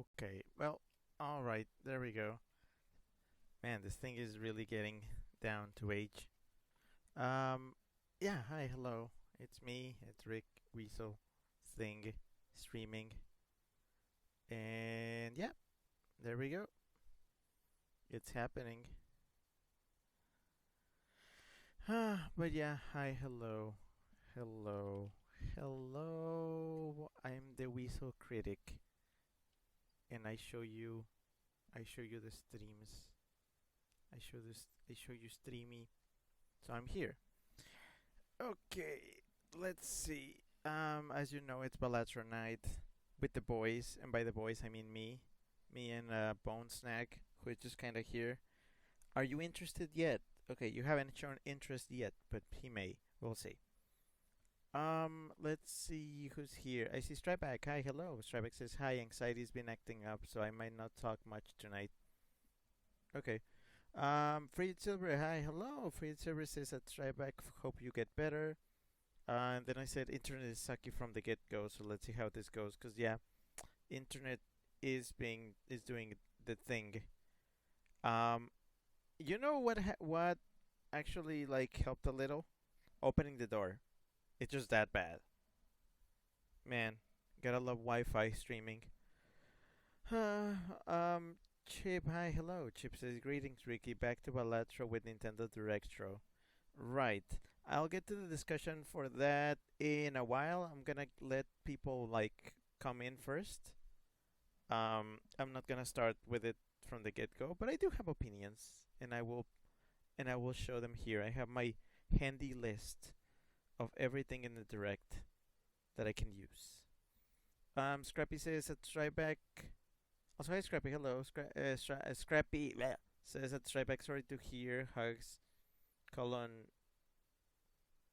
Okay, well, alright, there we go. Man, this thing is really getting down to age. Um, yeah, hi, hello. It's me, it's Rick Weasel Thing streaming. And yeah, there we go. It's happening. But yeah, hi, hello. Hello. Hello. I'm the Weasel Critic and I show you the streams. I show you streamy. So I'm here. Okay, let's see. As you know, it's Balatro night with the boys, and by the boys I mean me and Bone Snack, who is just kind of here. Are you interested yet? Okay, you haven't shown interest yet, but he may. We'll see. Let's see who's here. I see Stryback. Hi, hello. Stryback says hi. Anxiety's been acting up, so I might not talk much tonight. Okay. Freed Silver. Hi, hello. Freed Silver says at Stryback. Hope you get better. And then I said internet is sucky from the get go, so let's see how this goes. Cause yeah, internet is doing the thing. Um, you know what actually like helped a little? Opening the door. It's just that bad. Man, gotta love Wi-Fi streaming. um, Chip, hi, hello. Chip says greetings, Ricky. Back to Balatro with Nintendo Directro. Right. I'll get to the discussion for that in a while. I'm gonna let people like come in first. I'm not gonna start with it from the get-go, but I do have opinions, and I will show them here. I have my handy list of everything in the direct that I can use. Scrappy says at Tryback. Also, hi Scrappy. Hello, Scrappy. Bleh, says at Tryback. Sorry to hear. Hugs. Colon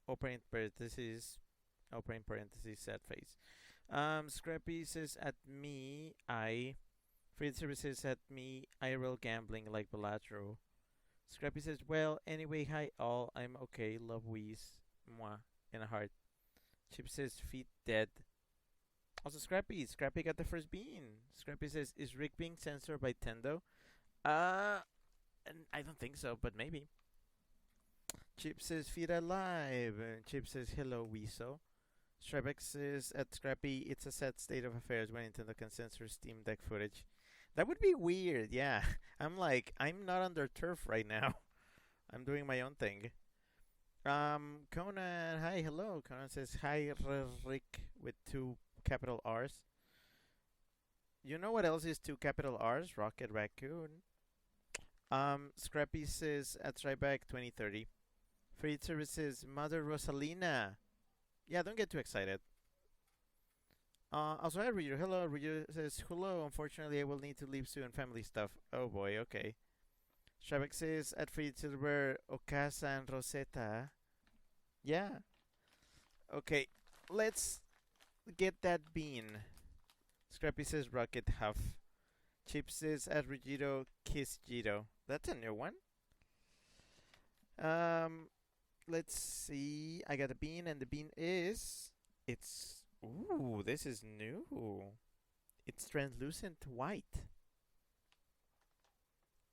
opening parentheses, opening parentheses, sad face. Scrappy says at me, Free Service says at me, IRL gambling like Balatro. Scrappy says, well, anyway, hi all, I'm okay, love Wheeze, mwah, in a heart. Chip says, feet dead. Also, Scrappy got the first bean. Scrappy says, is Rick being censored by Tendo? Uh, I don't think so, but maybe. Chip says, feed alive. Chip says, hello, Weeso. Strybeck says at Scrappy, it's a sad state of affairs when Nintendo can censor Steam Deck footage. That would be weird, yeah. I'm not under turf right now. I'm doing my own thing. Conan, hi, hello. Conan says, hi, Rick, with two capital R's. You know what else is two capital R's? Rocket Raccoon. Scrappy says at Stryback 2030. Free services, Mother Rosalina. Yeah, don't get too excited. Also, hi, Reader. Hello, Reader says, hello. Unfortunately, I will need to leave soon. Family stuff. Oh boy, okay. Shabak says, at Free Silver, Okasa and Rosetta. Yeah. Okay, let's get that bean. Scrappy says, Rocket Huff. Chip says, at Regito, Kiss Jito. That's a new one. Um, let's see. I got a bean, and the bean is. It's. Ooh, this is new. It's translucent white.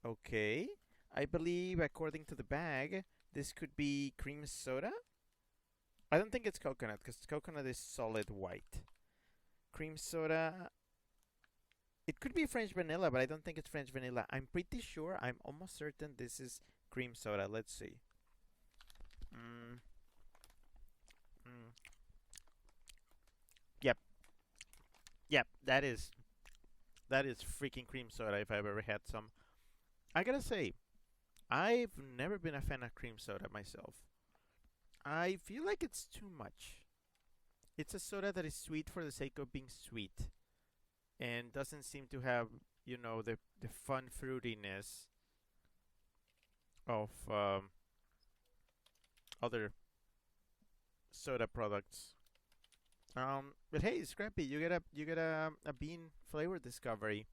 Okay. I believe, according to the bag, this could be cream soda. I don't think it's coconut because coconut is solid white. Cream soda. It could be French vanilla, but I don't think it's French vanilla. I'm pretty sure, I'm almost certain this is cream soda. Let's see. Mm, mm. Yep. Yep. That is freaking cream soda if I've ever had some. I gotta say, I've never been a fan of cream soda myself. I feel like it's too much. It's a soda that is sweet for the sake of being sweet and doesn't seem to have, the fun fruitiness of other soda products. But hey, Scrappy, you get a bean flavor discovery.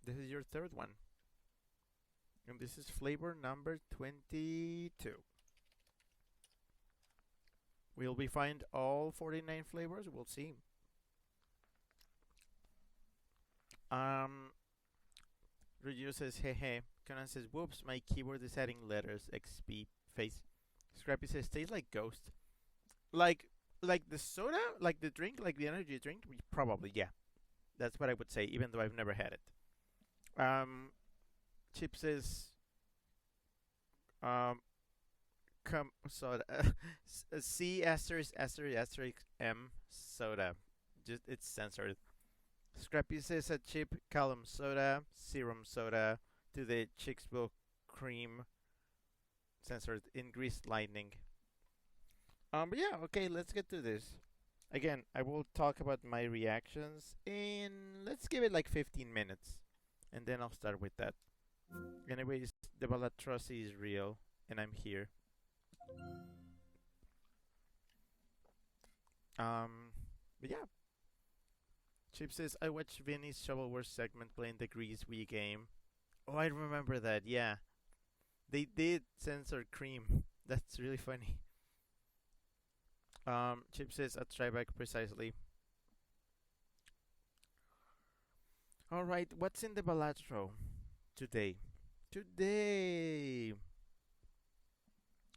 This is your third one, and this is flavor number 22. Will we find all 49 flavors? We'll see. Um, Ryu says, hey, hey. Conan says, whoops, my keyboard is adding letters. XP face. Scrappy says, tastes like ghost. Like, like the soda, like the drink, like the energy drink. Probably, yeah. That's what I would say, even though I've never had it. Chip says, um, come soda. C asterisk asterisk asterisk M soda. Just it's censored. Scrappy says a chip column soda, serum soda, to the Chicksville cream censored in greased lightning. But yeah, okay, let's get to this. Again, I will talk about my reactions in, let's give it like 15 minutes, and then I'll start with that. Anyways, the Balatrosi is real, and I'm here. But yeah, Chip says I watched Vinny's Shovelware segment playing the Grease Wii game. Oh, I remember that. Yeah, they did censor cream. That's really funny. Chip says at tryback precisely. All right, what's in the Balatro today? Today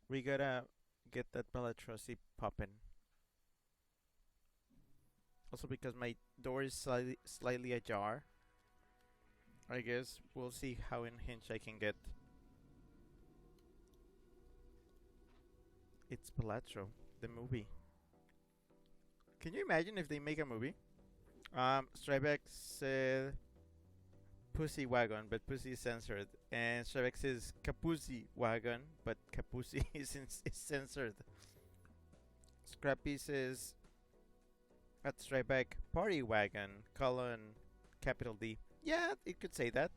we gotta get that Balatrosi poppin'. Also because my door is slightly ajar. I guess we'll see how unhinged I can get. It's Balatro, the movie. Can you imagine if they make a movie? Strybeck said Pussy Wagon, but Pussy is censored. And Strybeck says Kapusi Wagon, but Kapusi is censored. Scrappy says at Strybeck Party Wagon, colon, capital D. Yeah, it could say that.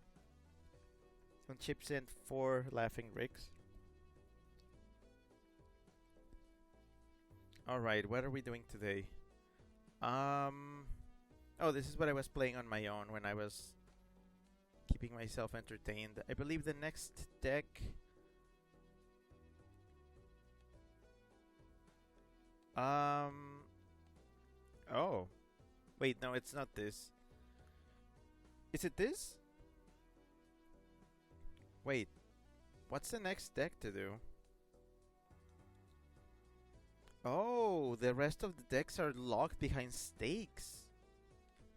And Chip sent 4 laughing ricks. Alright, what are we doing today? Oh, this is what I was playing on my own when I was keeping myself entertained. I believe the next deck. Oh. Wait, no, it's not this. Is it this? Wait. What's the next deck to do? Oh, the rest of the decks are locked behind stakes.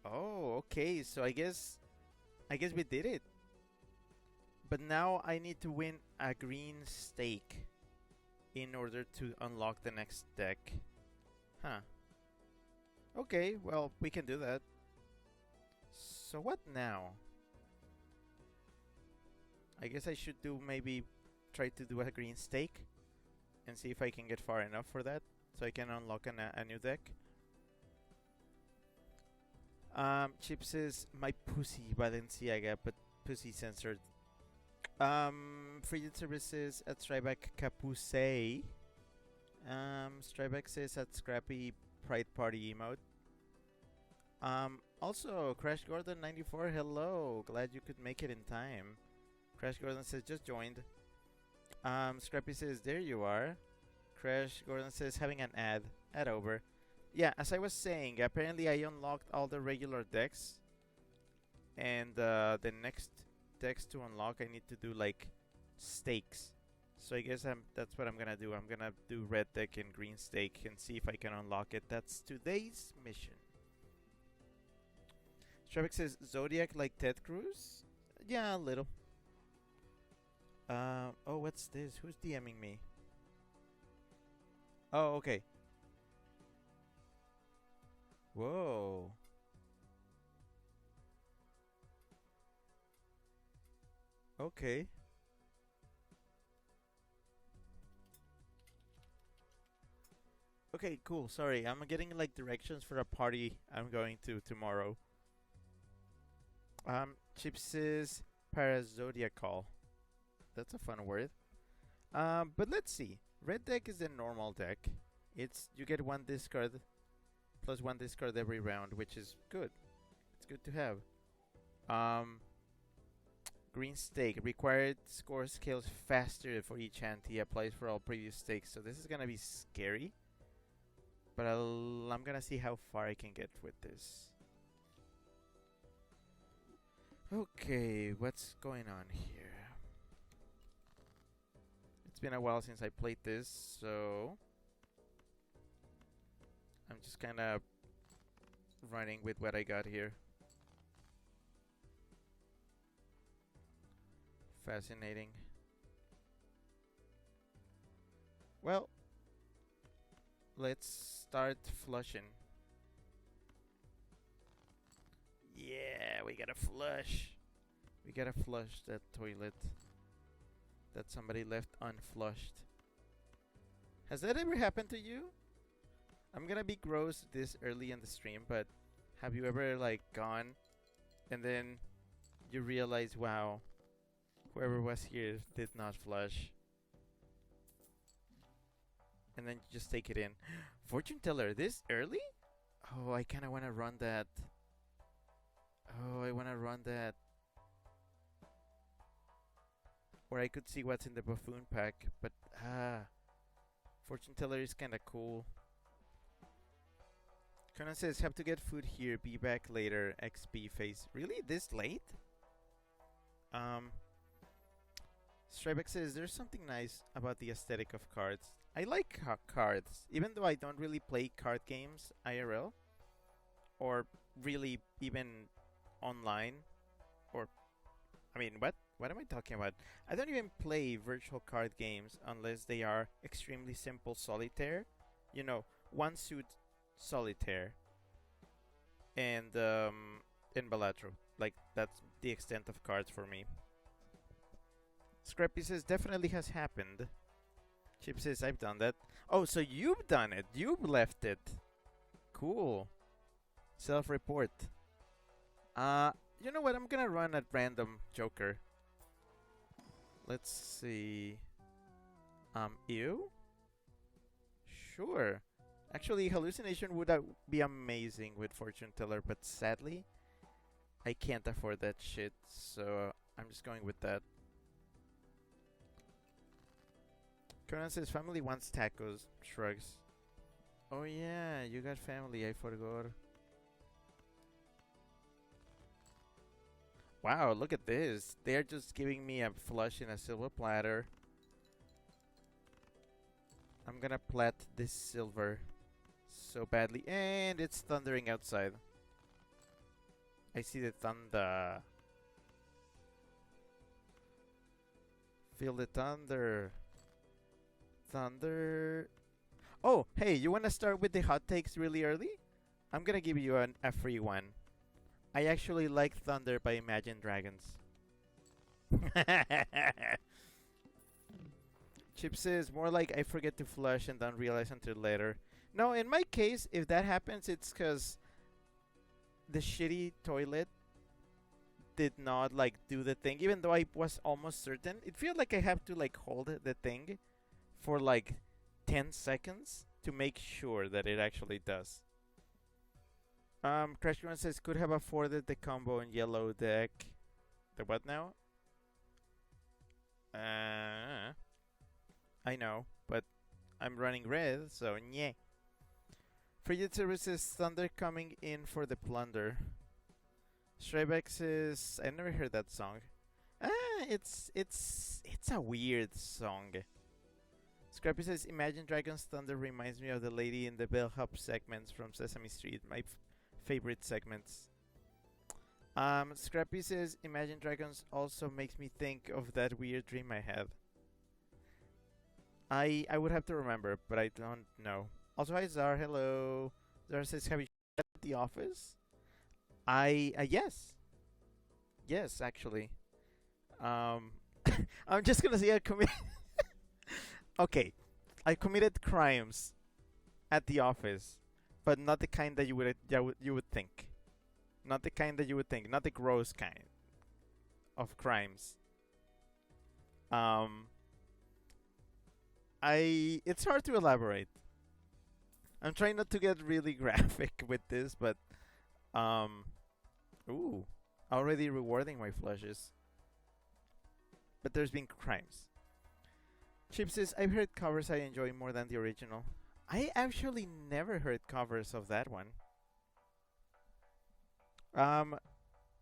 Oh, okay. So I guess we did it. But now I need to win a green stake in order to unlock the next deck. Huh. Okay, well, we can do that. So what now? I guess I should do maybe try to do a green stake and see if I can get far enough for that so I can unlock a new deck. Chip says my pussy Balenciaga, but pussy censored. Free services at Stryback Capuse. Stryback says at Scrappy Pride Party emote. Also Crash Gordon 94, hello. Glad you could make it in time. Crash Gordon says just joined. Scrappy says there you are. Crash Gordon says having an ad over. Yeah, as I was saying, apparently I unlocked all the regular decks, and the next decks to unlock I need to do like stakes. So I guess that's what I'm gonna do. I'm gonna do red deck and green stake and see if I can unlock it. That's today's mission. Stravik says Zodiac like Ted Cruz? Yeah, a little. Oh, what's this? Who's DMing me? Oh, okay. Whoa. Okay. Okay, cool. Sorry, I'm getting like directions for a party I'm going to tomorrow. Chips is Parazodiacal. That's a fun word. But let's see. Red deck is a normal deck. It's you get 1 discard plus 1 discard every round, which is good. It's good to have. Green stake required score scales faster for each hand he applies for all previous stakes. So this is gonna be scary, but I'm gonna see how far I can get with this. Okay, what's going on here? It's been a while since I played this, so I'm just kind of running with what I got here. Fascinating. Well, let's start flushing. Yeah, we gotta flush. We gotta flush that toilet that somebody left unflushed. Has that ever happened to you? I'm gonna be gross this early in the stream, but have you ever like gone and then you realize, wow, whoever was here did not flush, and then you just take it in? Fortune teller this early? Oh, I kind of want to run that. Oh, I want to run that. Or I could see what's in the buffoon pack, but fortune teller is kind of cool. Conan says, have to get food here, be back later, XP face. Really? This late? Strybeck says, there's something nice about the aesthetic of cards. I like cards, even though I don't really play card games IRL, or really even online, or, I mean, what am I talking about? I don't even play virtual card games unless they are extremely simple solitaire. You know, one suit solitaire and in Balatro. Like, that's the extent of cards for me. Scrappy says, definitely has happened. Chip says, I've done that. Oh, so you've done it. You've left it. Cool. Self-report. You know what? I'm gonna run at random Joker. Let's see. Ew? Sure. Actually, hallucination would be amazing with fortune teller, but sadly, I can't afford that shit, so I'm just going with that. Conan says family wants tacos. Shrugs. Oh yeah, you got family, I forgot. Wow, look at this. They're just giving me a flush in a silver platter. I'm gonna plat this silver so badly. And it's thundering outside. I see the thunder. Feel the thunder. Thunder. Oh, hey, you wanna start with the hot takes really early? I'm gonna give you a free one. I actually like Thunder by Imagine Dragons. Chip says, more like I forget to flush and don't realize until later. No, in my case, if that happens, it's because the shitty toilet did not like do the thing. Even though I was almost certain, it feels like I have to like hold the thing for like 10 seconds to make sure that it actually does. Crash One says, could have afforded the combo in yellow deck. The what now? I know, but I'm running red, so yeah. Frigid Services Thunder coming in for the plunder. Strybeck says, I never heard that song. It's a weird song. Scrappy says, Imagine Dragons Thunder reminds me of the lady in the bellhop segments from Sesame Street. My favorite segments. Scrappy says, Imagine Dragons also makes me think of that weird dream I had. I would have to remember, but I don't know. Also, hi Zar, hello. Zar says, have you at the office? Yes. Yes, actually. I'm just gonna say I commit. Okay, I committed crimes at the office, but not the kind that you would think. Not the kind that you would think. Not the gross kind of crimes. It's hard to elaborate. I'm trying not to get really graphic with this, but ooh, already rewarding my flushes. But there's been crimes. Chip says, I've heard covers I enjoy more than the original. I actually never heard covers of that one.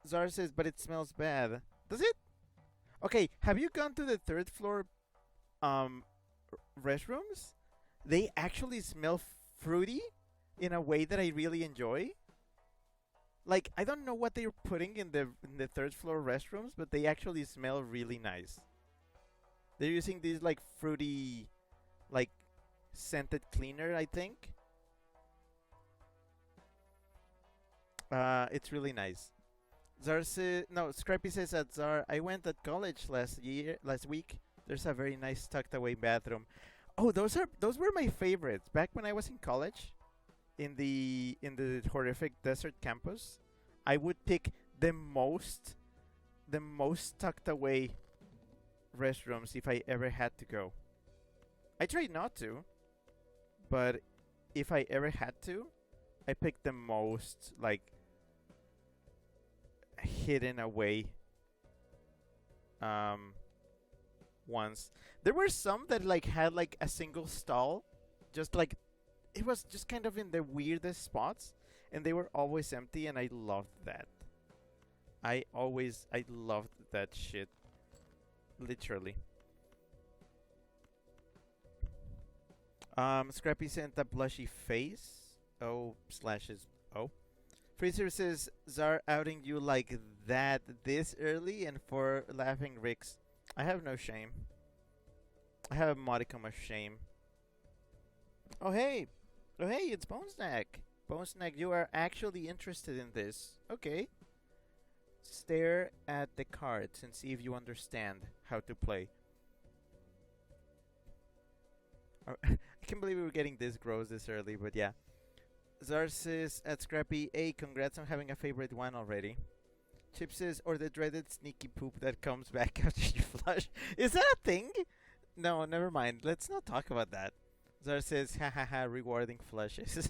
Zara says, but it smells bad. Does it? Okay, have you gone to the third floor um restrooms? They actually smell fruity in a way that I really enjoy. Like I don't know what they're putting in the third floor restrooms, but they actually smell really nice. They're using these like fruity, like scented cleaner, I think. It's really nice. Zar says, no, Scrappy says that Zar, I went at college last week. There's a very nice tucked away bathroom. Oh, those were my favorites back when I was in college, in the horrific desert campus. I would pick the most tucked away restrooms if I ever had to go. I tried not to, but if I ever had to, I picked the most like hidden away um ones. There were some that like had like a single stall, just like it was just kind of in the weirdest spots, and they were always empty, and I loved that. I loved that shit, literally. Scrappy sent a blushy face. Oh slashes. Oh. Freezer says Zar outing you like that this early and for laughing Ricks. I have no shame. I have a modicum of shame. Oh hey! Oh hey, it's Bone Snack! Bone Snack, you are actually interested in this. Okay. Stare at the cards and see if you understand how to play. I can't believe we were getting this gross this early, but yeah. Zar says at Scrappy, hey, congrats on having a favorite one already. Chip says, or the dreaded sneaky poop that comes back after you flush. Is that a thing? No, never mind. Let's not talk about that. Zar says, ha ha ha, rewarding flushes.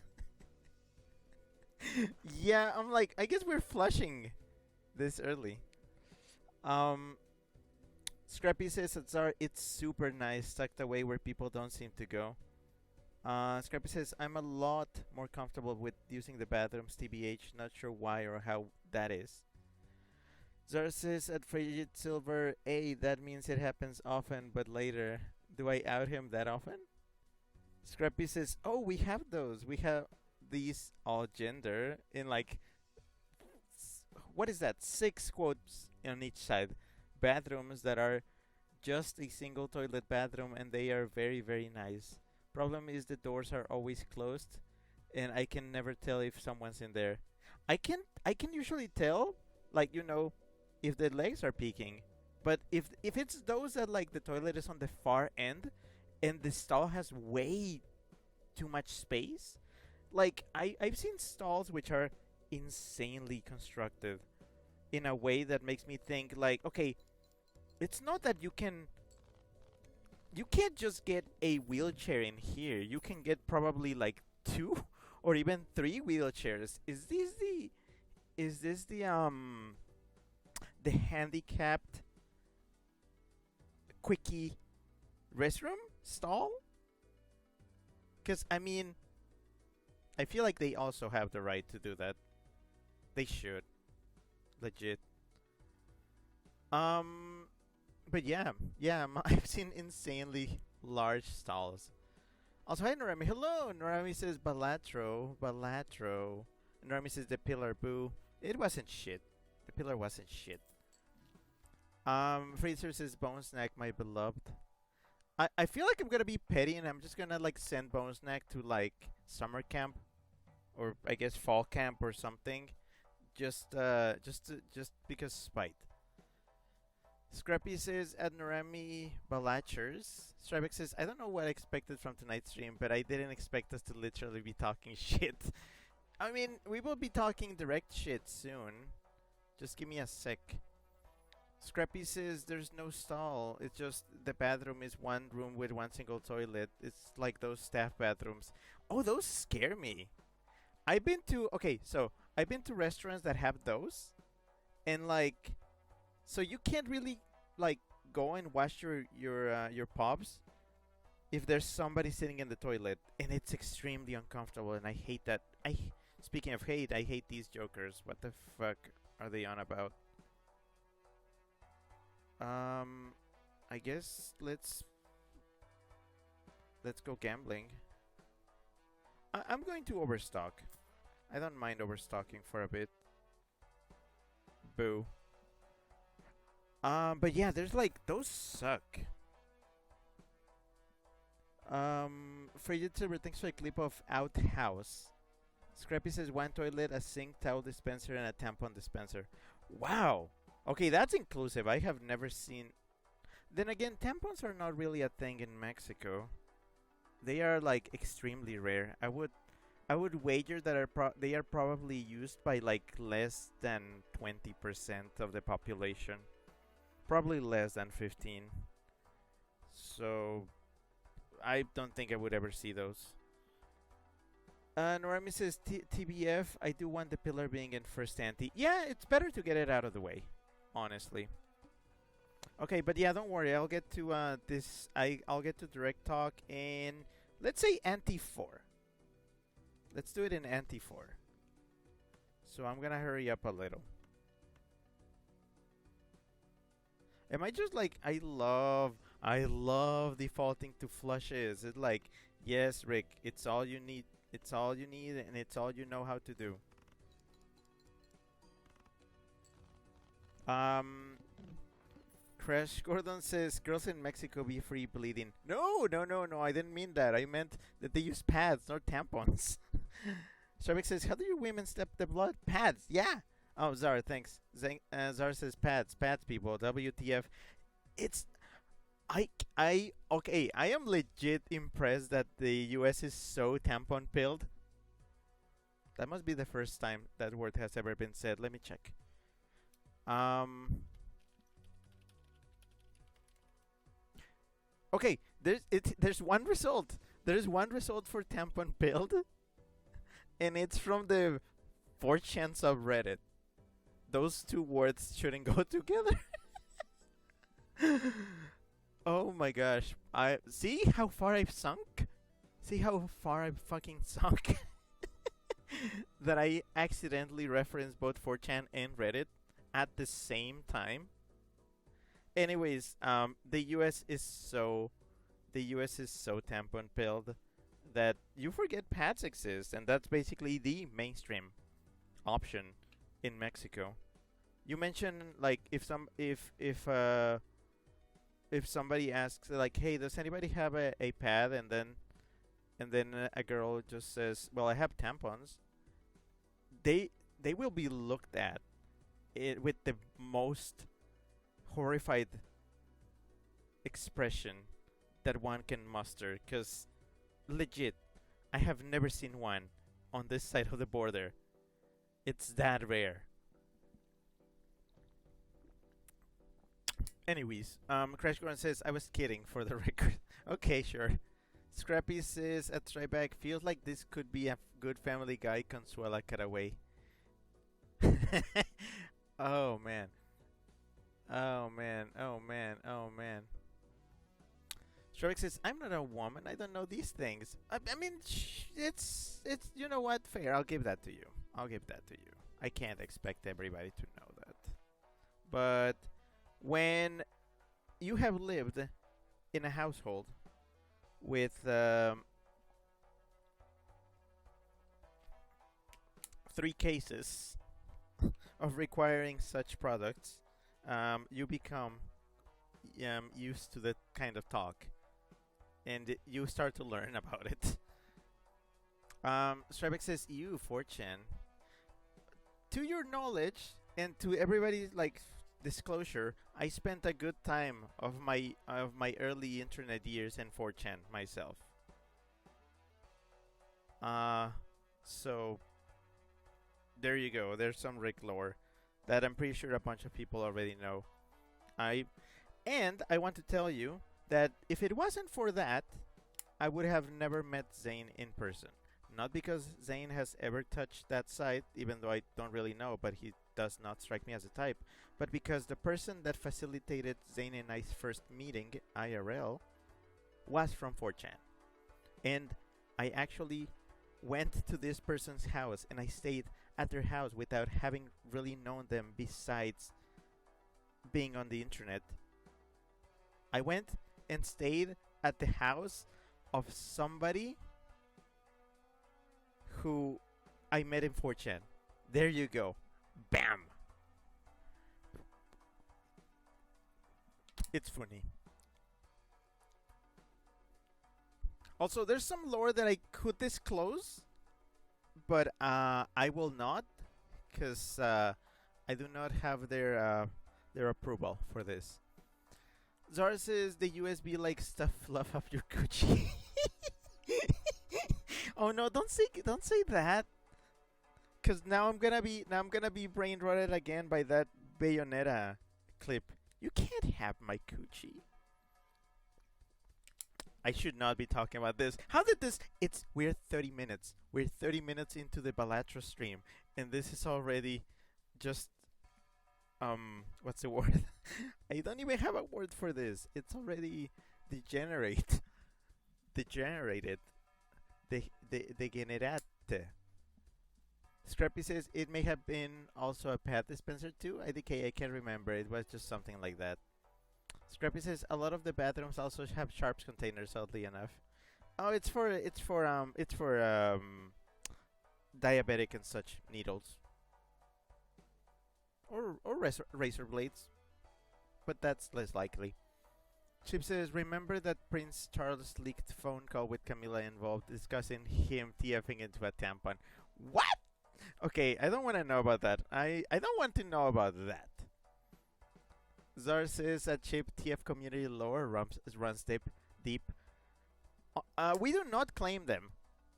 Yeah, I'm like, I guess we're flushing this early. Um, Scrappy says at Zar, it's super nice, tucked away where people don't seem to go. Scrappy says, I'm a lot more comfortable with using the bathrooms, TBH, not sure why or how that is. Zara says at Frigid Silver, A, that means it happens often, but later. Do I out him that often? Scrappy says, oh, we have those. We have these all gender in like, what is that? 6 quotes on each side. Bathrooms that are just a single toilet bathroom, and they are very, very nice. Problem is the doors are always closed, and I can never tell if someone's in there. I can usually tell, like if the legs are peeking, but if it's those that like the toilet is on the far end, and the stall has way too much space, like I've seen stalls which are insanely constructed in a way that makes me think like, okay, it's not that you can't just get a wheelchair in here. You can get probably like 2 or even 3 wheelchairs. Is this the handicapped quickie restroom stall? Cuz I mean, I feel like they also have the right to do that. They should. Legit. But yeah, I've seen insanely large stalls. Also, hi Norami. Hello, Norami says Balatro. Norami says the pillar. Boo. It wasn't shit. The pillar wasn't shit. Fraser says Bone Snack, my beloved. I feel like I'm gonna be petty and I'm just gonna like send Bone Snack to like summer camp, or I guess fall camp or something. Just because spite. Scrappy says at Norami Balachers. Strybeck says, I don't know what I expected from tonight's stream, but I didn't expect us to literally be talking shit. I mean, we will be talking direct shit soon. Just give me a sec. Scrappy says there's no stall. It's just the bathroom is one room with one single toilet. It's like those staff bathrooms. Oh, those scare me. I've been to restaurants that have those, and like, so you can't really like go and wash your pubs if there's somebody sitting in the toilet, and it's extremely uncomfortable, and I hate that. Speaking of hate, I hate these jokers. What the fuck are they on about? Um, I guess let's go gambling. I'm going to overstock. I don't mind overstocking for a bit. Boo. But yeah, there's like those suck. Frigid Silver, thanks for a clip of Outhouse. Scrappy says one toilet, a sink, towel dispenser, and a tampon dispenser. Wow. Okay, that's inclusive. I have never seen. Then again, tampons are not really a thing in Mexico. They are like extremely rare. I would wager that they are probably used by like less than 20% of the population. Probably less than 15. So I don't think I would ever see those. Norami says TBF. I do want the pillar being in first ante. Yeah, it's better to get it out of the way, honestly. Okay, but yeah, don't worry. I'll get to this. I'll get to direct talk in, let's say, ante 4. Let's do it in ante 4. So I'm gonna hurry up a little. Am I just like I love defaulting to flushes. It's like, yes, Rick, it's all you need. It's all you need, and it's all you know how to do. Um, Crash Gordon says girls in Mexico be free bleeding. No, no, no, no. I didn't mean that. I meant that they use pads, not tampons. Shabik says, how do your women step the blood? Pads, yeah. Oh, Zara, thanks. Zara says pads, people. WTF? It's okay. I am legit impressed that the U.S. is so tampon pilled. That must be the first time that word has ever been said. Let me check. Okay, there's one result. There's one result for tampon pilled, and it's from the 4chan subreddit. Those two words shouldn't go together. Oh my gosh. I see how far I've sunk? See how far I've fucking sunk? That I accidentally referenced both 4chan and Reddit at the same time. Anyways, the US is so tampon pilled that you forget pads exist, and that's basically the mainstream option in Mexico. You mentioned like if somebody asks like, hey, does anybody have a pad, and then a girl just says, well, I have tampons, they will be looked at with the most horrified expression that one can muster, because legit, I have never seen one on this side of the border. It's that rare. Anyways, Crash Gordon says, I was kidding for the record. Okay, sure. Scrappy says, at Tryback, feels like this could be a good Family Guy Consuela cutaway. Oh man. Oh man. Oh man. Oh man. Shrek says, I'm not a woman. I don't know these things. I mean, it's you know what? Fair. I'll give that to you. I'll give that to you. I can't expect everybody to know that. But when you have lived in a household with 3 cases of requiring such products, you become used to that kind of talk, and you start to learn about it. Strybeck says, "You, 4chan." To your knowledge and to everybody's like disclosure, I spent a good time of my early internet years in 4chan myself. So there you go. There's some Rick lore that I'm pretty sure a bunch of people already know. I want to tell you that if it wasn't for that, I would have never met Zane in person. Not because Zane has ever touched that site, even though I don't really know, but he does not strike me as a type, but because the person that facilitated Zane and I's first meeting, IRL, was from 4chan. And I actually went to this person's house and I stayed at their house without having really known them besides being on the internet. I went and stayed at the house of somebody who I met in 4chan. There you go. Bam! It's funny. Also, there's some lore that I could disclose, but I will not, because I do not have their approval for this. Zara says the USB like stuff fluff up your coochie. Oh no! Don't say that, because now I'm gonna be brain rotted again by that Bayonetta clip. You can't have my coochie. I should not be talking about this. How did this? We're 30 minutes. We're 30 minutes into the Balatro stream, and this is already just what's the word? I don't even have a word for this. It's already degenerated. Degenerate. Scrappy says it may have been also a pad dispenser too. IDK, I can't remember. It was just something like that. Scrappy says a lot of the bathrooms also have sharps containers. Oddly enough, oh, it's for diabetic and such needles, or razor blades, but that's less likely. Chip says, remember that Prince Charles leaked phone call with Camila involved, discussing him TFing into a tampon. What? Okay, I don't want to know about that. I don't want to know about that. Zar says that Chip TF community lore runs deep. We do not claim them.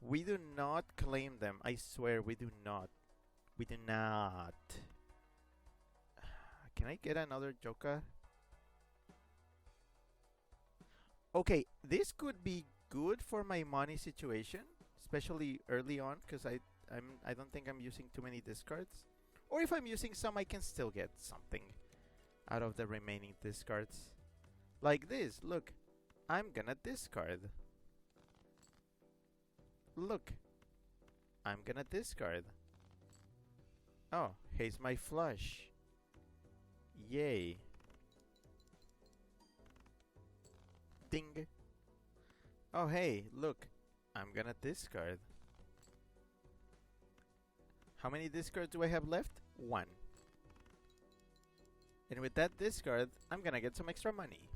We do not claim them. I swear we do not. We do not. Can I get another Joker? Okay, this could be good for my money situation, especially early on, because I don't think I'm using too many discards. Or if I'm using some, I can still get something out of the remaining discards. Like this, look. I'm gonna discard. Look. I'm gonna discard. Oh, here's my flush. Yay. Ding. Oh, hey, look. I'm gonna discard. How many discards do I have left? 1. And with that discard, I'm gonna get some extra money.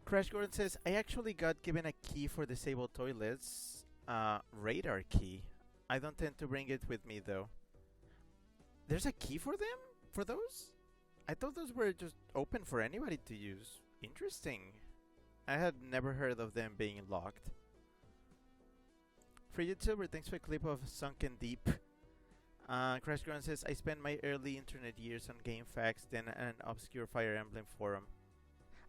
Crash Gordon says, I actually got given a key for disabled toilets. Radar key. I don't tend to bring it with me though. There's a key for them? For those? I thought those were just open for anybody to use. Interesting. I had never heard of them being locked. For YouTuber, thanks for a clip of Sunken Deep. Crash Ground says, I spent my early internet years on GameFAQs than an obscure Fire Emblem forum.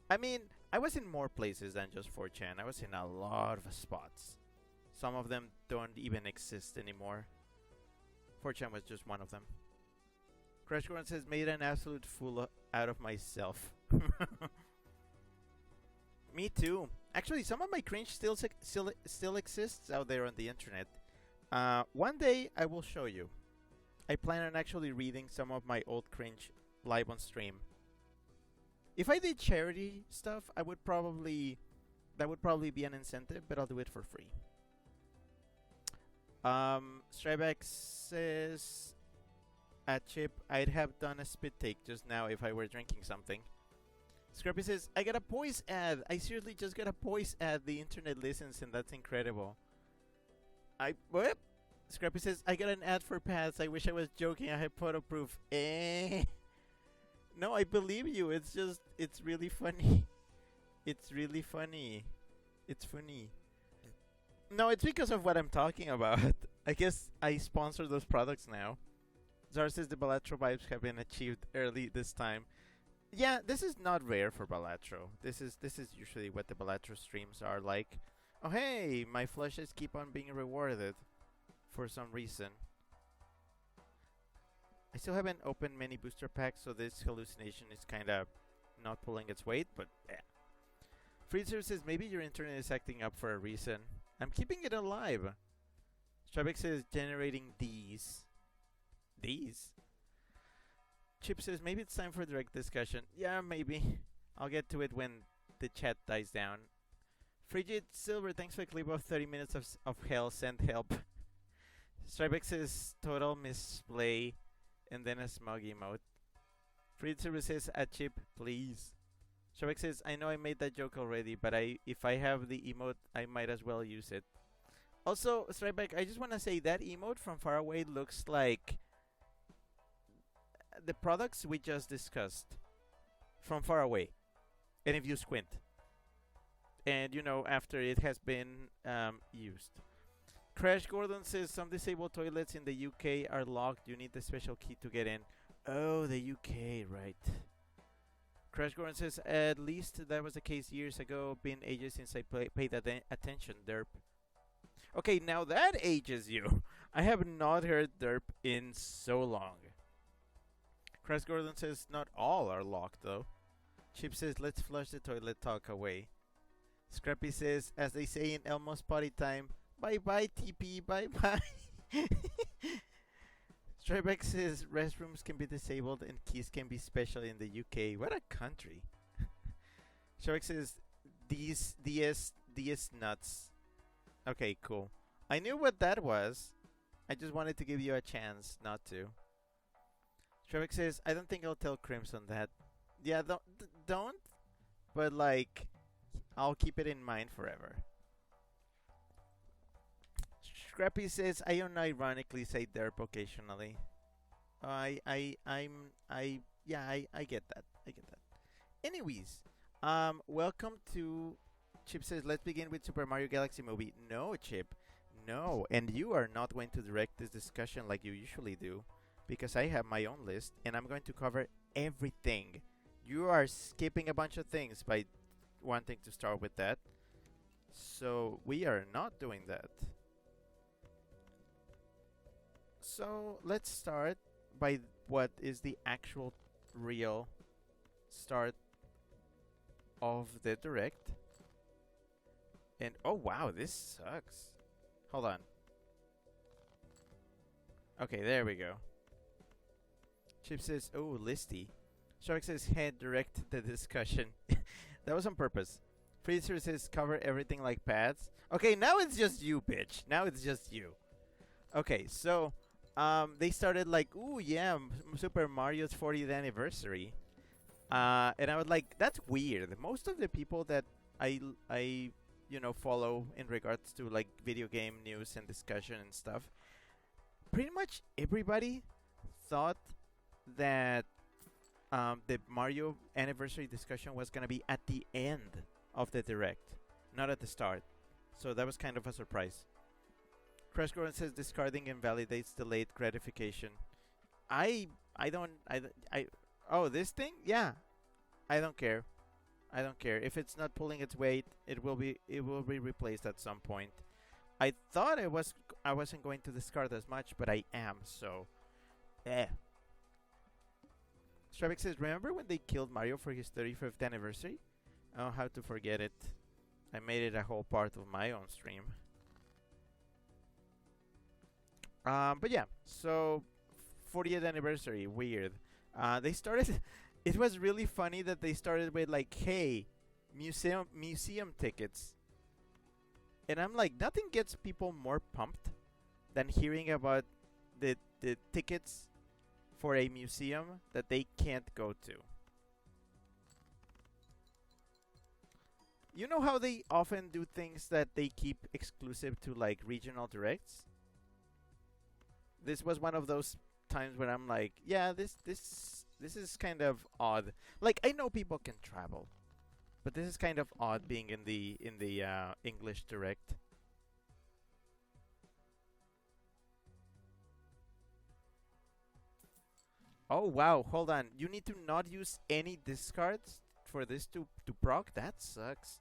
I mean, I was in more places than just 4chan. I was in a lot of spots. Some of them don't even exist anymore. 4chan was just one of them. Crash Ground says, made an absolute fool out of myself. Me too. Actually, some of my cringe still exists out there on the internet. One day I will show you. I plan on actually reading some of my old cringe live on stream. If I did charity stuff, that would probably be an incentive, but I'll do it for free. Strybeck says, at Chip, I'd have done a spit take just now if I were drinking something. Scrappy says, I got a Poise ad. I seriously just got a Poise ad. The internet listens, and that's incredible. What? Scrappy says, I got an ad for pads. I wish I was joking. I have photo proof. No, I believe you. It's really funny. It's really funny. It's funny. No, it's because of what I'm talking about. I guess I sponsor those products now. Zara says the Balatro vibes have been achieved early this time. Yeah, this is not rare for Balatro. This is usually what the Balatro streams are like. Oh hey, my flushes keep on being rewarded for some reason. I still haven't opened many booster packs, so this hallucination is kind of not pulling its weight, but yeah. Freezer says maybe your internet is acting up for a reason. I'm keeping it alive. Strybeck says generating these. These? Chip says maybe it's time for direct discussion. Yeah, maybe. I'll get to it when the chat dies down. Frigid Silver, thanks for a clip of 30 minutes of hell. Send help. Strybeck says total misplay and then a smug emote. Frigid Silver says a chip, please. Strybeck says I know I made that joke already, but if I have the emote, I might as well use it. Also, Strybeck, I just want to say that emote from far away looks like the products we just discussed from far away. And if you squint. And, after it has been used. Crash Gordon says some disabled toilets in the UK are locked. You need the special key to get in. Oh, the UK, right. Crash Gordon says at least that was the case years ago. Been ages since I paid attention, derp. Okay, now that ages you. I have not heard derp in so long. Crash Gordon says not all are locked though. Chip says let's flush the toilet talk away. Scrappy says, as they say in Elmo's potty time, bye bye TP, bye bye. Strybeck says restrooms can be disabled and keys can be special in the UK. What a country. Strybeck says DS nuts. Okay, cool. I knew what that was. I just wanted to give you a chance not to. Strybeck says, I don't think I'll tell Crimson that. Yeah, don't. But like, I'll keep it in mind forever. Scrappy says, I unironically say derp occasionally. I get that. I get that. Anyways, welcome to Chip says, let's begin with Super Mario Galaxy movie. No, Chip. No. And you are not going to direct this discussion like you usually do, because I have my own list and I'm going to cover everything. You are skipping a bunch of things by wanting to start with that. So we are not doing that. So let's start by what is the actual real start of the direct. And oh wow, this sucks. Hold on. Okay, there we go. Chip says, oh, listy. Shark says, head direct the discussion. That was on purpose. Freezer says, cover everything like pads. Okay, now it's just you, bitch. Now it's just you. Okay, so they started like, ooh, yeah, Super Mario's 40th anniversary. And I was like, that's weird. Most of the people that I follow in regards to like video game news and discussion and stuff, pretty much everybody thought that the Mario anniversary discussion was gonna be at the end of the direct, not at the start. So that was kind of a surprise. Crash Gordon says discarding invalidates delayed gratification. Oh, this thing? Yeah. I don't care. I don't care. If it's not pulling its weight, it will be replaced at some point. I thought I wasn't going to discard as much, but I am, so Stravik says, remember when they killed Mario for his 35th anniversary? Oh, how to forget it. I made it a whole part of my own stream. But yeah, so 40th anniversary, weird. They started it was really funny that they started with like, hey, museum tickets. And I'm like, nothing gets people more pumped than hearing about the tickets for a museum that they can't go to. You know how they often do things that they keep exclusive to like regional directs? This was one of those times when I'm like, yeah, this is kind of odd. Like, I know people can travel, but this is kind of odd being in the English direct. Oh wow, hold on. You need to not use any discards for this to proc? That sucks.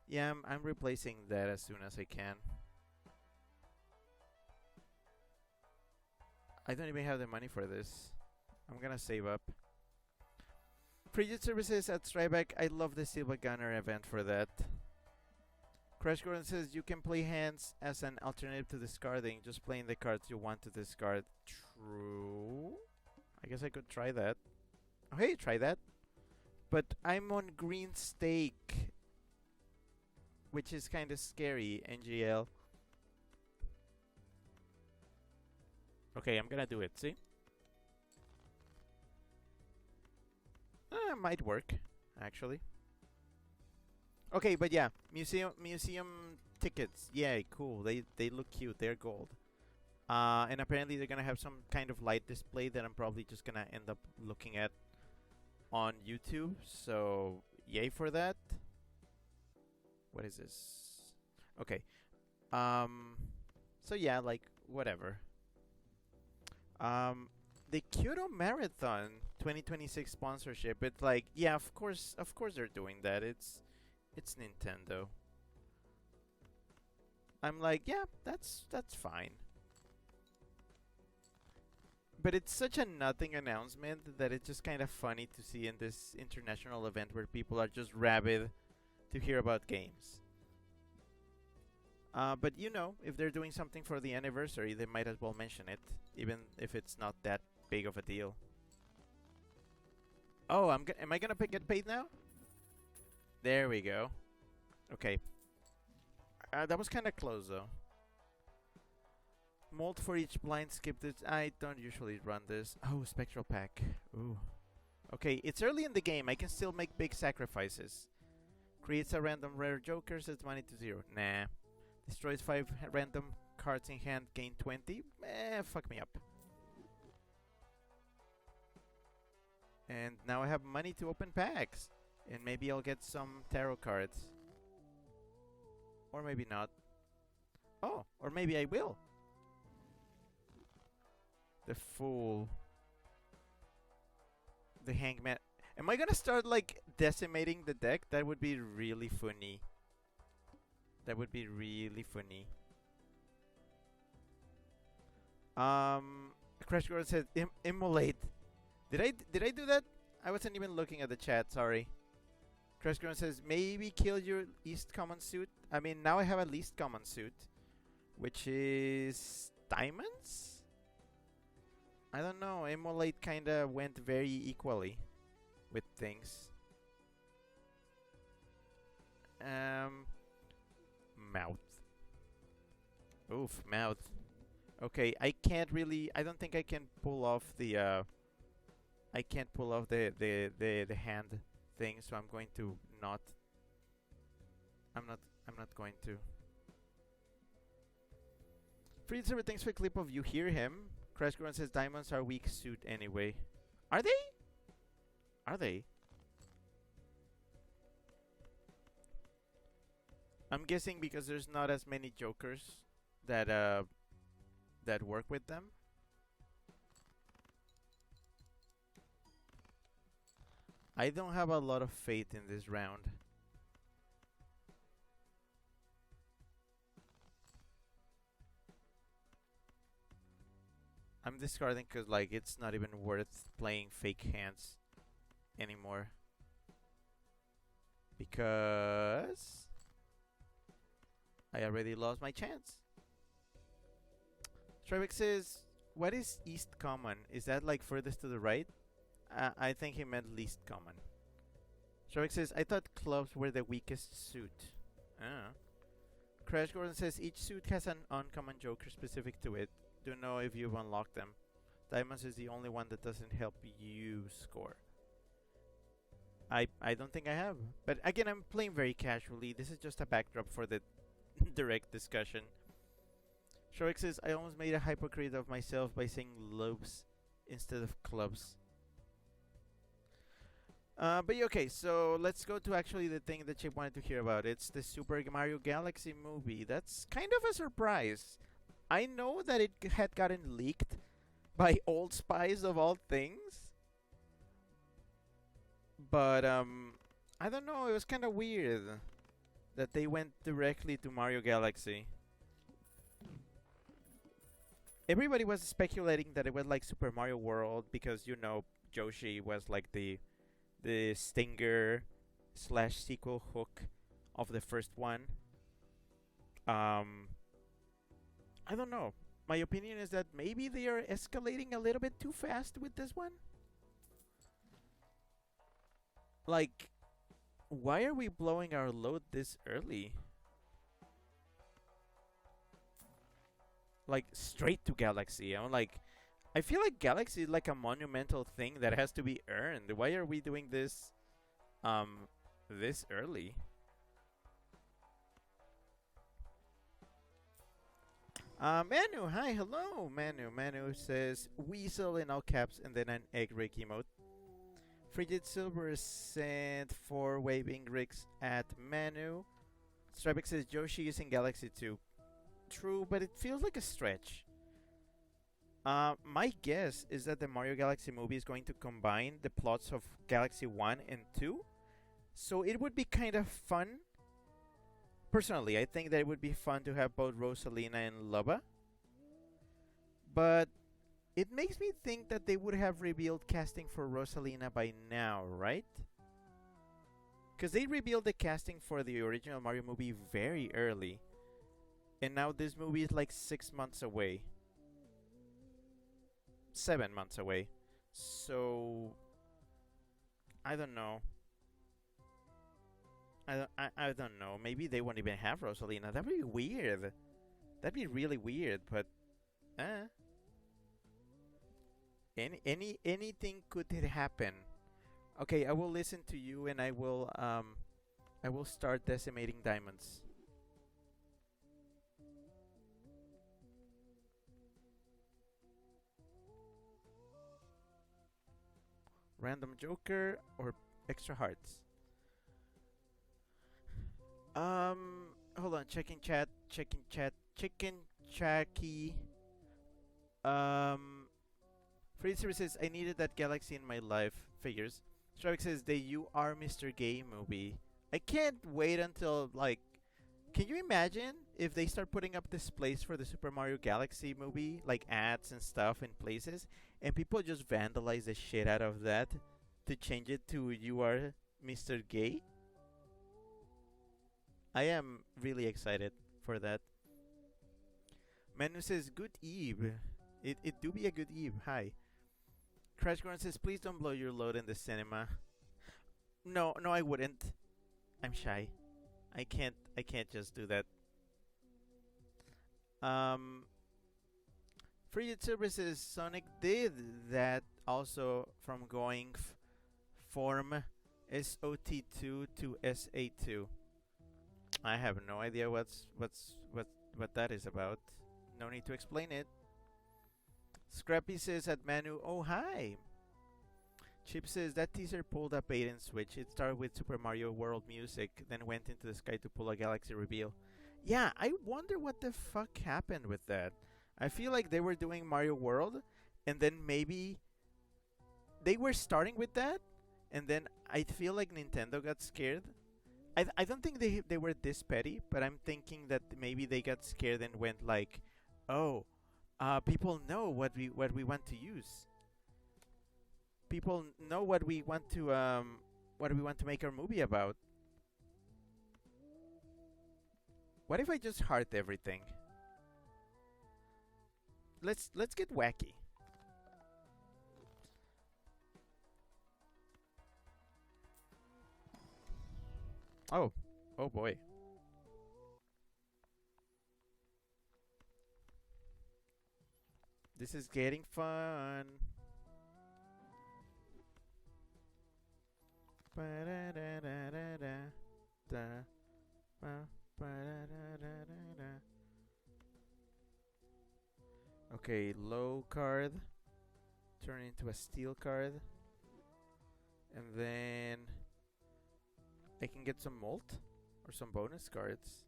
Yeah, I'm replacing that as soon as I can. I don't even have the money for this. I'm gonna save up. Frigid Services at Stryback. I love the Silva Gunner event for that. Crash Gordon says you can play hands as an alternative to discarding, just playing the cards you want to discard. True. I guess I could try that. Oh, hey, try that. But I'm on green stake, which is kind of scary, NGL. Okay, I'm gonna do it, see? Might work, actually. Okay, but yeah, museum tickets. Yeah, cool. They look cute. They're gold. And apparently they're gonna have some kind of light display that I'm probably just gonna end up looking at on YouTube. So yay for that. What is this? Okay. So yeah, like whatever. The Kyoto Marathon 2026 sponsorship. It's like, yeah, of course they're doing that. It's Nintendo. I'm like, yeah, that's fine. But it's such a nothing announcement that it's just kind of funny to see in this international event where people are just rabid to hear about games. But you know, if they're doing something for the anniversary, they might as well mention it, even if it's not that big of a deal. Oh, am I gonna get paid now? There we go. Okay. That was kind of close though. Mold for each blind skip. This I don't usually run this. Oh, spectral pack. Ooh. Okay, it's early in the game. I can still make big sacrifices. Creates a random rare joker, sets money to 0. Nah. Destroys 5 random cards in hand, gain 20. Fuck me up. And now I have money to open packs. And maybe I'll get some tarot cards. Or maybe not. Oh, or maybe I will. The Fool. The Hangman. Am I gonna start like decimating the deck? That would be really funny. That would be really funny. Crash Gordon said immolate. Did I do that? I wasn't even looking at the chat, sorry. Crash Gordon says maybe kill your least common suit. I mean, now I have a least common suit, which is diamonds? I don't know, immolate kinda went very equally with things. Mouth. Oof, mouth. Okay, I don't think I can pull off the I can't pull off the hand thing, so I'm going to not I'm not going to. Freezer, thanks for a clip of You Hear Him. Crash Gordon says diamonds are weak suit anyway. Are they? Are they? I'm guessing because there's not as many jokers that that work with them. I don't have a lot of faith in this round. I'm discarding because like it's not even worth playing fake hands anymore. Because I already lost my chance. Trevik says, what is East Common? Is that like furthest to the right? I think he meant least common. Trevik says, I thought clubs were the weakest suit. Crash Gordon says, each suit has an uncommon joker specific to it. Don't know if you've unlocked them. Diamonds is the only one that doesn't help you score. I don't think I have. But again, I'm playing very casually. This is just a backdrop for the direct discussion. Shorik says, I almost made a hypocrite of myself by saying lobes instead of clubs. But okay, so let's go to actually the thing that Chip wanted to hear about. It's the Super Mario Galaxy movie. That's kind of a surprise. I know that it had gotten leaked by Old Spice of all things. But I don't know, it was kind of weird that they went directly to Mario Galaxy. Everybody was speculating that it was like Super Mario World because, you know, Yoshi was like the stinger / sequel hook of the first one. Um, I don't know. My opinion is that maybe they are escalating a little bit too fast with this one. Like, why are we blowing our load this early? Like, straight to Galaxy. I'm like, I feel like Galaxy is like a monumental thing that has to be earned. Why are we doing this, um, this early? Manu, hi, hello, Manu. Manu says weasel in all caps and then an egg rig emote. Frigid Silver sent 4 waving rigs at Manu. Strabic says Joshi is in Galaxy 2. True, but it feels like a stretch. My guess is that the Mario Galaxy movie is going to combine the plots of Galaxy 1 and 2. So it would be kind of fun. Personally, I think that it would be fun to have both Rosalina and Lubba. But it makes me think that they would have revealed casting for Rosalina by now, right? Because they revealed the casting for the original Mario movie very early. And now this movie is like 6 months away. 7 months away. So I don't know. I don't know. Maybe they won't even have Rosalina. That'd be weird. That'd be really weird, but anything could happen. Okay, I will listen to you and I will start decimating diamonds. Random Joker or extra hearts? Hold on, checking chat, chicken chacky. Fraser says, I needed that galaxy in my life. Figures. Stravik says, the You Are Mr. Gay movie. I can't wait until, like, can you imagine if they start putting up displays for the Super Mario Galaxy movie, like ads and stuff in places, and people just vandalize the shit out of that to change it to You Are Mr. Gay? I am really excited for that. Manu says, good eve. It do be a good eve. Hi. Crash Ground says, please don't blow your load in the cinema. No, I wouldn't. I'm shy. I can't just do that. Frigid Silver says, Sonic did that also from going from SOT2 to SA2. I have no idea what that is about. No need to explain it. Scrappy says at Manu, oh hi. Chip says that teaser pulled a bait and switch. It started with Super Mario World music, then went into the sky to pull a galaxy reveal. Yeah, I wonder what the fuck happened with that. I feel like they were doing Mario World, and then maybe they were starting with that, and then I feel like Nintendo got scared. I don't think they were this petty, but I'm thinking that maybe they got scared and went like, oh, people know what we want to use. People know what we want to make our movie about. What if I just heart everything? Let's get wacky. Oh boy. This is getting fun. Okay, low card. Turn into a steel card. And then I can get some malt or some bonus cards.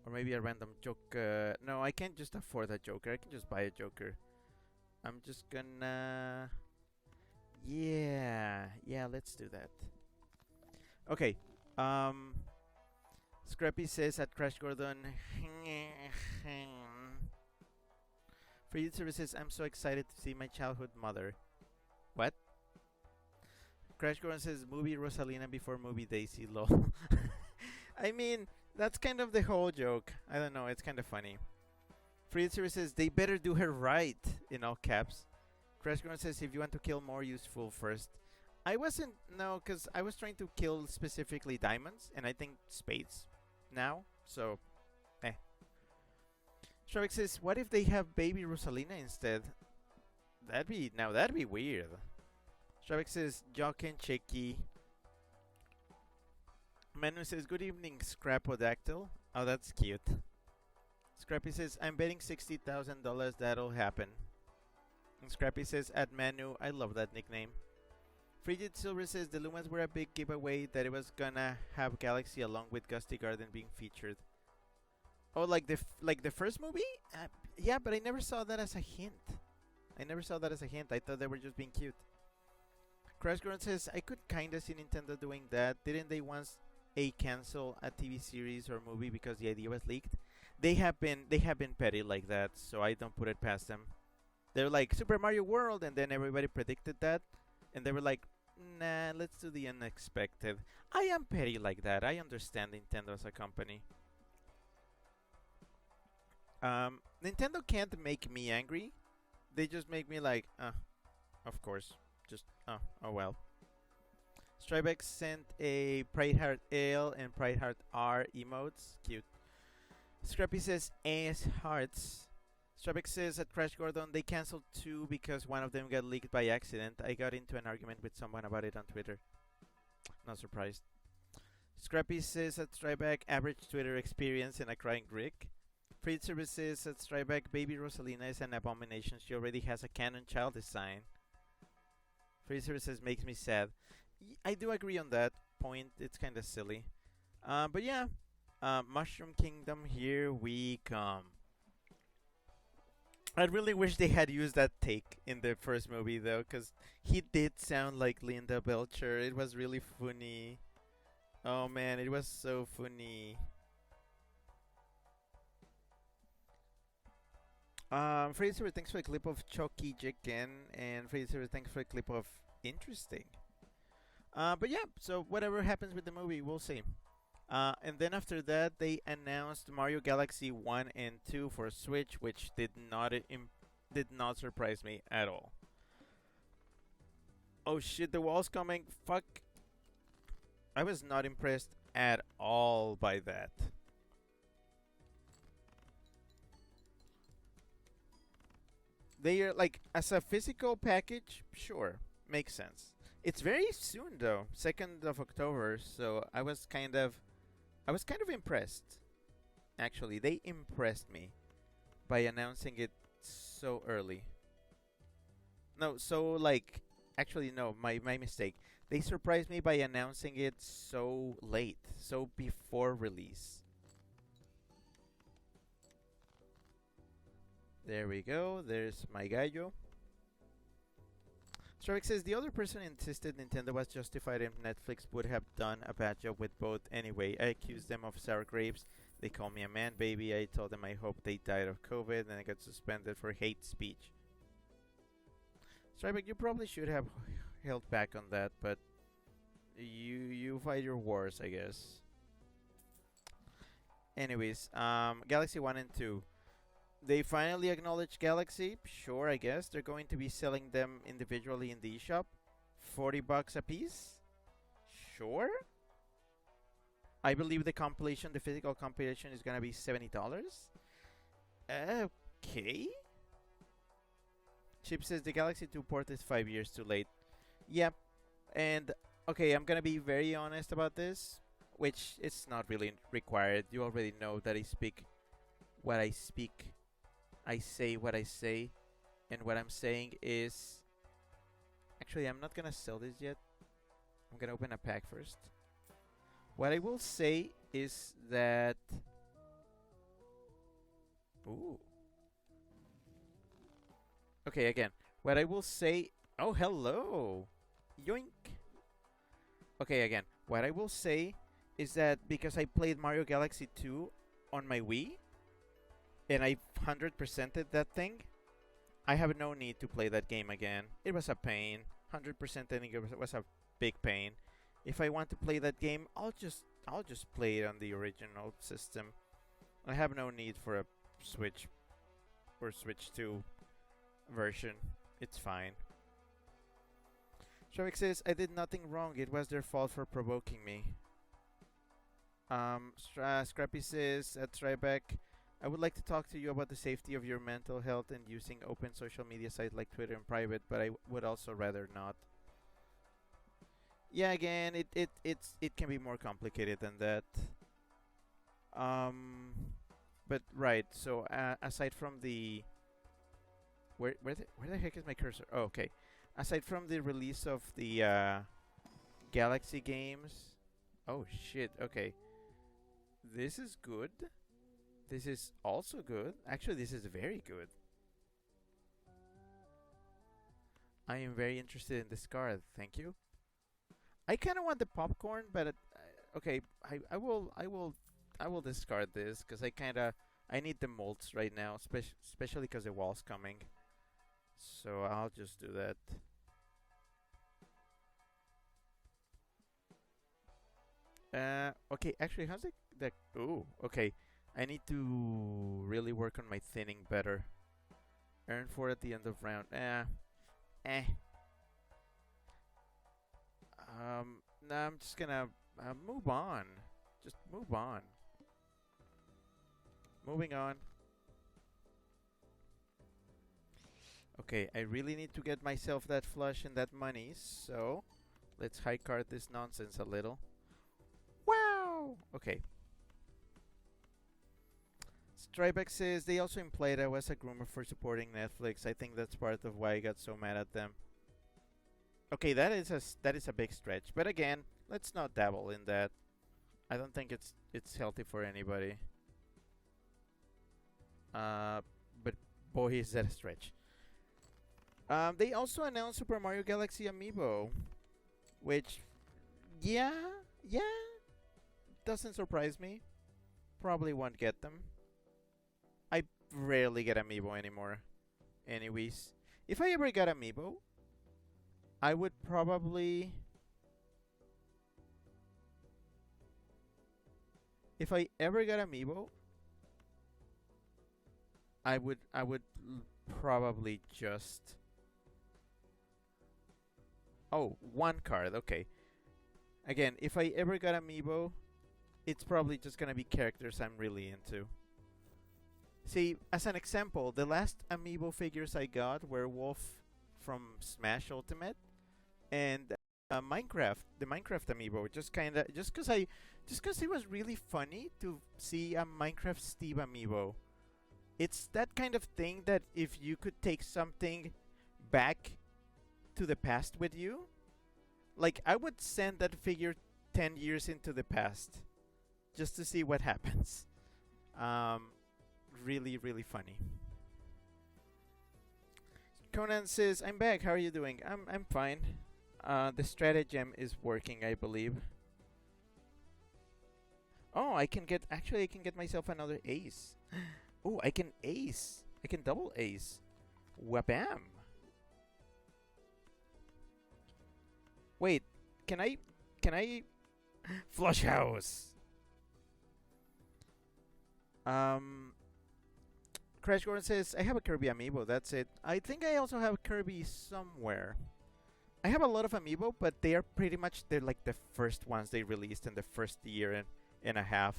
Or maybe a random joker. No, I can't just afford a joker. I can just buy a joker. I'm just gonna... Yeah, let's do that. Okay. Scrappy says at Crash Gordon. For youth services, I'm so excited to see my childhood mother. What? Crash Gordon says movie Rosalina before movie Daisy. Lol. I mean, That's kind of the whole joke. I don't know. It's kind of funny. Freezer says they better do her right in all caps. Crashgorn says if you want to kill more, use full first. I wasn't no, because I was trying to kill specifically diamonds, and I think spades now. So, eh. Shrek says, what if they have baby Rosalina instead? That'd be weird. Shrek says, Jock and Chicky. Manu says, good evening, Scrapodactyl. Oh, that's cute. Scrappy says, I'm betting $60,000 that'll happen. And Scrappy says, at Manu, I love that nickname. Frigid Silver says, the Lumens were a big giveaway that it was gonna have Galaxy along with Gusty Garden being featured. Oh, like the first movie? Yeah, but I never saw that as a hint. I thought they were just being cute. Crash Grunt says, I could kinda see Nintendo doing that. Didn't they once cancel a TV series or movie because the idea was leaked? They have been petty like that, so I don't put it past them. They're like Super Mario World, and then everybody predicted that, and they were like, nah, let's do the unexpected. I am petty like that. I understand Nintendo as a company. Nintendo can't make me angry. They just make me like, of course. Just, oh well. Strybeck sent a Pride Heart L and Pride Heart R emotes. Cute. Scrappy says, ass hearts. Strybeck says at Crash Gordon they cancelled 2 because one of them got leaked by accident. I got into an argument with someone about it on Twitter. Not surprised. Scrappy says at Stryback, average Twitter experience and a crying Rick. Freed Service says at Stryback, baby Rosalina is an abomination. She already has a canon child design. Freed Service says, makes me sad. I do agree on that point. It's kind of silly. But yeah, Mushroom Kingdom, here we come. I really wish they had used that take in the first movie though, because he did sound like Linda Belcher. It was really funny. Oh man, it was so funny. Fraser, thanks for a clip of Chucky Chicken, and Fraser, thanks for a clip of Interesting. But yeah, so whatever happens with the movie, we'll see. And then after that, they announced Mario Galaxy 1 and 2 for Switch, which did not surprise me at all. Oh shit, the wall's coming. Fuck. I was not impressed at all by that. They are like, as a physical package, sure, makes sense. It's very soon though, 2nd of October, so I was kind of impressed. Actually, they impressed me by announcing it so early. No, so like, actually no, my mistake. They surprised me by announcing it so late, so before release. There we go. There's my gallo. Stravik says the other person insisted Nintendo was justified and Netflix would have done a bad job with both anyway. I accused them of sour grapes. They called me a man baby. I told them I hope they died of COVID and I got suspended for hate speech. Stravik, you probably should have held back on that, but you fight your wars, I guess. Anyways, Galaxy 1 and 2. They finally acknowledged Galaxy. Sure, I guess. They're going to be selling them individually in the eShop. $40 a piece? Sure. I believe the physical compilation is going to be $70. Okay. Chip says the Galaxy 2 port is 5 years too late. Yep. And, okay, I'm going to be very honest about this, which it's not really required. You already know that I speak what I speak. I say what I say, and what I'm saying is... Actually, I'm not gonna sell this yet. I'm gonna open a pack first. What I will say is that... Ooh. Okay, again. What I will say... Oh, hello! Yoink! Okay, again. What I will say is that because I played Mario Galaxy 2 on my Wii, and I 100%ed that thing, I have no need to play that game again. It was a pain. 100%ing it was a big pain. If I want to play that game, I'll just I'll just play it on the original system. I have no need for a Switch or Switch 2 version. It's fine. Shavik says, I did nothing wrong. It was their fault for provoking me. Scrappy says, at Tribeck, I would like to talk to you about the safety of your mental health and using open social media sites like Twitter in private, but I would also rather not. Yeah, again, it can be more complicated than that. Um, but right. So aside from the where the heck is my cursor? Oh, okay. Aside from the release of the Galaxy games, oh shit. Okay, this is good. This is also good. Actually, this is very good. I am very interested in this card. Thank you. I kind of want the popcorn, but okay, I will discard this because I need the molds right now, especially because the wall's coming. So I'll just do that. Okay, actually, how's it that? Ooh, okay. I need to really work on my thinning better. Earn 4 at the end of round. Eh. No, I'm just gonna move on. Just move on. Moving on. Okay, I really need to get myself that flush and that money, so let's high card this nonsense a little. Wow! Okay. Strybeck says they also implied I was a groomer for supporting Netflix. I think that's part of why I got so mad at them. Okay, that is a big stretch, but again, let's not dabble in that. I don't think it's healthy for anybody. But boy, is that a stretch. They also announced Super Mario Galaxy Amiibo, which, yeah, doesn't surprise me. Probably won't get them. I rarely get Amiibo anymore. Anyways, if I ever got Amiibo, I would probably... If I ever got Amiibo, I would probably just... Oh, one card, okay. Again, if I ever got Amiibo, it's probably just gonna be characters I'm really into. See, as an example, the last Amiibo figures I got were Wolf from Smash Ultimate and Minecraft, the Minecraft Amiibo. Just cause it was really funny to see a Minecraft Steve Amiibo. It's that kind of thing that if you could take something back to the past with you, like I would send that figure 10 years into the past just to see what happens. Really, really funny. Conan says, I'm back. How are you doing? I'm fine. The stratagem is working, I believe. Oh, I can get myself another ace. Oh, I can ace. I can double ace. Wabam. Wait, can I flush house? Crash Gordon says, I have a Kirby amiibo, that's it. I think I also have Kirby somewhere. I have a lot of amiibo, but they're like the first ones they released in the first year and a half.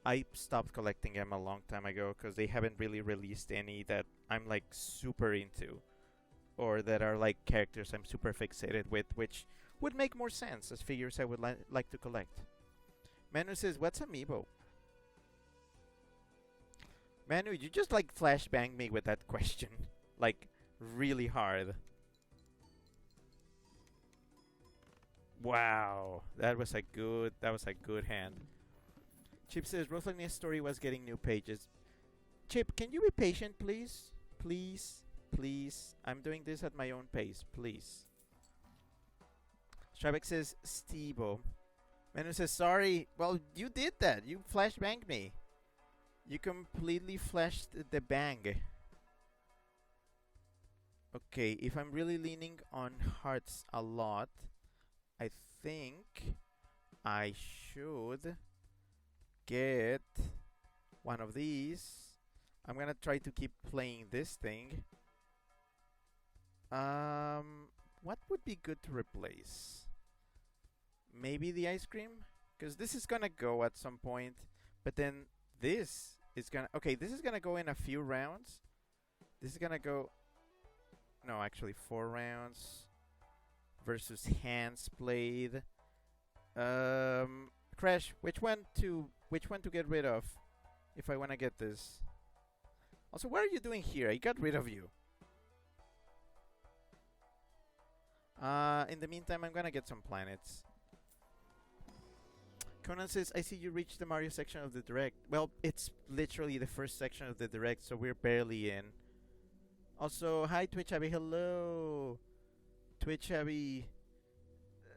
I stopped collecting them a long time ago because they haven't really released any that I'm like super into, or that are like characters I'm super fixated with, which would make more sense as figures I would like to collect. Manu says, what's amiibo? Manu, you just like flashbanged me with that question. Like, really hard. Wow. That was a good hand. Chip says, Rosalina's story was getting new pages. Chip, can you be patient, please? Please. Please. I'm doing this at my own pace. Please. Stravek says, Stevo. Manu says, sorry. Well, you did that. You flashbanged me. You completely flashed the bang. Okay, if I'm really leaning on hearts a lot, I think I should get one of these. I'm gonna try to keep playing this thing. What would be good to replace? Maybe the ice cream? Because this is gonna go at some point, but then this is gonna... Okay, this is gonna go in a few rounds. This is gonna go... No, actually 4 rounds. Versus hands played. Crash, which one to get rid of? If I wanna get this. Also, what are you doing here? I got rid of you. In the meantime, I'm gonna get some planets. Conan says, I see you reached the Mario section of the Direct. Well, it's literally the first section of the Direct, so we're barely in. Also, hi Twitch Abby, hello! Twitch Abby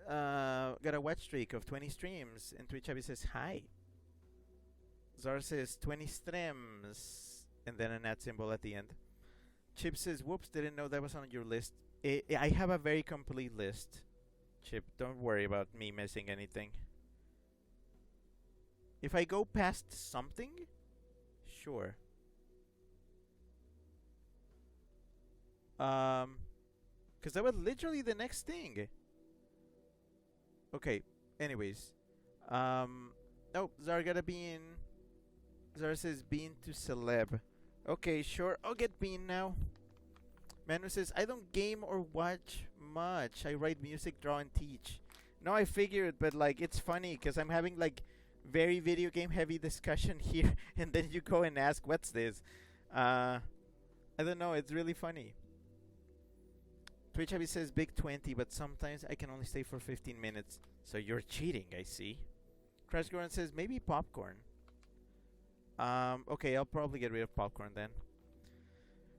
got a watch streak of 20 streams, and Twitch Abby says, hi. Zar says, 20 streams, and then an @ symbol at the end. Chip says, whoops, didn't know that was on your list. I have a very complete list. Chip, don't worry about me missing anything. If I go past something, sure. Because that was literally the next thing. Okay, anyways. Oh, Zara got a bean. Zara says bean to celeb. Okay, sure, I'll get bean now. Manu says, I don't game or watch much. I write music, draw, and teach. No, I figured, but like, it's funny because I'm having like very video game heavy discussion here, and then you go and ask, what's this? I don't know, it's really funny. Twitch Abby says big 20, but sometimes I can only stay for 15 minutes. So you're cheating, I see. Crash Goran says maybe popcorn. Okay, I'll probably get rid of popcorn then.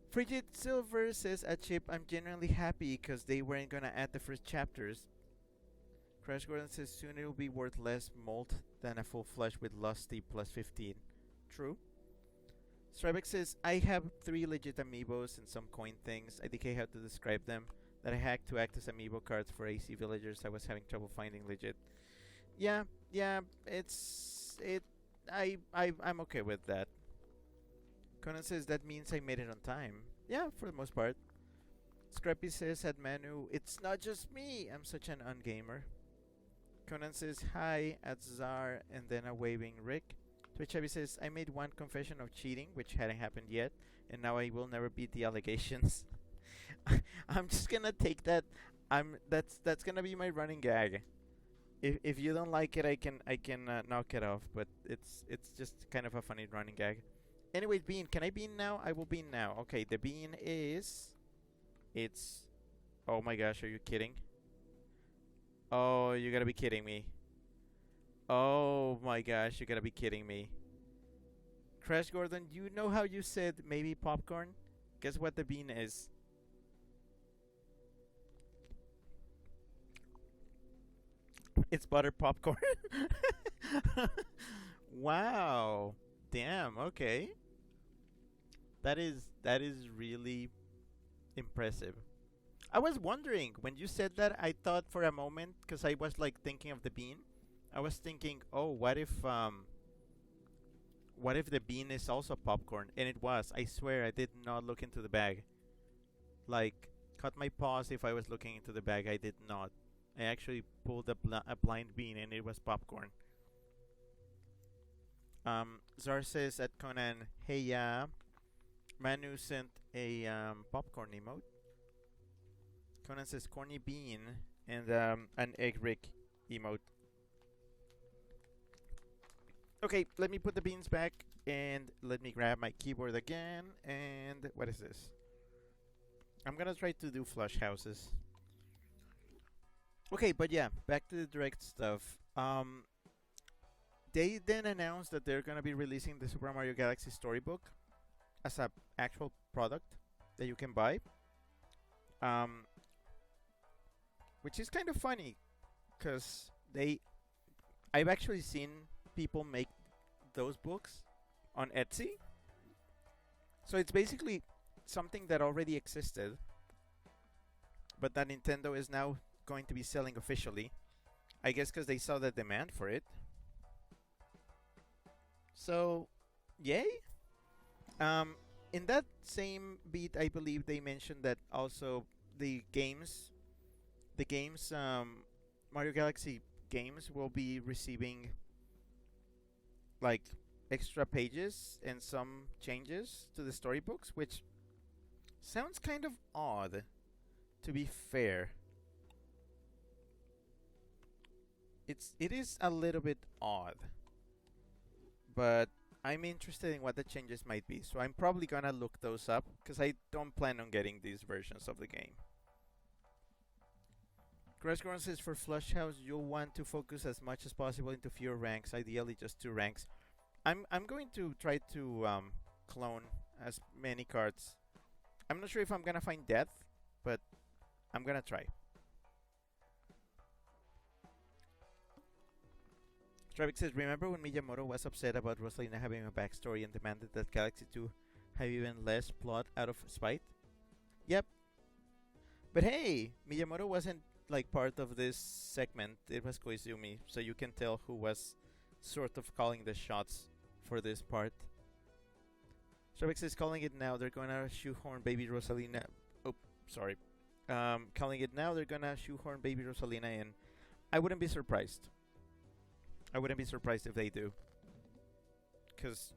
Frigid Silver says at Chip, I'm genuinely happy because they weren't gonna add the first chapters. Crash Gordon says soon it will be worth less molt than a full flush with Lusty plus 15. True. Strybeck says, I have 3 legit amiibos and some coin things. I think I have to describe them. That I hacked to act as amiibo cards for AC villagers. I was having trouble finding legit. Yeah, I'm okay with that. Conan says that means I made it on time. Yeah, for the most part. Scrappy says at Manu, it's not just me. I'm such an ungamer. Conan says hi at Czar and then a waving Rick. Twitch Heavy says I made one confession of cheating, which hadn't happened yet, and now I will never beat the allegations. I'm just gonna take that. That's gonna be my running gag. If you don't like it, I can knock it off. But it's just kind of a funny running gag. Anyway, bean. Can I bean now? I will bean now. Okay, the bean is. It's. Oh my gosh, are you kidding? Oh, you gotta be kidding me. Oh my gosh, you gotta be kidding me. Crash Gordon, you know how you said maybe popcorn? Guess what the bean is? It's butter popcorn. Wow. Damn, okay. That is really impressive. I was wondering when you said that. I thought for a moment, because I was like thinking of the bean. I was thinking, oh, what if the bean is also popcorn? And it was. I swear, I did not look into the bag. Like, cut my paws if I was looking into the bag. I did not. I actually pulled a blind bean, and it was popcorn. Zar says at Conan, hey, Manu sent a popcorn emote. Conan says corny bean and an egg Rick emote. Okay, let me put the beans back and let me grab my keyboard again. And what is this? I'm gonna try to do flush houses. Okay, but yeah, back to the direct stuff. They then announced that they're gonna be releasing the Super Mario Galaxy Storybook as a actual product that you can buy. Which is kind of funny, cause I've actually seen people make those books on Etsy. So it's basically something that already existed, but that Nintendo is now going to be selling officially I guess because they saw the demand for it. So, yay. Um, in that same beat, I believe they mentioned that also the games, the games, Mario Galaxy games will be receiving like extra pages and some changes to the storybooks, which sounds kind of odd, to be fair. It is a little bit odd, but I'm interested in what the changes might be. So I'm probably gonna look those up because I don't plan on getting these versions of the game. Grassground says for Flush House, you'll want to focus as much as possible into fewer ranks, ideally just 2 ranks. I'm going to try to clone as many cards. I'm not sure if I'm gonna find death, but I'm gonna try. Stravik says, remember when Miyamoto was upset about Rosalina having a backstory and demanded that Galaxy 2 have even less plot out of spite? Yep. But hey, Miyamoto wasn't like part of this segment. It was Koizumi, so you can tell who was sort of calling the shots for this part. Stravik says, calling it now, they're gonna shoehorn baby Rosalina. Oh, sorry. Calling it now, they're gonna shoehorn baby Rosalina in. I wouldn't be surprised. I wouldn't be surprised if they do. Because,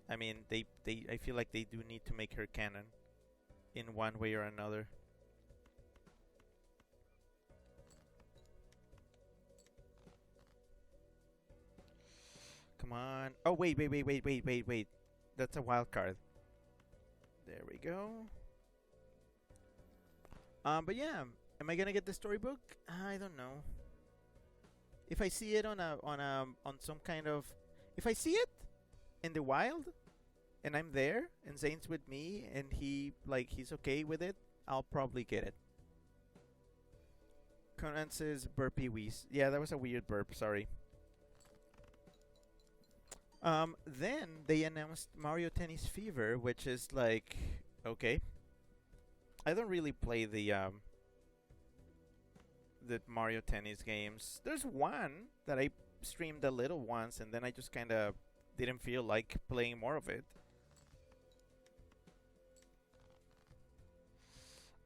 I mean, I feel like they do need to make her canon in one way or another. Come on. Oh, wait. That's a wild card. There we go. But yeah, am I gonna get the storybook? I don't know. If I see it on some kind of, if I see it in the wild, and I'm there, and Zane's with me, and he's okay with it, I'll probably get it. Conan says burpee wheeze. Yeah, that was a weird burp. Sorry. Then they announced Mario Tennis Fever, which is like, okay. I don't really play the Mario Tennis games. There's one that I streamed a little once, and then I just kind of didn't feel like playing more of it.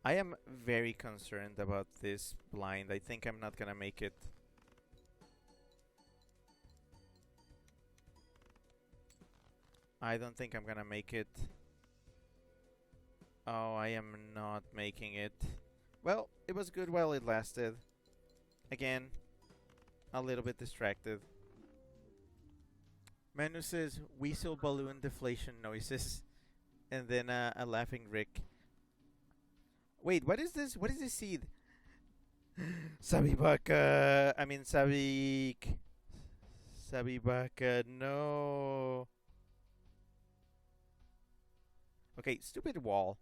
I am very concerned about this blind. I think I'm not gonna make it. I don't think I'm gonna make it. Oh, I am not making it. Well, it was good while it lasted. Again, a little bit distracted. Manu says weasel balloon deflation noises, and then a laughing Rick. Wait, what is this? What is this seed? Sabibaka. I mean Sabik. Sabibaka. No. Okay, stupid wall.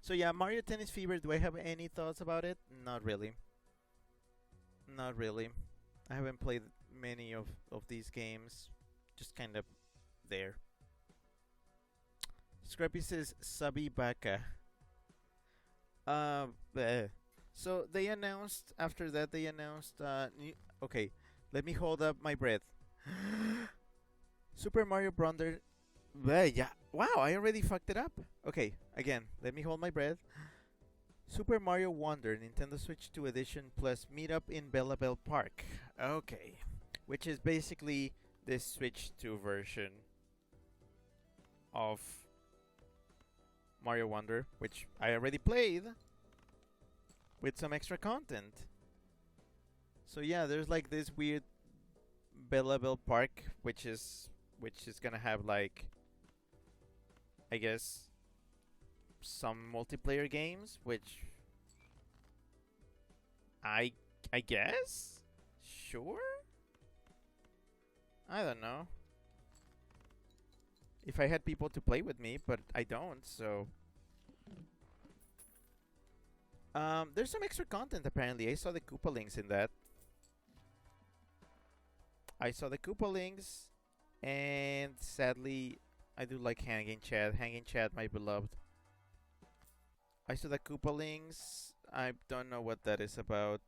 So yeah, Mario Tennis Fever, do I have any thoughts about it? Not really. Not really. I haven't played many of these games. Just kind of there. Scrappy says Sabi Baka. Bleh. So they announced, after that they announced, okay, let me hold up my breath. Super Mario Bros. Yeah. Wow, I already fucked it up. Okay, again, let me hold my breath. Super Mario Wonder Nintendo Switch 2 Edition plus Meetup in Bella Bell Park. Okay. Which is basically the Switch 2 version of Mario Wonder, which I already played with some extra content. So yeah, there's like this weird Bella Bell Park, which is gonna have like, I guess, some multiplayer games, which I guess, sure. I don't know if I had people to play with me, but I don't. So there's some extra content apparently. I saw the Koopalings in that. I saw the Koopalings, and sadly, I do like Hanging Chad. Hanging Chad, my beloved. I saw the Koopalings. I don't know what that is about.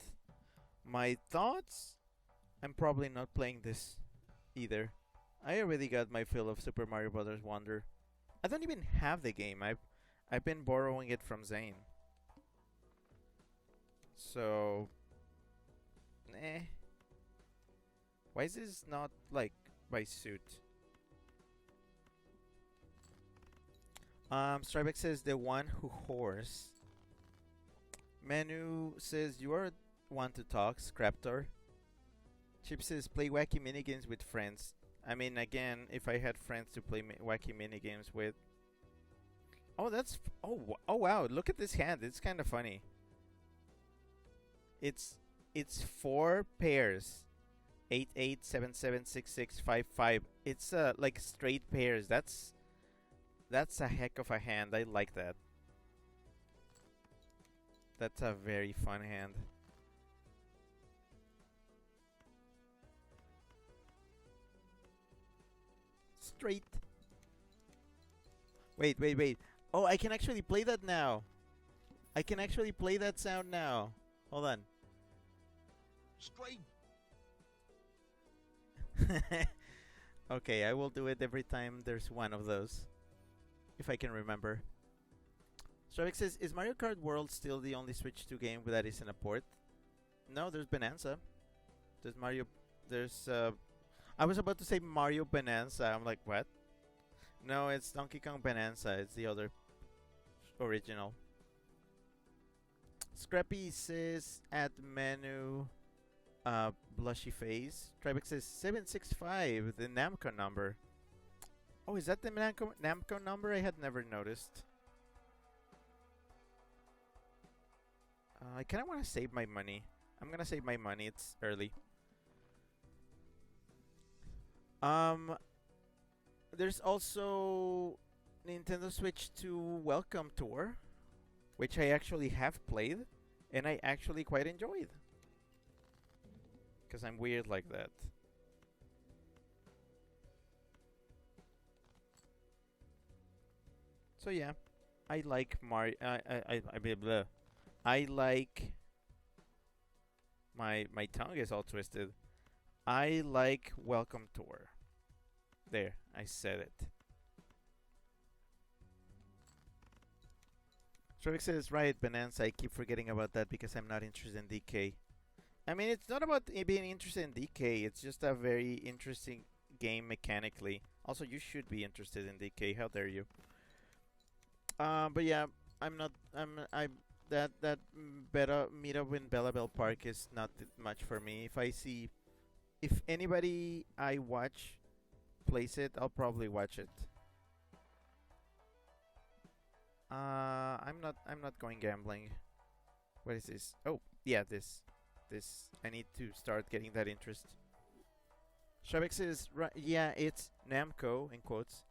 My thoughts? I'm probably not playing this either. I already got my fill of Super Mario Brothers Wonder. I don't even have the game. I've been borrowing it from Zane. So, eh. Why is this not like by suit? Strybeck says the one who whores. Menu says you are one to talk, Scraptor. Chip says play wacky minigames with friends. I mean, again, if I had friends to play wacky minigames with. Oh, that's. Oh, wow. Look at this hand. It's kind of funny. It's 4 pairs. 8, 8, 7, 7, 6, 6, 5, 5. It's like straight pairs. That's a heck of a hand. I like that. That's a very fun hand. Straight. Wait. Oh, I can actually play that now. I can actually play that sound now. Hold on. Straight. Okay, I will do it every time there's one of those. If I can remember. Stravik says, is Mario Kart World still the only Switch 2 game that isn't a port? No, there's Bonanza. There's Mario... There's... I was about to say Mario Bonanza. I'm like, what? No, it's Donkey Kong Bonanza. It's the other original. Scrappy says, add menu... blushy face. Tribex says 765, the Namco number. Oh, is that the Namco number? I had never noticed. I kind of want to save my money. I'm gonna save my money. It's early. There's also Nintendo Switch 2 Welcome Tour, which I actually have played, and I actually quite enjoyed. Because I'm weird like that. So yeah, I like Mario. I like my tongue is all twisted. I like Welcome Tour. There, I said it. Stravik says, right, Bonanza. I keep forgetting about that because I'm not interested in DK. I mean, it's not about being interested in DK. It's just a very interesting game mechanically. Also, you should be interested in DK. How dare you? But yeah, I'm not. I that better meetup in Bella Bell Park is not much for me. If anybody I watch plays it, I'll probably watch it. I'm not going gambling. What is this? Oh, yeah, this. I need to start getting that interest. Shabek says, yeah, it's Namco in quotes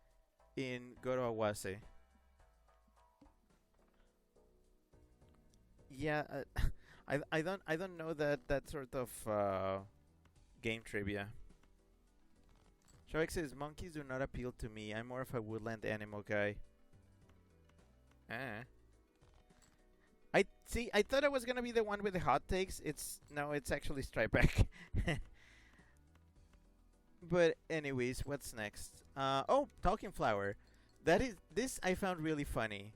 in Goro Awase. Yeah, I don't know that sort of game trivia. Shabek says monkeys do not appeal to me. I'm more of a woodland animal guy. Ah. I see. I thought I was gonna be the one with the hot takes. It's actually Stripeback. But anyways, what's next? Oh, Talking Flower. This I found really funny.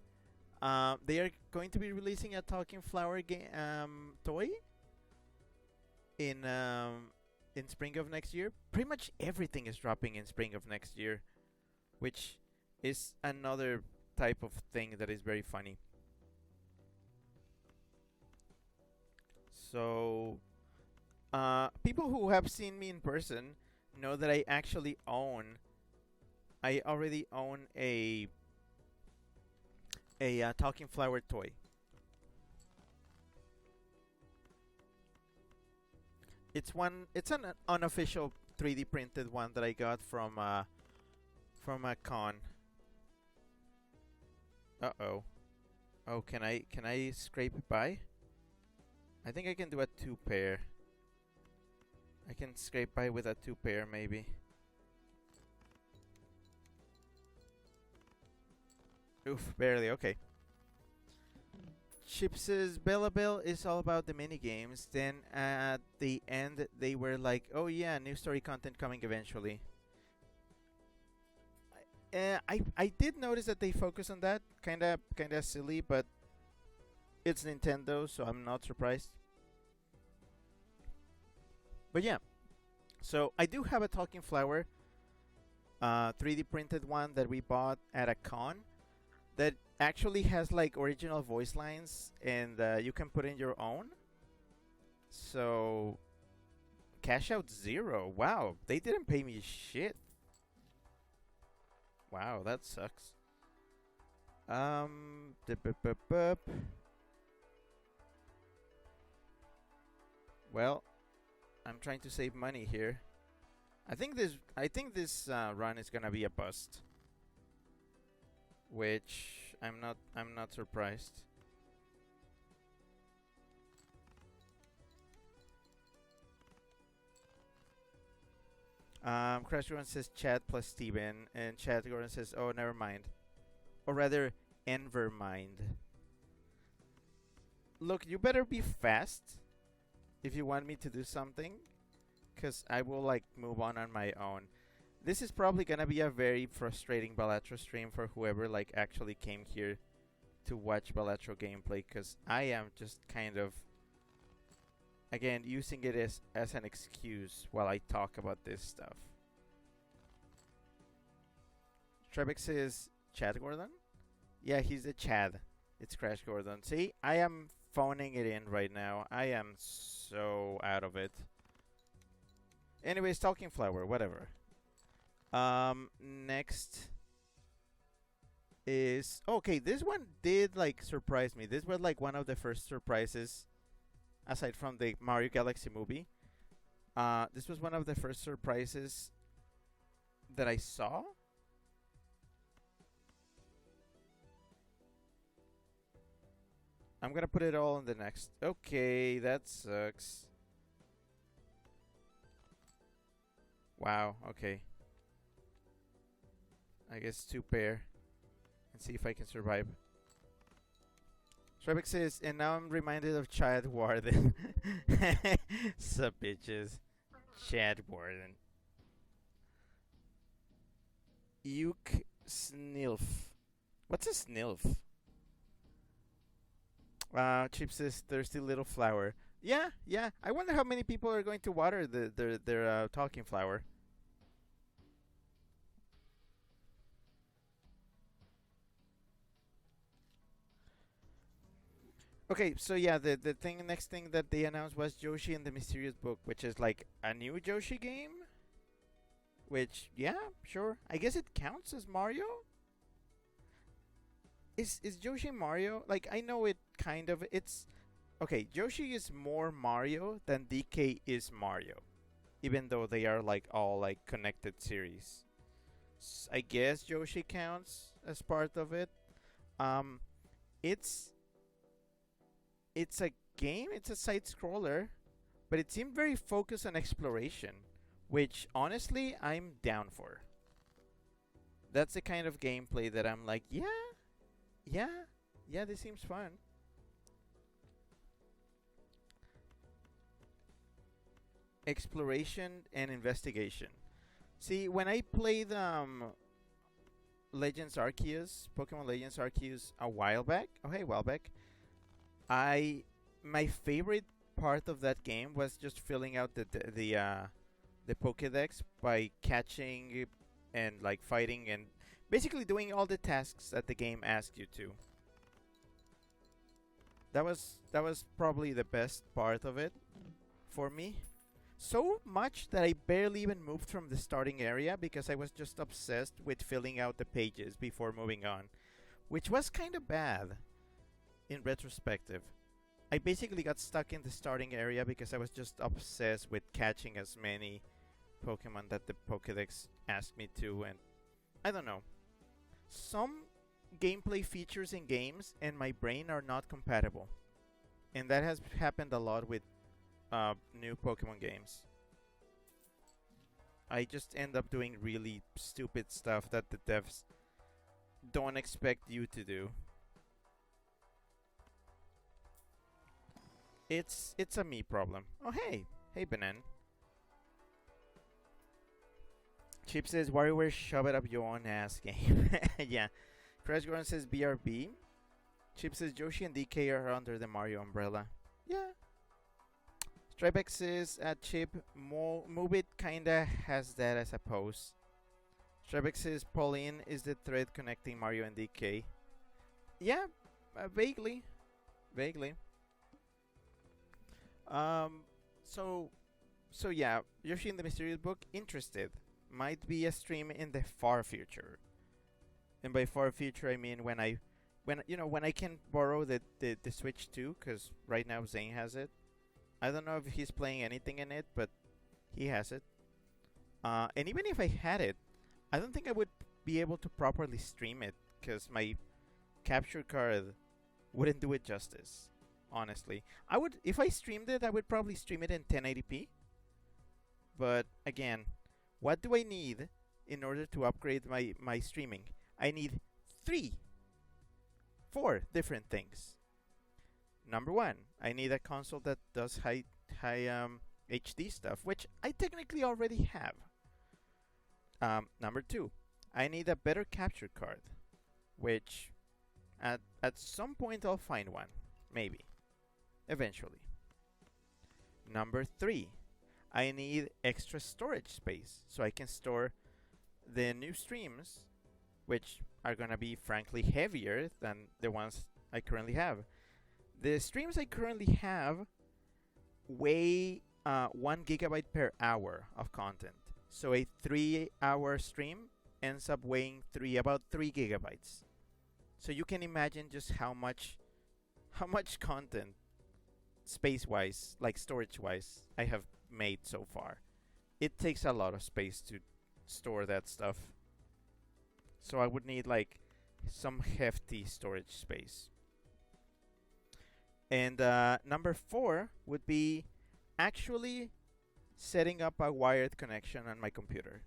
They are going to be releasing a Talking Flower game toy in spring of next year. Pretty much everything is dropping in spring of next year, which is another type of thing that is very funny. So, people who have seen me in person know that I already own a talking flower toy. It's an unofficial 3D printed one that I got from a con. Uh-oh. Oh, can I scrape it by? I think I can do a 2-pair. I can scrape by with a 2-pair maybe. Oof, barely. Okay. Chips's Bella Bill is all about the mini games. Then at the end, they were like, "Oh yeah, new story content coming eventually." I did notice that they focus on that. Kinda silly, but it's Nintendo, so I'm not surprised. But yeah, so I do have a talking flower, 3D printed one that we bought at a con that actually has like original voice lines, and you can put in your own. So cash out zero. Wow, they didn't pay me shit. Wow, that sucks. Well, I'm trying to save money here. I think this run is gonna be a bust, which I'm not surprised. Crash Gordon says Chad plus Steven, and Chad Gordon says, "Oh, never mind," or rather, "Enver mind." Look, you better be fast if you want me to do something, cause I will like move on my own. This is probably gonna be a very frustrating Balatro stream for whoever like actually came here to watch Balatro gameplay, cause I am just kind of again using it as an excuse while I talk about this stuff. Trebek says Chad Gordon? Yeah, he's a Chad. It's Crash Gordon. See, I am phoning it in right now. I am so out of it. Anyways, talking flower, whatever. Next is okay. This one did like surprise me. This was like one of the first surprises, aside from the Mario Galaxy movie. This was one of the first surprises that I saw. I'm gonna put it all in the next. Okay, that sucks. Wow, okay. I guess two pair. And see if I can survive. Trebek says, and now I'm reminded of Chad Warden. Sup, bitches. Chad Warden. Uke Snilf. What's a Snilf? Chip says, thirsty little flower. Yeah, yeah. I wonder how many people are going to water their talking flower. Okay, so yeah, the next thing that they announced was Joshi and the Mysterious Book, which is like a new Joshi game. Which, yeah, sure. I guess it counts as Mario. Is Joshi Mario? Like, I know it kind of. It's okay. Joshi is more Mario than DK is Mario, even though they are like all like connected series. I guess Joshi counts as part of it. Um, it's it's a game. It's a side scroller, but it seemed very focused on exploration, which honestly I'm down for. That's the kind of gameplay that I'm like, yeah, yeah, yeah. This seems fun. Exploration and investigation. See, when I played Legends Arceus, Pokemon Legends Arceus a while back. Oh, hey, a while back. I my favorite part of that game was just filling out the Pokédex by catching and like fighting and basically doing all the tasks that the game asked you to. That was probably the best part of it for me. So much that I barely even moved from the starting area because I was just obsessed with filling out the pages before moving on, which was kind of bad in retrospective. I basically got stuck in the starting area because I was just obsessed with catching as many Pokemon that the Pokédex asked me to, and I don't know. Some gameplay features in games and my brain are not compatible, and that has happened a lot with new Pokemon games. I just end up doing really stupid stuff that the devs don't expect you to do. It's a me problem. Oh hey Benan. Chip says WarioWare shove it up your own ass game. Yeah. Crash Gordon says BRB. Chip says Yoshi and DK are under the Mario umbrella. Yeah. Stripex says Chip Move It kinda has that as a pose. Stripex says Pauline is the thread connecting Mario and DK. Yeah, vaguely. Vaguely. Um so so yeah, Yoshi in the Mysterious Book interested. Might be a stream in the far future. And by far future I mean when I can borrow the Switch 2 cuz right now Zane has it. I don't know if he's playing anything in it, but he has it. And even if I had it, I don't think I would be able to properly stream it because my capture card wouldn't do it justice. Honestly, I would if I streamed it, I would probably stream it in 1080p. But again, what do I need in order to upgrade my streaming? I need three, four different things. Number one, I need a console that does high HD stuff, which I technically already have. Number two, I need a better capture card, which at some point I'll find one, maybe, eventually. Number three, I need extra storage space so I can store the new streams, which are gonna be frankly heavier than the ones I currently have. The streams I currently have weigh 1 gigabyte per hour of content. So a 3 hour stream ends up weighing about 3 gigabytes. So you can imagine just how much content space wise, like storage wise, I have made so far. It takes a lot of space to store that stuff. So I would need like some hefty storage space. And number four would be actually setting up a wired connection on my computer.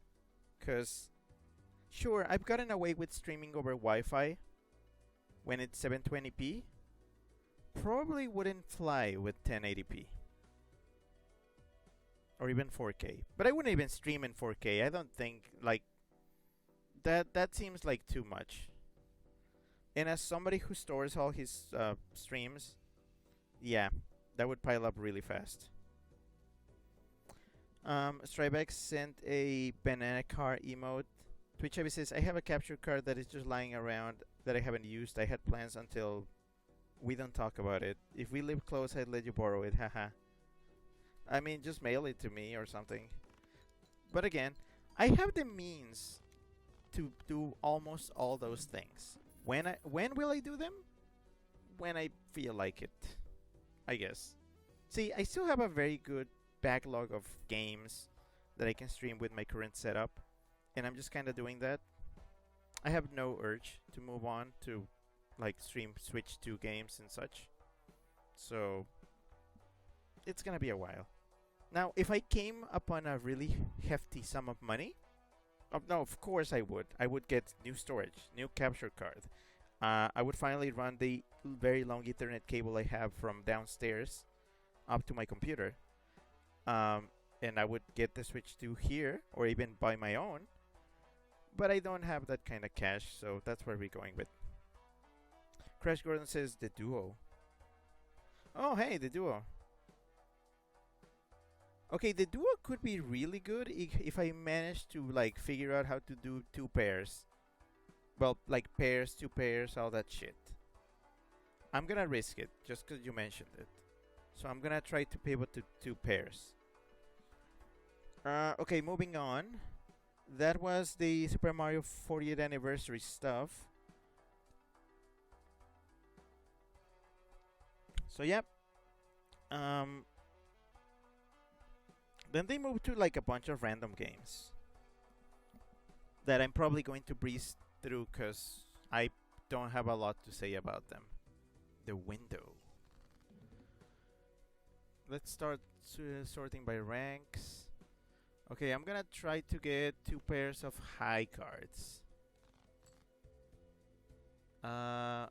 Because, sure, I've gotten away with streaming over Wi Fi when it's 720p. Probably wouldn't fly with 1080p. Or even 4K. But I wouldn't even stream in 4K. I don't think, like, that seems like too much. And as somebody who stores all his streams, yeah, that would pile up really fast. Strybex sent a banana car emote. Twitch Heavy says, I have a capture card that is just lying around that I haven't used. I had plans until we don't talk about it. If we live close, I'd let you borrow it. Haha. I mean, just mail it to me or something. But again, I have the means to do almost all those things. When will I do them? When I feel like it, I guess. See, I still have a very good backlog of games that I can stream with my current setup, and I'm just kind of doing that. I have no urge to move on to like stream Switch 2 games and such. So it's gonna be a while. Now, if I came upon a really hefty sum of money, no, of course I would. I would get new storage, new capture card. I would finally run the very long Ethernet cable I have from downstairs up to my computer. And I would get the Switch 2 here, or even buy my own. But I don't have that kind of cash, so that's where we're going with. Crash Gordon says the Duo. Oh, hey, the Duo. Okay, the Duo could be really good if I manage to like figure out how to do two pairs. Well, like pairs, two pairs, all that shit. I'm gonna risk it just because you mentioned it. So I'm gonna try to pivot to two pairs. Okay, moving on. That was the Super Mario 40th anniversary stuff. So yep. Then they moved to like a bunch of random games that I'm probably going to breeze through because I don't have a lot to say about them. The window. Let's start sorting by ranks. Okay, I'm gonna try to get two pairs of high cards.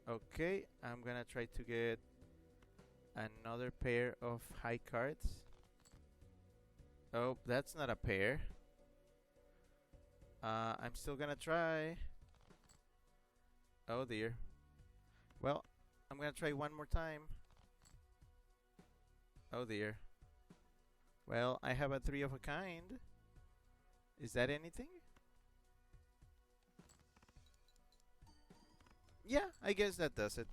Okay, I'm gonna try to get Another pair of high cards. Oh, that's not a pair. I'm still gonna try. Oh dear. Well, I'm gonna try one more time. Oh dear. Well, I have a three of a kind. Is that anything? Yeah, I guess that does it.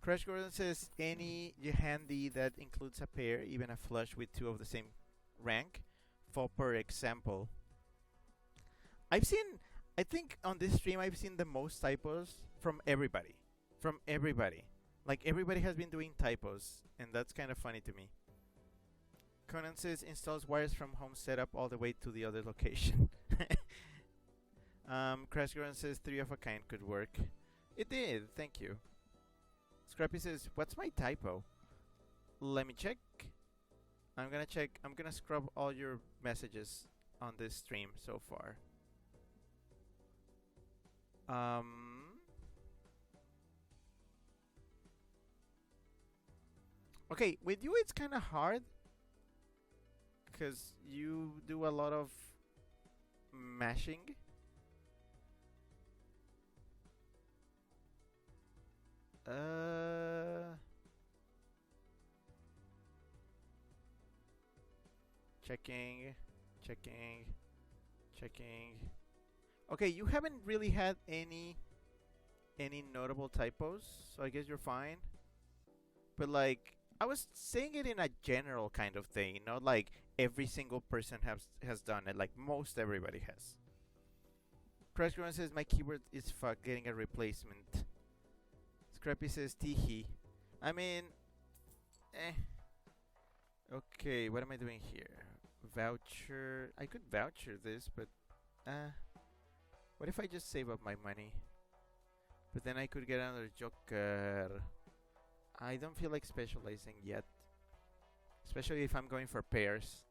Crash Gordon says any handy that includes a pair, even a flush with two of the same rank. For per example. I've seen, I think on this stream, I've seen the most typos from everybody. From everybody. Like, everybody has been doing typos, and that's kind of funny to me. Conan says installs wires from home setup all the way to the other location. Crash Gordon says three of a kind could work. It did, thank you. Scrappy says, what's my typo? Let me check. I'm gonna check. I'm gonna scrub all your messages on this stream so far. Okay, with you it's kind of hard because you do a lot of mashing. Checking, checking, checking. Okay, you haven't really had any notable typos, so I guess you're fine. But like, I was saying it in a general kind of thing, not like every single person has done it. Like most everybody has. Crash Grunt says my keyboard is fucked, getting a replacement. Scrappy says teehee. I mean, eh. Okay, what am I doing here? Voucher. I could voucher this, but what if I just save up my money? But then I could get another Joker. I don't feel like specializing yet. Especially if I'm going for pairs.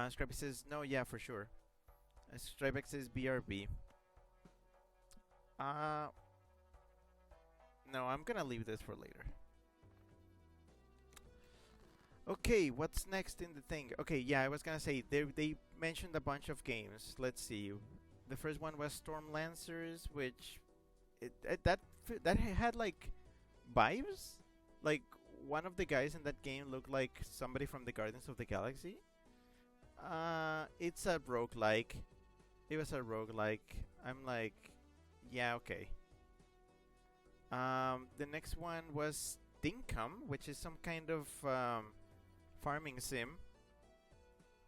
Scrappy says, no, yeah, for sure. Stripex says BRB. No, I'm gonna leave this for later. Okay, what's next in the thing? Okay, yeah, I was gonna say, they mentioned a bunch of games. Let's see. The first one was Storm Lancers, which that had like vibes. Like one of the guys in that game looked like somebody from the Guardians of the Galaxy. It's a roguelike. It was a roguelike. I'm like, yeah, okay. The next one was Dinkum, which is some kind of farming sim.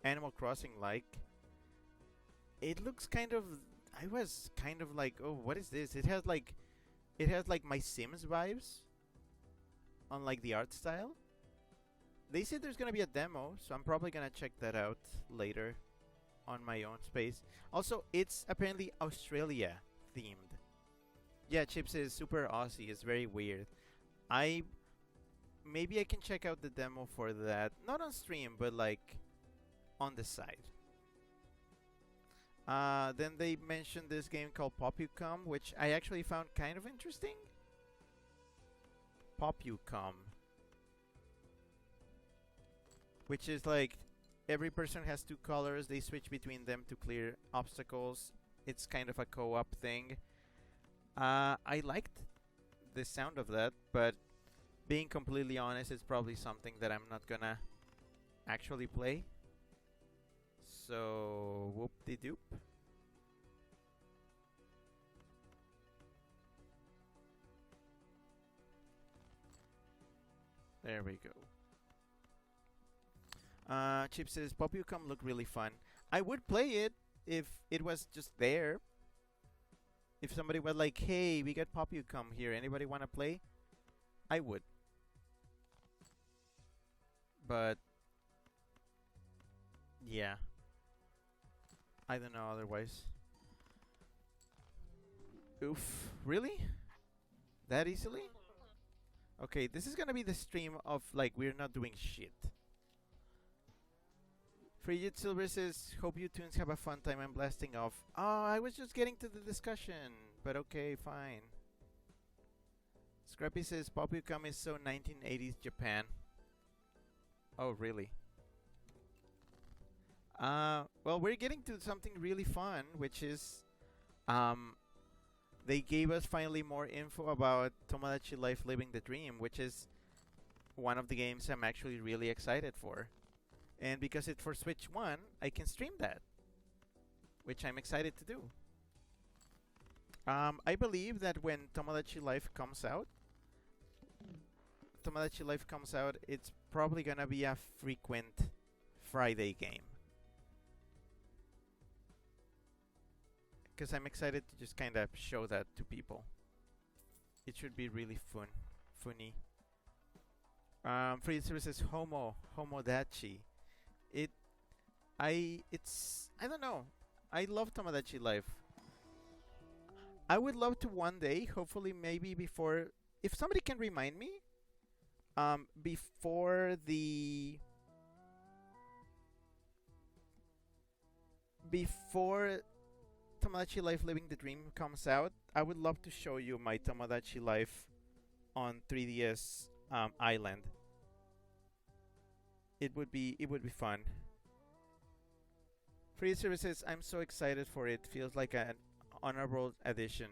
Animal Crossing like. It looks kind of. I was kind of like, oh, what is this? It has like my Sims vibes on like the art style. They said there's gonna be a demo, so I'm probably gonna check that out later on my own space. Also, it's apparently Australia themed. Yeah, Chips is super Aussie. It's very weird. Maybe I can check out the demo for that. Not on stream, but like on the side. Then they mentioned this game called Popucom, which I actually found kind of interesting. Popucom. Which is like every person has two colors. They switch between them to clear obstacles. It's kind of a co-op thing. I liked the sound of that, but being completely honest, it's probably something that I'm not gonna actually play. So, whoop-de-doop. There we go. Chip says, Popucom looked really fun. I would play it if it was just there. If somebody was like, hey, we got Popucom here, anybody want to play? I would. But, yeah. I don't know otherwise. Oof. Really? That easily? Okay, this is gonna be the stream of, like, we're not doing shit. Frigid Silver says, hope you tunes have a fun time. I'm blasting off. Oh, I was just getting to the discussion. But okay, fine. Scrappy says Poppycom is so 1980s Japan. Oh, really? Well, we're getting to something really fun, which is um, they gave us finally more info about Tomodachi Life Living the Dream, which is one of the games I'm actually really excited for. And because it's for Switch 1, I can stream that, which I'm excited to do. I believe that when Tomodachi Life comes out, it's probably gonna be a frequent Friday game. Because I'm excited to just kind of show that to people. It should be really funny. Free services Homodachi. I don't know. I love Tomodachi Life. I would love to one day, hopefully maybe before, if somebody can remind me, before Tomodachi Life Living the Dream comes out, I would love to show you my Tomodachi Life on 3DS Island. It would be fun. Free services, I'm so excited for it. Feels like an honorable addition.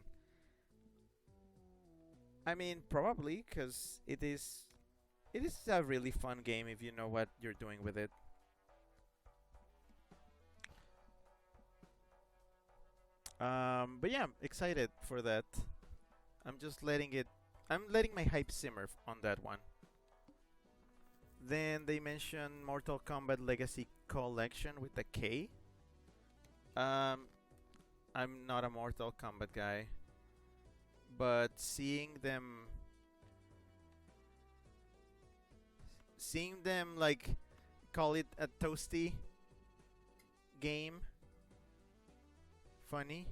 I mean, probably because it is a really fun game if you know what you're doing with it. But yeah, I'm excited for that. I'm just letting it. I'm letting my hype simmer on that one. Then they mentioned Mortal Kombat Legacy Collection with the K. I'm not a Mortal Kombat guy, but seeing them like call it a toasty game, funny.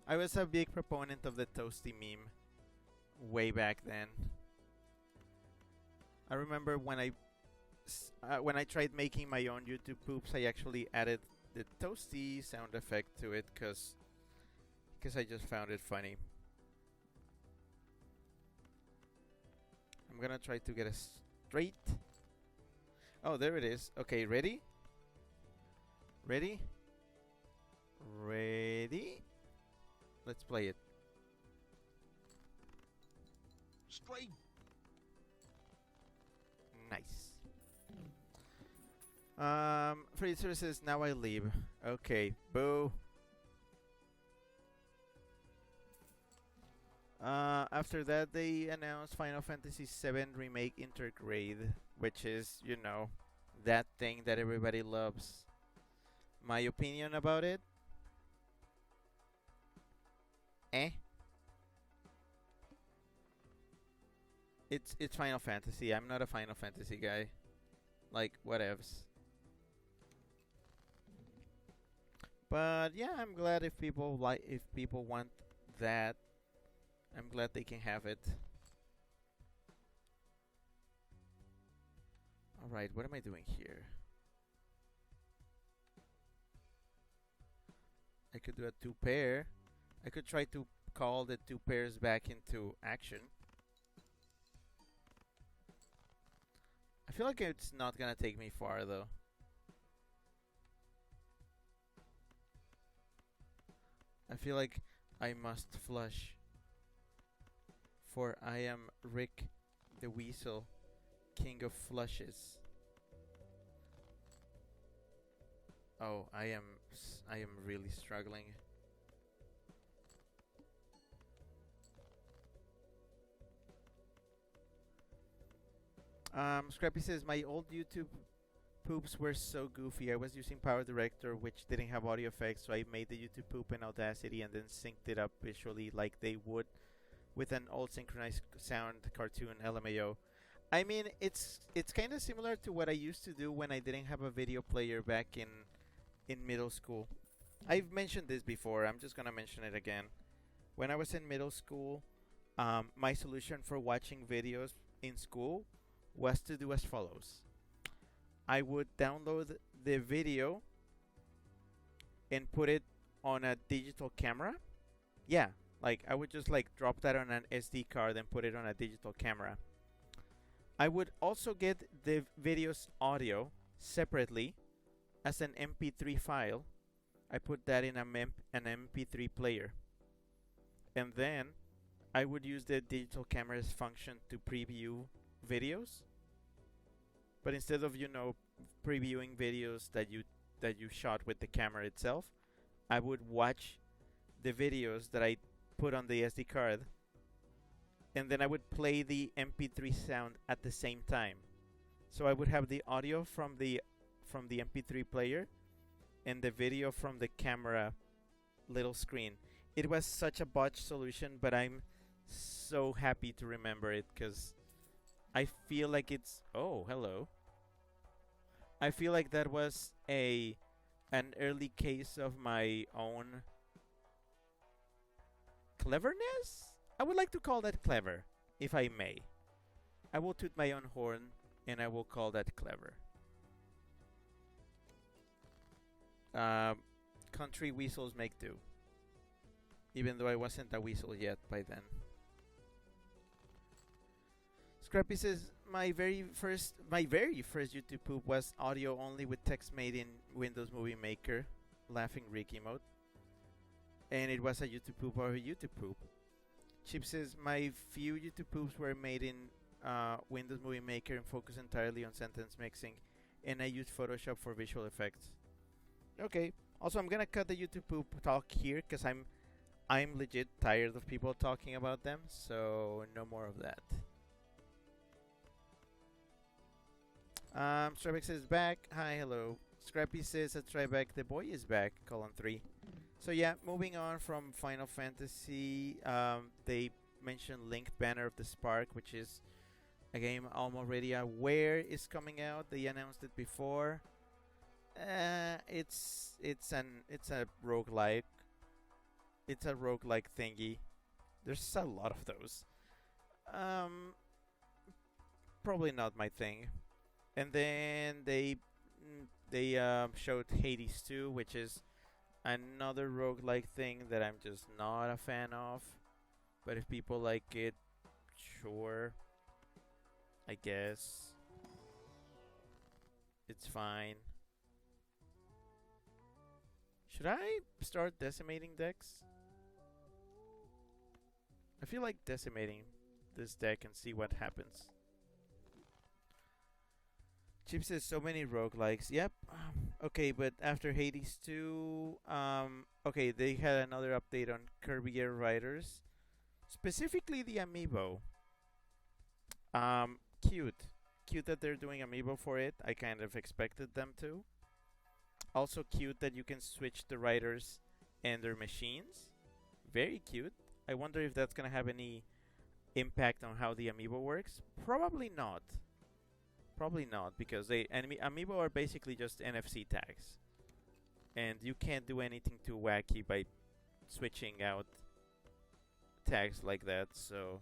I was a big proponent of the toasty meme way back then. I remember when I tried making my own YouTube poops, I actually added the toasty sound effect to it because I just found it funny. I'm gonna try to get a straight. Oh, there it is. Okay, ready? Ready? Ready? Let's play it. Straight. Nice. Free services, now I leave. Okay, boo. After that, they announced Final Fantasy VII Remake Intergrade, which is, you know, that thing that everybody loves. My opinion about it? Eh? It's Final Fantasy. I'm not a Final Fantasy guy. Like, whatevs. But yeah, I'm glad if people want that, I'm glad they can have it. Alright, what am I doing here? I could do a 2-pair. I could try to call the 2 pairs back into action. I feel like it's not gonna take me far though. I feel like I must flush. For I am Rick the Weasel, King of Flushes. Oh, I am really struggling. Scrappy says my old YouTube poops were so goofy. I was using Power Director, which didn't have audio effects, so I made the YouTube poop in Audacity and then synced it up visually like they would with an old synchronized sound cartoon LMAO. I mean, it's kind of similar to what I used to do when I didn't have a video player back in middle school. I've mentioned this before. I'm just gonna mention it again. When I was in middle school, my solution for watching videos in school was to do as follows. I would download the video and put it on a digital camera. Yeah, Like I would just like drop that on an SD card and put it on a digital camera. I would also get the video's audio separately as an MP3 file. I put that in an MP3 player. And then I would use the digital camera's function to preview videos. But instead of, previewing videos that you shot with the camera itself, I would watch the videos that I put on the SD card, and then I would play the MP3 sound at the same time. So I would have the audio from the MP3 player and the video from the camera little screen. It was such a botched solution, but I'm so happy to remember it because I feel like it's hello. I feel like that was an early case of my own cleverness. I would like to call that clever, if I may. I will toot my own horn and I will call that clever. Country weasels make do. Even though I wasn't a weasel yet by then. Scrappy says my very first YouTube poop was audio only with text made in Windows Movie Maker, laughing Ricky mode, and it was a YouTube poop or a YouTube poop. Chip says my few YouTube poops were made in Windows Movie Maker and focus entirely on sentence mixing, and I used Photoshop for visual effects. Okay. Also, I'm gonna cut the YouTube poop talk here because I'm legit tired of people talking about them, so no more of that. Strabex is back. Hi, hello. Scrappy says at Tribeck, the boy is back, :3. So yeah, moving on from Final Fantasy, they mentioned Linked Banner of the Spark, which is a game I'm already aware is coming out. They announced it before. It's a roguelike. It's a roguelike thingy. There's a lot of those. Probably not my thing. And then they showed Hades 2, which is another roguelike thing that I'm just not a fan of. But if people like it, sure. I guess. It's fine. Should I start decimating decks? I feel like decimating this deck and see what happens. Chip says so many roguelikes. Yep. Okay, but after Hades 2, okay, they had another update on Kirby Air Riders. Specifically the amiibo. Cute. Cute that they're doing amiibo for it. I kind of expected them to. Also cute that you can switch the riders and their machines. Very cute. I wonder if that's gonna have any impact on how the amiibo works. Probably not. Probably not, because amiibo are basically just NFC tags. And you can't do anything too wacky by switching out tags like that, so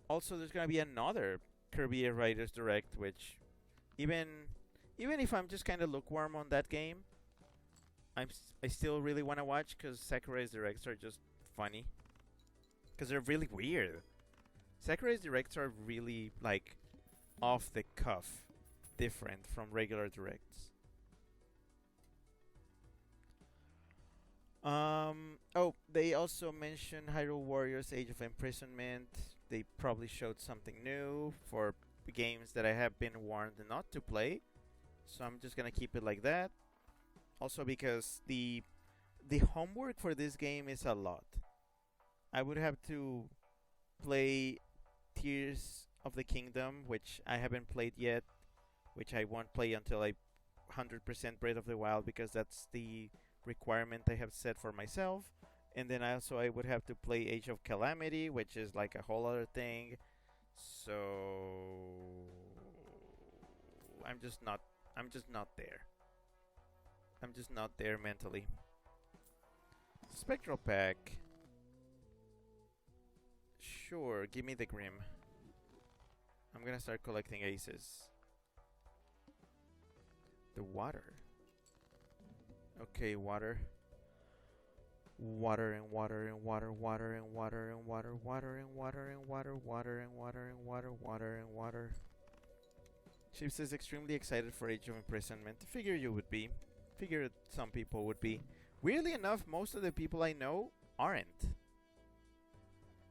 also there's gonna be another Kirby Air Riders Direct, which even if I'm just kind of lukewarm on that game, I still really want to watch because Sakurai's Directs are just funny. Because they're really weird. Sakurai's Directs are really, like, off the cuff, different from regular Directs. They also mentioned Hyrule Warriors Age of Imprisonment. They probably showed something new for games that I have been warned not to play. So I'm just gonna keep it like that. Also because the homework for this game is a lot. I would have to play Tears of the Kingdom, which I haven't played yet, which I won't play until I 100% Breath of the Wild, because that's the requirement I have set for myself. And then I would have to play Age of Calamity, which is like a whole other thing. So I'm just not there. I'm just not there mentally. Spectral Pack. Sure, give me the Grim. I'm gonna start collecting aces. The water. Okay, water. Water and water and water, water and water and water, water and water and water, water and water and water, water and water. Chips is extremely excited for Age of Imprisonment. Figure you would be. Figure some people would be. Weirdly enough, most of the people I know aren't.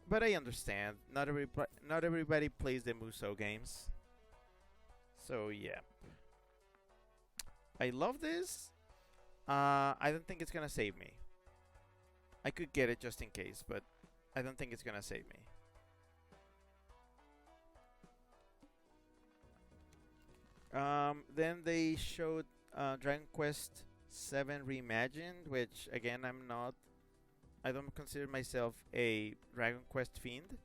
But I understand. Not everybody plays the Muso games. So yeah. I love this. I don't think it's gonna save me. I could get it just in case, but I don't think it's gonna save me. Then they showed Dragon Quest 7 Reimagined, which again I don't consider myself a Dragon Quest fiend,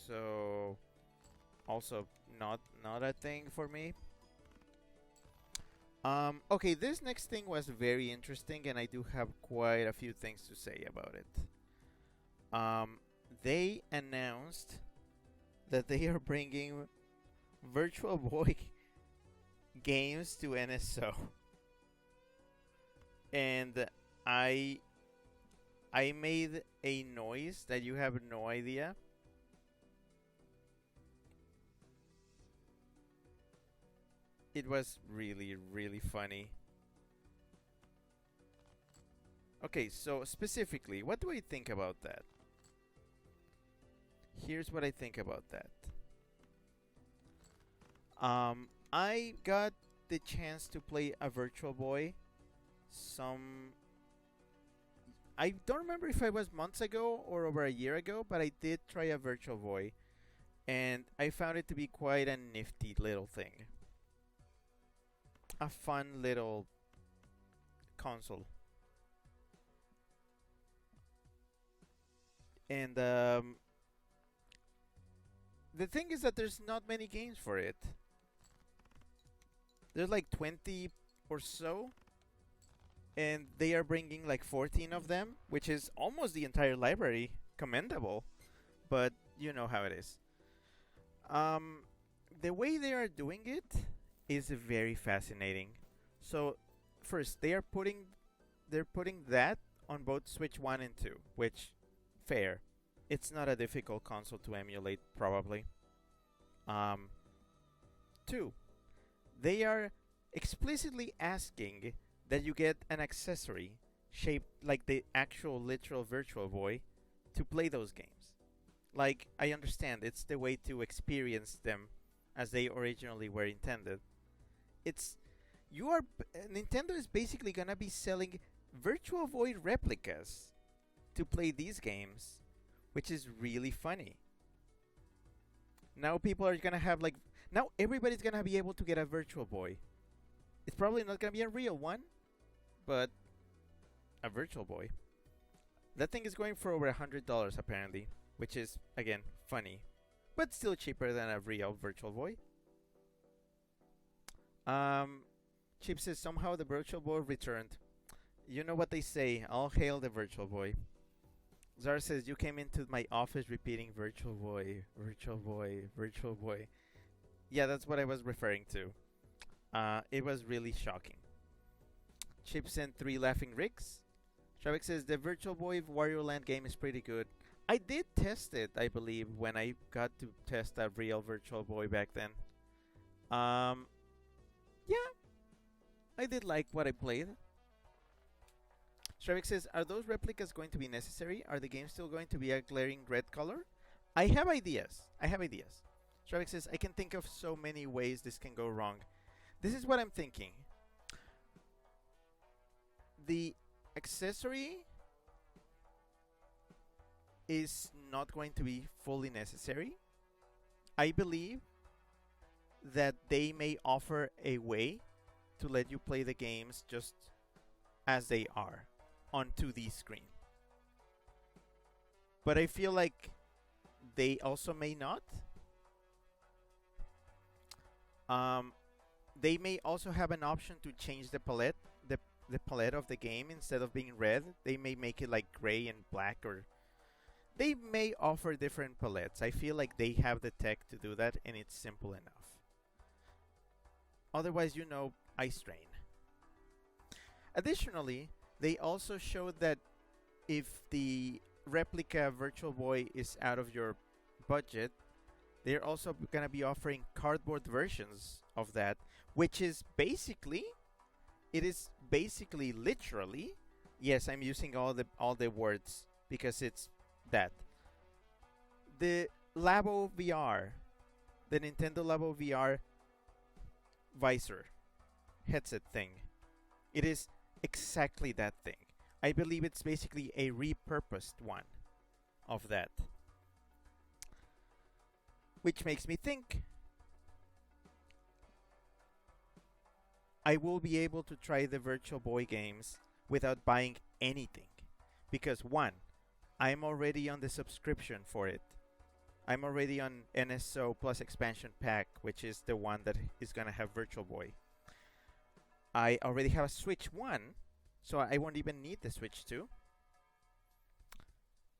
so also not a thing for me. Okay, this next thing was very interesting, and I do have quite a few things to say about it. They announced that they are bringing Virtual Boy games to NSO, and I made a noise that you have no idea. It was really, really funny. Okay, so specifically, what do I think about that? Here's what I think about that. I got the chance to play a Virtual Boy I don't remember if it was months ago or over a year ago, but I did try a Virtual Boy, and I found it to be quite a nifty little thing. A fun little console. And the thing is that there's not many games for it. There's like 20 or so, and they are bringing like 14 of them, which is almost the entire library. Commendable, but you know how it is. The way they are doing it is very fascinating. So first, they're putting that on both Switch 1 and 2, which fair. It's not a difficult console to emulate, probably. Um, 2, they are explicitly asking that you get an accessory shaped like the actual literal Virtual Boy to play those games. Like, I understand it's the way to experience them as they originally were intended. It's Nintendo is basically gonna be selling Virtual Boy replicas to play these games, which is really funny. Now people are gonna have now everybody's gonna be able to get a Virtual Boy. It's probably not gonna be a real one, but a Virtual Boy. That thing is going for over $100 apparently, which is again funny, but still cheaper than a real Virtual Boy. Chip says somehow the Virtual Boy returned. You know what they say, all hail the Virtual Boy. Zara says you came into my office repeating Virtual Boy, Virtual Boy, Virtual Boy. Yeah, that's what I was referring to. It was really shocking. Chip sent 3 laughing Ricks. Shavik says the Virtual Boy Wario Land game is pretty good. I did test it, I believe, when I got to test a real Virtual Boy back then. Yeah, I did like what I played. Shavik says, are those replicas going to be necessary? Are the games still going to be a glaring red color? I have ideas. Shavik says, I can think of so many ways this can go wrong. This is what I'm thinking. The accessory is not going to be fully necessary. I believe that they may offer a way to let you play the games just as they are on 2D screen. But I feel like they also may not. They may also have an option to change the palette, the palette of the game. Instead of being red, they may make it like gray and black, or they may offer different palettes. I feel like they have the tech to do that, and it's simple enough. Otherwise, I strain. Additionally, they also showed that if the replica Virtual Boy is out of your budget, they're also going to be offering cardboard versions of that, which is basically, it is basically literally, yes, I'm using all the words because it's that. The Labo VR, the Nintendo Labo VR visor headset thing. It is exactly that thing. I believe it's basically a repurposed one of that. Which makes me think I will be able to try the Virtual Boy games without buying anything. Because one, I'm already on the subscription for it. I'm already on NSO Plus Expansion Pack, which is the one that is going to have Virtual Boy. I already have a Switch 1, so I won't even need the Switch 2.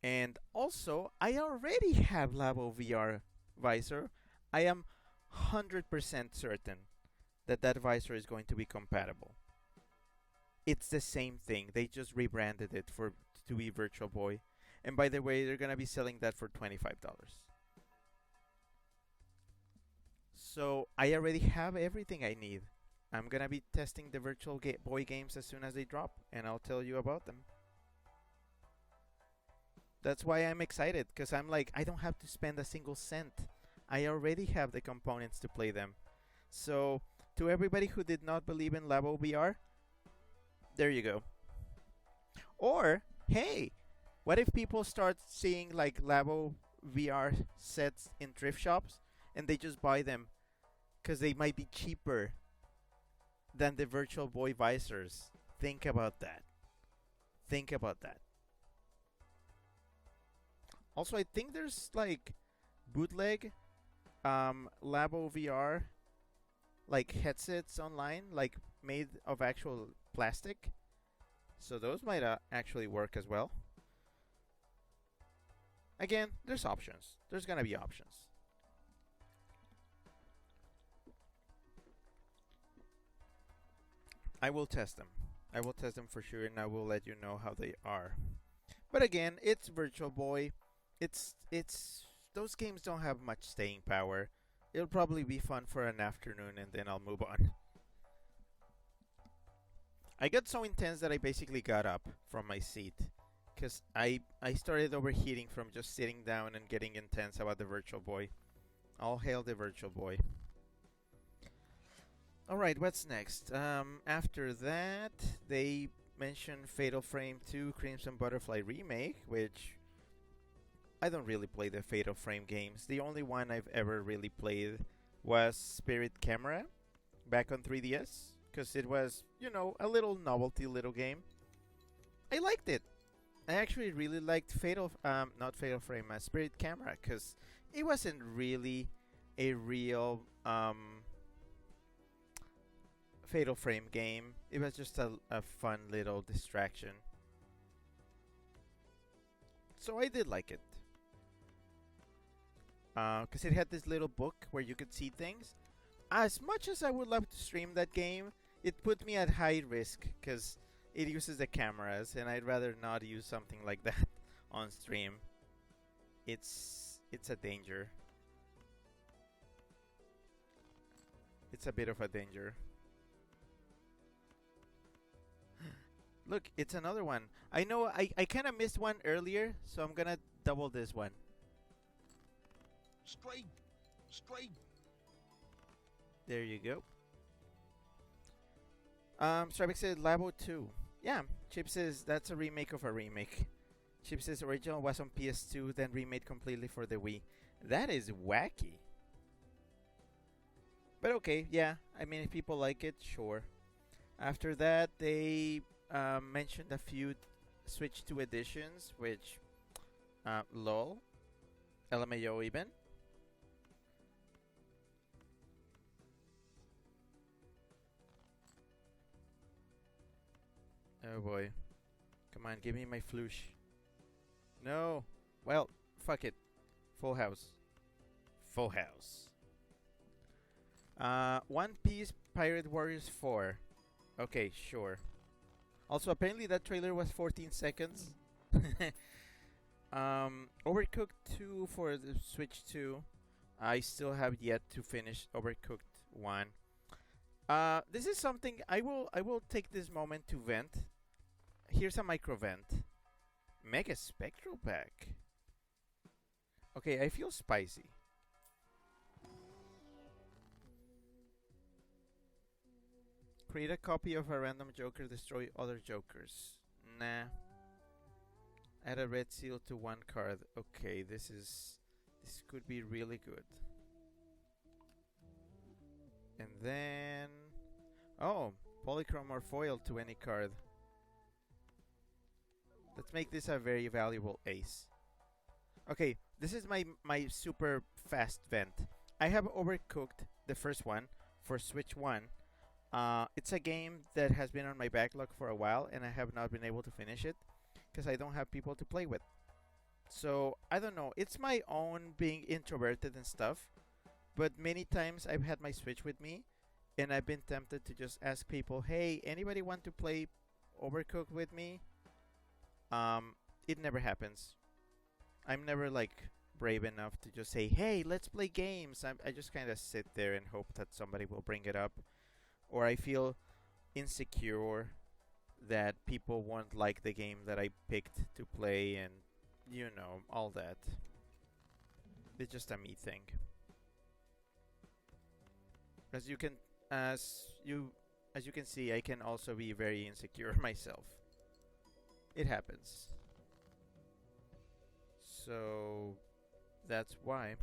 And also, I already have Labo VR visor. I am 100% certain that that visor is going to be compatible. It's the same thing. They just rebranded it to be Virtual Boy. And by the way, they're going to be selling that for $25. So I already have everything I need. I'm going to be testing the Virtual Boy games as soon as they drop, and I'll tell you about them. That's why I'm excited, because I'm like, I don't have to spend a single cent. I already have the components to play them. So, to everybody who did not believe in Labo VR, there you go. Or, hey, what if people start seeing like Labo VR sets in thrift shops and they just buy them because they might be cheaper than the Virtual Boy visors? Think about that. Think about that. Also, I think there's like bootleg Labo VR like headsets online, like made of actual plastic. So those might actually work as well. Again, there's options. There's gonna be options. I will test them. I will test them for sure, and I will let you know how they are. But again, it's Virtual Boy. It's those games don't have much staying power. It'll probably be fun for an afternoon, and then I'll move on. I got so intense that I basically got up from my seat because I started overheating from just sitting down and getting intense about the Virtual Boy. All hail the Virtual Boy. Alright, what's next? After that, they mentioned Fatal Frame 2 Crimson Butterfly Remake, which I don't really play the Fatal Frame games. The only one I've ever really played was Spirit Camera back on 3DS, because it was, a little novelty little game. I liked it. I actually really liked not Fatal Frame, Spirit Camera, because it wasn't really a real Fatal Frame game. It was just a fun little distraction. So I did like it. Because it had this little book where you could see things. As much as I would love to stream that game, it put me at high risk because it uses the cameras, and I'd rather not use something like that on stream. It's a danger. It's a bit of a danger. Look, it's another one. I know I kind of missed one earlier, so I'm gonna double this one. Straight. There you go. Stravic said Labo 2. Yeah, Chip says that's a remake of a remake. Chip says original was on PS2, then remade completely for the Wii. That is wacky. But okay, yeah. I mean, if people like it, sure. After that, they mentioned a few Switch 2 editions, which LOL, LMAO even. Oh boy. Come on, give me my floosh. No. Well, fuck it. Full House. Full House. One Piece Pirate Warriors 4. Okay, sure. Also, apparently that trailer was 14 seconds. Overcooked 2 for the Switch 2. I still have yet to finish Overcooked 1. This is something I will take this moment to vent. Here's a micro vent. Mega Spectral Pack. Okay, I feel spicy. Create a copy of a random Joker, destroy other Jokers. Nah. Add a red seal to one card. Okay, this could be really good. And then oh, polychrome or foil to any card. Let's make this a very valuable ace. Okay, this is my super fast vent. I have overcooked the first one for Switch 1. It's a game that has been on my backlog for a while, and I have not been able to finish it because I don't have people to play with. So I don't know. It's my own being introverted and stuff, but many times I've had my Switch with me, and I've been tempted to just ask people, "Hey, anybody want to play Overcooked with me?" It never happens. I'm never like brave enough to just say, "Hey, let's play games." I just kind of sit there and hope that somebody will bring it up, or I feel insecure that people won't like the game that I picked to play, and all that. It's just a me thing. As you can as you can see, I can also be very insecure myself. It happens. So that's why.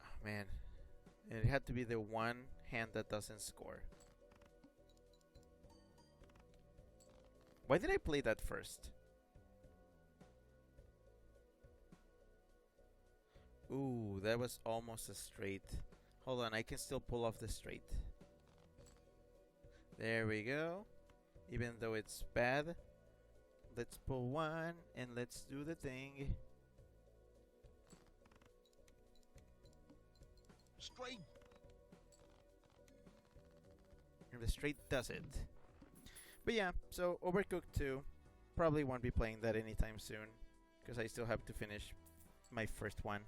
Oh, man, it had to be the one hand that doesn't score. Why did I play that first? Ooh, that was almost a straight. Hold on, I can still pull off the straight. There we go. Even though it's bad, let's pull one and let's do the thing. Straight. And the straight does it. But yeah, so Overcooked 2. Probably won't be playing that anytime soon, because I still have to finish my first one.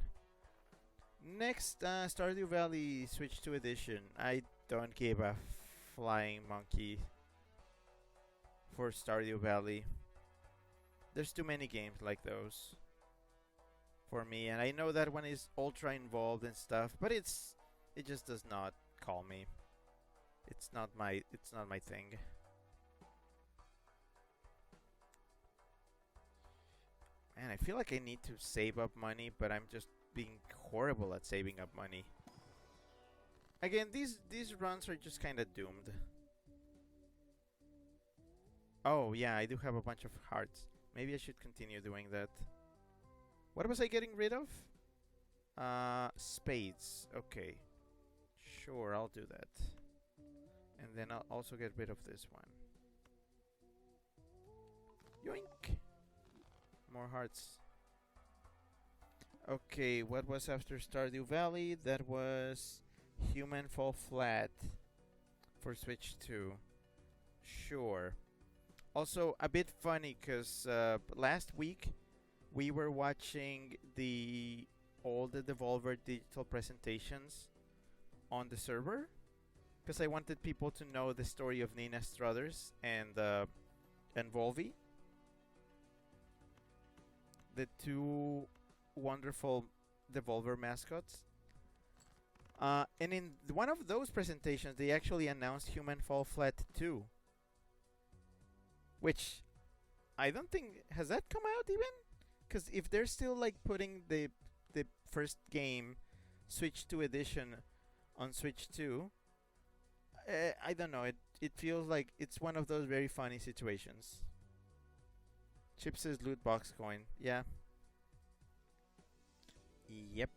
Next, Stardew Valley Switch 2 edition. I don't give a flying monkey for Stardew Valley. There's too many games like those for me, and I know that one is ultra involved and stuff, but it just does not call me. It's not my thing. Man, I feel like I need to save up money, but I'm just being horrible at saving up money. Again, these runs are just kind of doomed. Oh yeah, I do have a bunch of hearts. Maybe I should continue doing that. What was I getting rid of? Spades. Okay. Sure, I'll do that. And then I'll also get rid of this one. Yoink! More hearts. Okay, what was after Stardew Valley? That was Human Fall Flat for Switch 2. Sure. Also, a bit funny because last week we were watching all the Devolver digital presentations on the server because I wanted people to know the story of Nina Struthers and Volvi, the two wonderful Devolver mascots. And in one of those presentations, they actually announced Human Fall Flat 2, which I don't think has that come out even. Because if they're still like putting the first game, Switch 2 edition, on Switch 2, I don't know. It feels like it's one of those very funny situations. Chip says loot box coin. Yeah. Yep.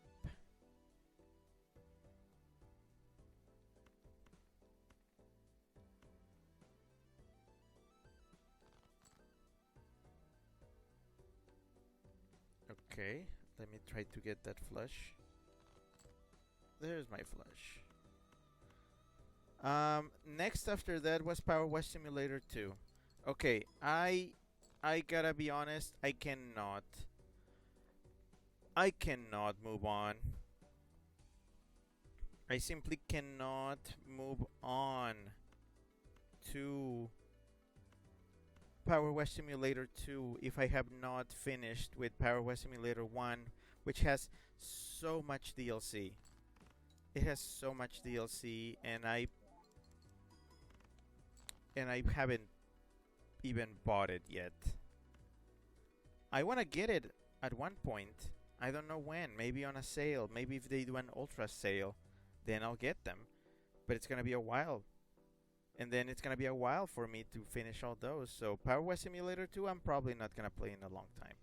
Okay. Let me try to get that flush. There's my flush. Next after that was Power Wash Simulator 2. Okay, I gotta be honest, I cannot move on. I simply cannot move on to Power Wash Simulator 2 if I have not finished with Power Wash Simulator 1, which has so much DLC. It has so much DLC, and I haven't even bought it yet. I want to get it at one point. I don't know when. Maybe on a sale. Maybe if they do an ultra sale, then I'll get them. But it's gonna be a while, and then it's gonna be a while for me to finish all those. So Power Wash Simulator 2, I'm probably not gonna play in a long time.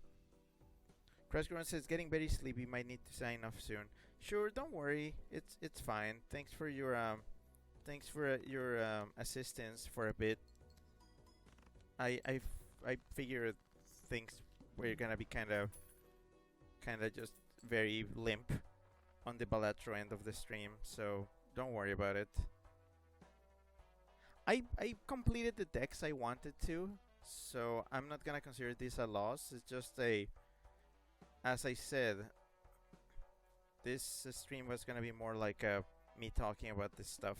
Crashground says getting very sleepy. Might need to sign off soon. Sure, don't worry. It's fine. Thanks for your assistance for a bit. I figured things were gonna be kind of just very limp on the Balatro end of the stream, so don't worry about it. I completed the decks I wanted to, so I'm not gonna consider this a loss. It's just as I said, this stream was gonna be more like me talking about this stuff.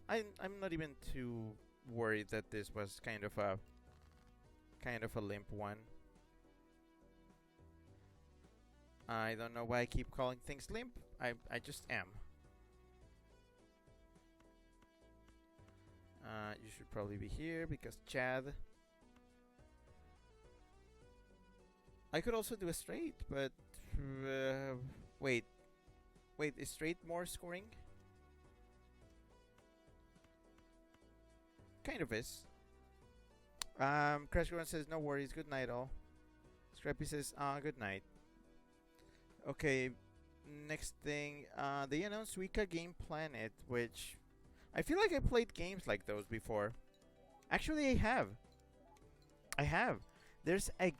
I'm not even too worried that this was kind of a limp one. I don't know why I keep calling things limp. I just am. You should probably be here because Chad. I could also do a straight, but wait, is straight more scoring? Kind of is. Crash Grunt says no worries. Good night, all. Scrappy says good night. Okay, next thing. They announced Wika Game Planet, which I feel like I played games like those before. Actually, I have. There's a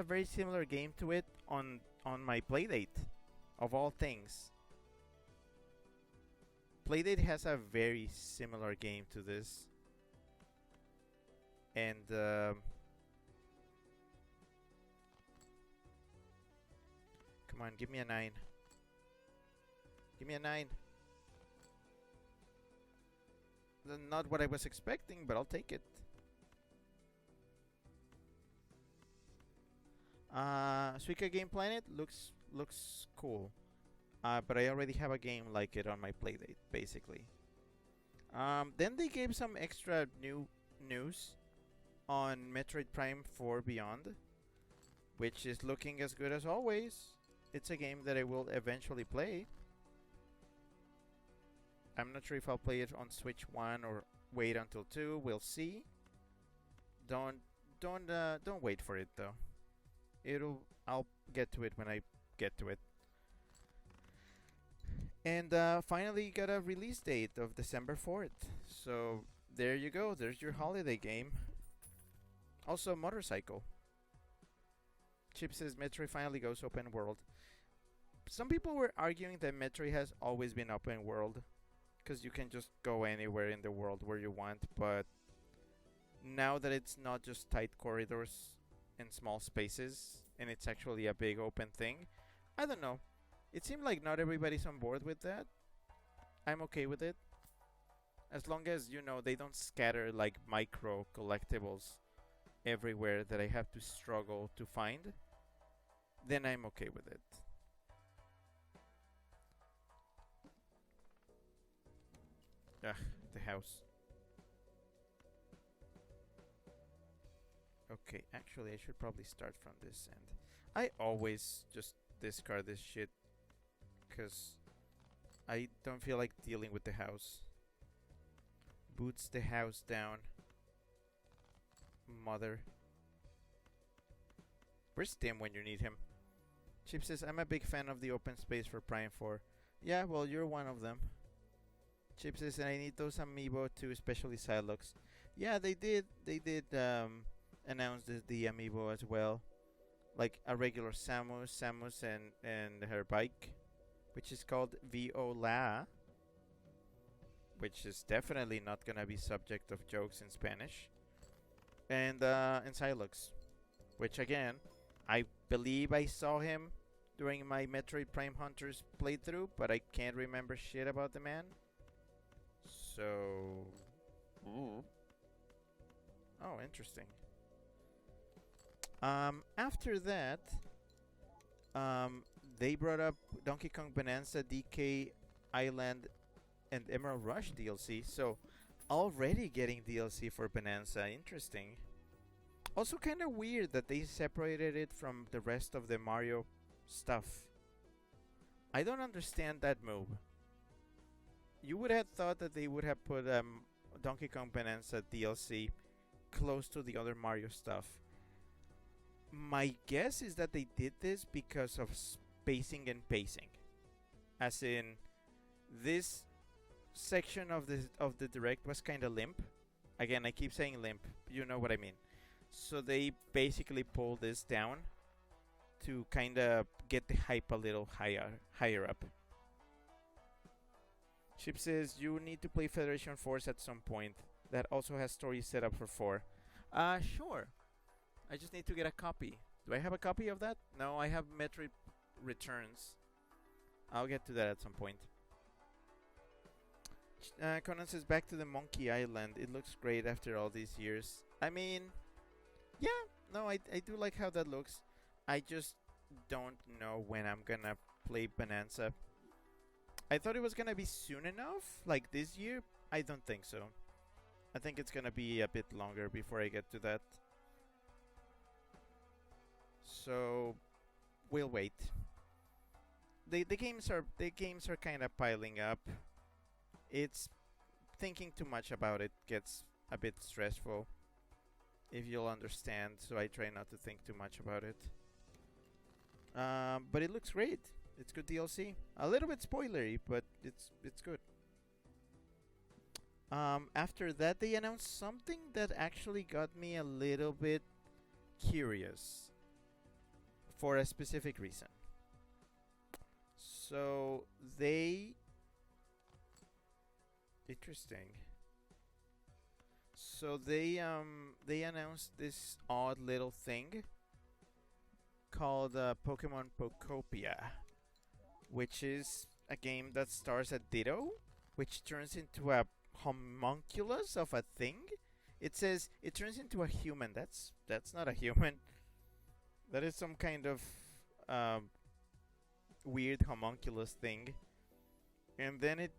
very similar game to it on my Playdate, of all things. Playdate has a very similar game to this. And come on, give me a 9. Give me a 9. Not what I was expecting, but I'll take it. Suika Game Planet looks cool. But I already have a game like it on my Playdate, basically. Then they gave some extra news on Metroid Prime 4 Beyond, which is looking as good as always. It's a game that I will eventually play. I'm not sure if I'll play it on Switch 1 or wait until 2. We'll see. Don't wait for it though. I'll get to it when I get to it. And finally got a release date of December 4th. So there you go. There's your holiday game. Also, Motorcycle. Chip says Metroid finally goes open world. Some people were arguing that Metroid has always been open world, because you can just go anywhere in the world where you want, but now that it's not just tight corridors and small spaces, and it's actually a big open thing, I don't know. It seemed like not everybody's on board with that. I'm okay with it. As long as, they don't scatter like micro collectibles everywhere that I have to struggle to find, then I'm okay with it. Ugh, the house. Okay, actually I should probably start from this end. I always just discard this shit because I don't feel like dealing with the house. Boots the house down. Mother. Where's Tim when you need him? Chip says, I'm a big fan of the open space for Prime 4. Yeah, well, you're one of them. Chip says, and I need those amiibo too, especially Psylocke. Yeah, they did announce the amiibo as well. like a regular Samus and her bike, which is called Viola, which is definitely not gonna be subject of jokes in Spanish, and Silux, which again, I believe I saw him during my Metroid Prime Hunters playthrough, but I can't remember shit about the man. So, oh, interesting. After that, um, they brought up Donkey Kong Bonanza, DK Island, and Emerald Rush DLC. So, already getting DLC for Bonanza. Interesting. Also, kind of weird that they separated it from the rest of the Mario stuff. I don't understand that move. You would have thought that they would have put Donkey Kong Bonanza DLC close to the other Mario stuff. My guess is that they did this because of spacing and pacing. As in, this section of the direct was kind of limp. Again, I keep saying limp. You know what I mean. So they basically pulled this down to kind of get the hype a little higher up. Chip says you need to play Federation Force at some point. That also has stories set up for 4. Sure. I just need to get a copy. Do I have a copy of that? No, I have Metroid Returns. I'll get to that at some point. Conan says back to the Monkey Island. It looks great after all these years. I mean, yeah, no, I do like how that looks. I just don't know when I'm gonna play Bonanza. I thought it was gonna be soon enough, like this year. I don't think so. I think it's gonna be a bit longer before I get to that. So we'll wait. The games are kind of piling up. It's thinking too much about it gets a bit stressful, if you'll understand. So I try not to think too much about it. But it looks great. It's good DLC. A little bit spoilery, but it's good. After that, they announced something that actually got me a little bit curious for a specific reason. So interesting. So they announced this odd little thing called Pokemon Pokopia, which is a game that stars a Ditto, which turns into a homunculus of a thing. It says it turns into a human. That's not a human. That is some kind of weird homunculus thing. And then it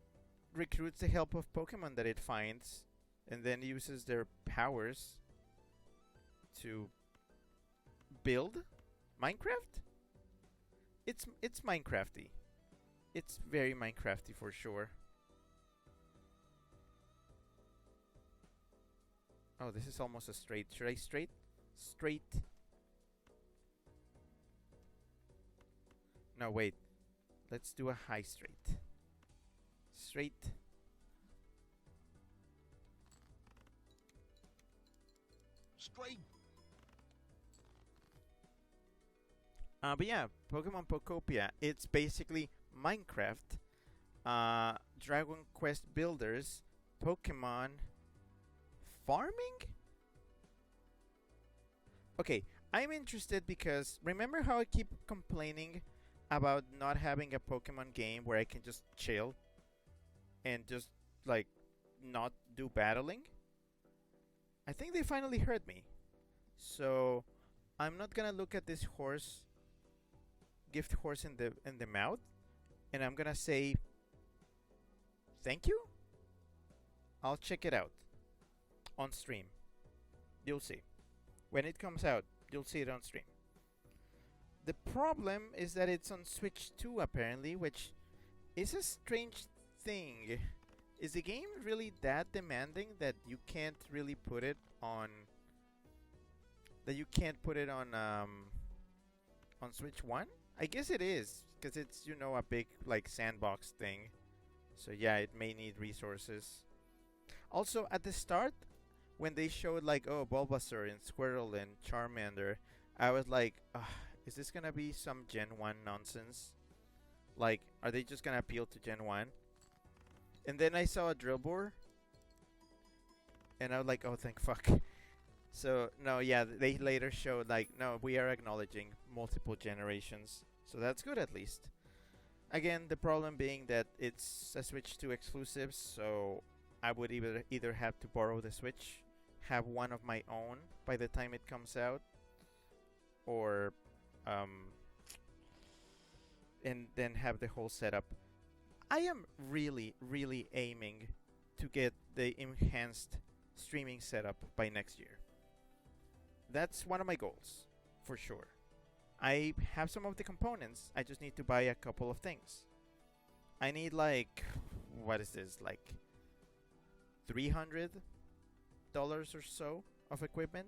recruits the help of Pokemon that it finds, and then uses their powers to build Minecraft. It's Minecrafty. It's very Minecrafty for sure. Oh, this is almost a straight. Should I straight? Straight. No, wait. Let's do a high straight. Straight. Straight. But yeah, Pokemon Pokopia. It's basically Minecraft, Dragon Quest Builders, Pokemon farming. Okay, I'm interested because remember how I keep complaining about not having a Pokemon game where I can just chill and just like not do battling? I think they finally heard me. So I'm not gonna look at this horse, gift horse in the mouth, and I'm gonna say thank you. I'll check it out on stream. You'll see. When it comes out, you'll see it on stream. The problem is that it's on Switch 2 apparently, which is a strange thing. Is the game really that demanding that you can't really put it on on Switch 1? I guess it is, because it's, you know, a big like sandbox thing. So yeah, it may need resources. Also, at the start, when they showed like, oh, Bulbasaur and Squirtle and Charmander, I was like, ugh, is this gonna be some Gen 1 nonsense? Like, are they just gonna appeal to Gen 1? And then I saw a drill bore, and I was like, oh, thank fuck. So, no, yeah, they later showed, like, no, we are acknowledging multiple generations. So that's good at least. Again, the problem being that it's a Switch 2 exclusive, so I would either have to borrow the Switch, have one of my own by the time it comes out, or and then have the whole setup. I am really, really aiming to get the enhanced streaming setup by next year. That's one of my goals, for sure. I have some of the components. I just need to buy a couple of things. I need like, what is this? Like $300 or so of equipment.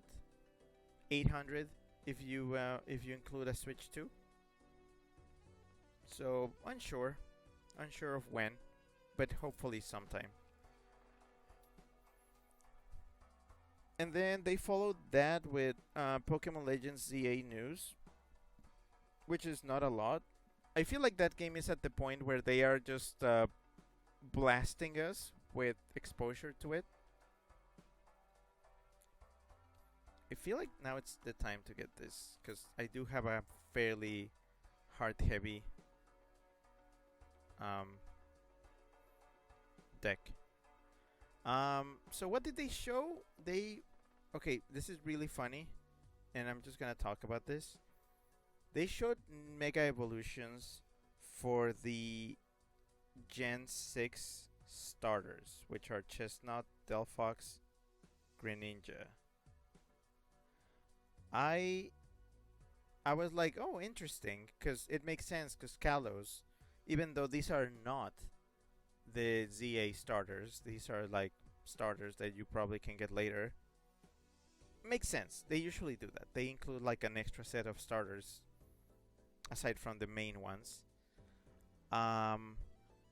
800 if you include a Switch 2. So unsure of when, but hopefully sometime. And then they followed that with Pokemon Legends ZA news, which is not a lot. I feel like that game is at the point where they are just blasting us with exposure to it. I feel like now it's the time to get this because I do have a fairly heart heavy um, deck. So what did they show? Okay, this is really funny, and I'm just gonna talk about this. They showed Mega Evolutions for the Gen 6 starters, which are Chestnut, Delphox, Greninja. I I was like, oh, interesting, because it makes sense, because Kalos, even though these are not the ZA starters, these are like starters that you probably can get later. Makes sense. They usually do that. They include like an extra set of starters aside from the main ones. Um,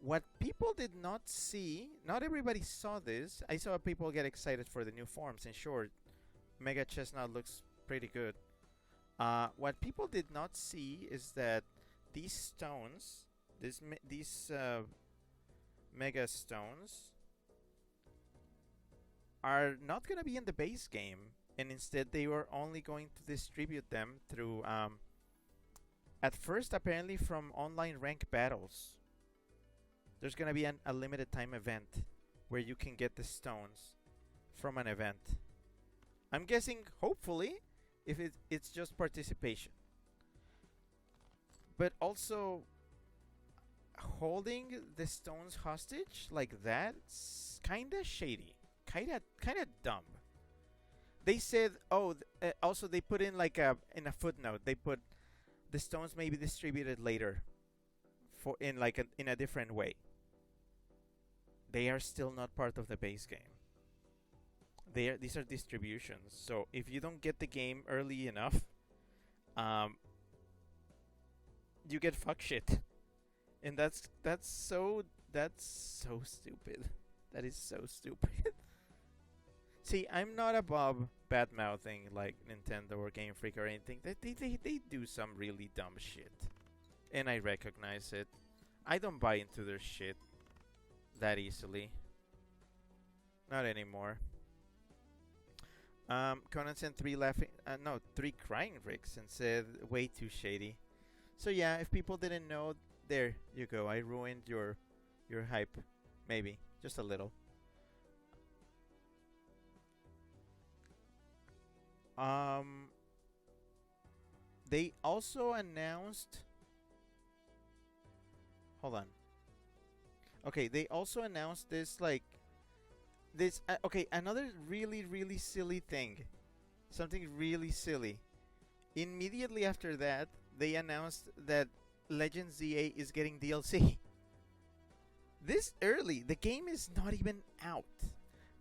what people did not see, not everybody saw this. I saw people get excited for the new forms, and sure, Mega Chestnut looks pretty good. What people did not see is that these stones, these Mega Stones, are not going to be in the base game, and instead they were only going to distribute them through at first, apparently, from online rank battles. There's gonna be a limited time event where you can get the stones from an event. I'm guessing, hopefully, if it's just participation. But also, holding the stones hostage like that's kinda shady, kinda dumb. They said, oh, also they put in like in a footnote. They put the stones may be distributed later for in a different way. They are still not part of the base game. These are distributions. So if you don't get the game early enough, um, you get fuck shit, and that's so stupid. That is so stupid. See, I'm not above bad mouthing like Nintendo or Game Freak or anything. They do some really dumb shit, and I recognize it. I don't buy into their shit that easily. Not anymore. Conan sent three crying bricks and said way too shady. So yeah, if people didn't know, there you go. I ruined your hype, maybe just a little. Um, they also announced. Hold on. Okay, they also announced this like this. Okay, another really really silly thing, something really silly. Immediately after that, they announced that Legend ZA is getting DLC. This early, the game is not even out.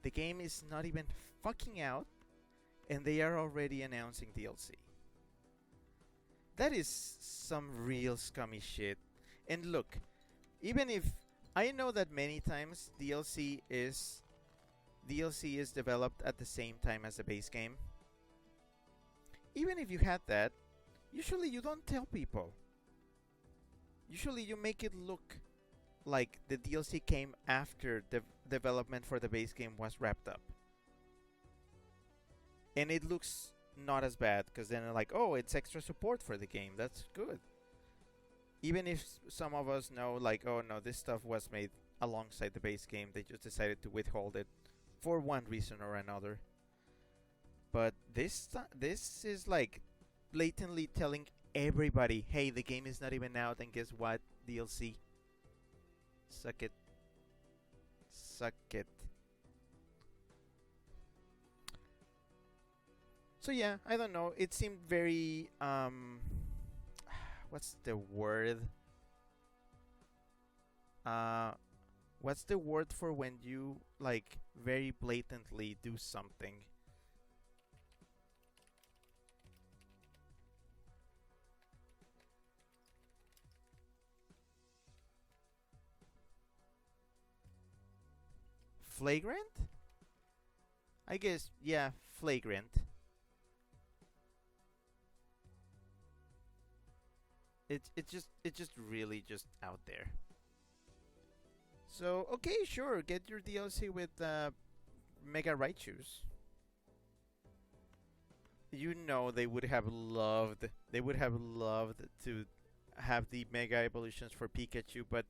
The game is not even fucking out, and they are already announcing DLC. That is some real scummy shit. And look, even if I know that many times DLC is developed at the same time as the base game, even if you had that, usually you don't tell people. Usually you make it look like the DLC came after the development for the base game was wrapped up. And it looks not as bad because then they're like, oh, it's extra support for the game. That's good. Even if some of us know, like, oh no, this stuff was made alongside the base game, they just decided to withhold it for one reason or another. But this is like blatantly telling everybody, hey, the game is not even out, and guess what? DLC. Suck it. Suck it. So yeah, I don't know. It seemed very what's the word? Uh what's the word for when you like very blatantly do something? Flagrant? I guess yeah, flagrant. It's just really just out there. So okay, sure, get your DLC with Mega Raichus. You know they would have loved to have the Mega Evolutions for Pikachu, but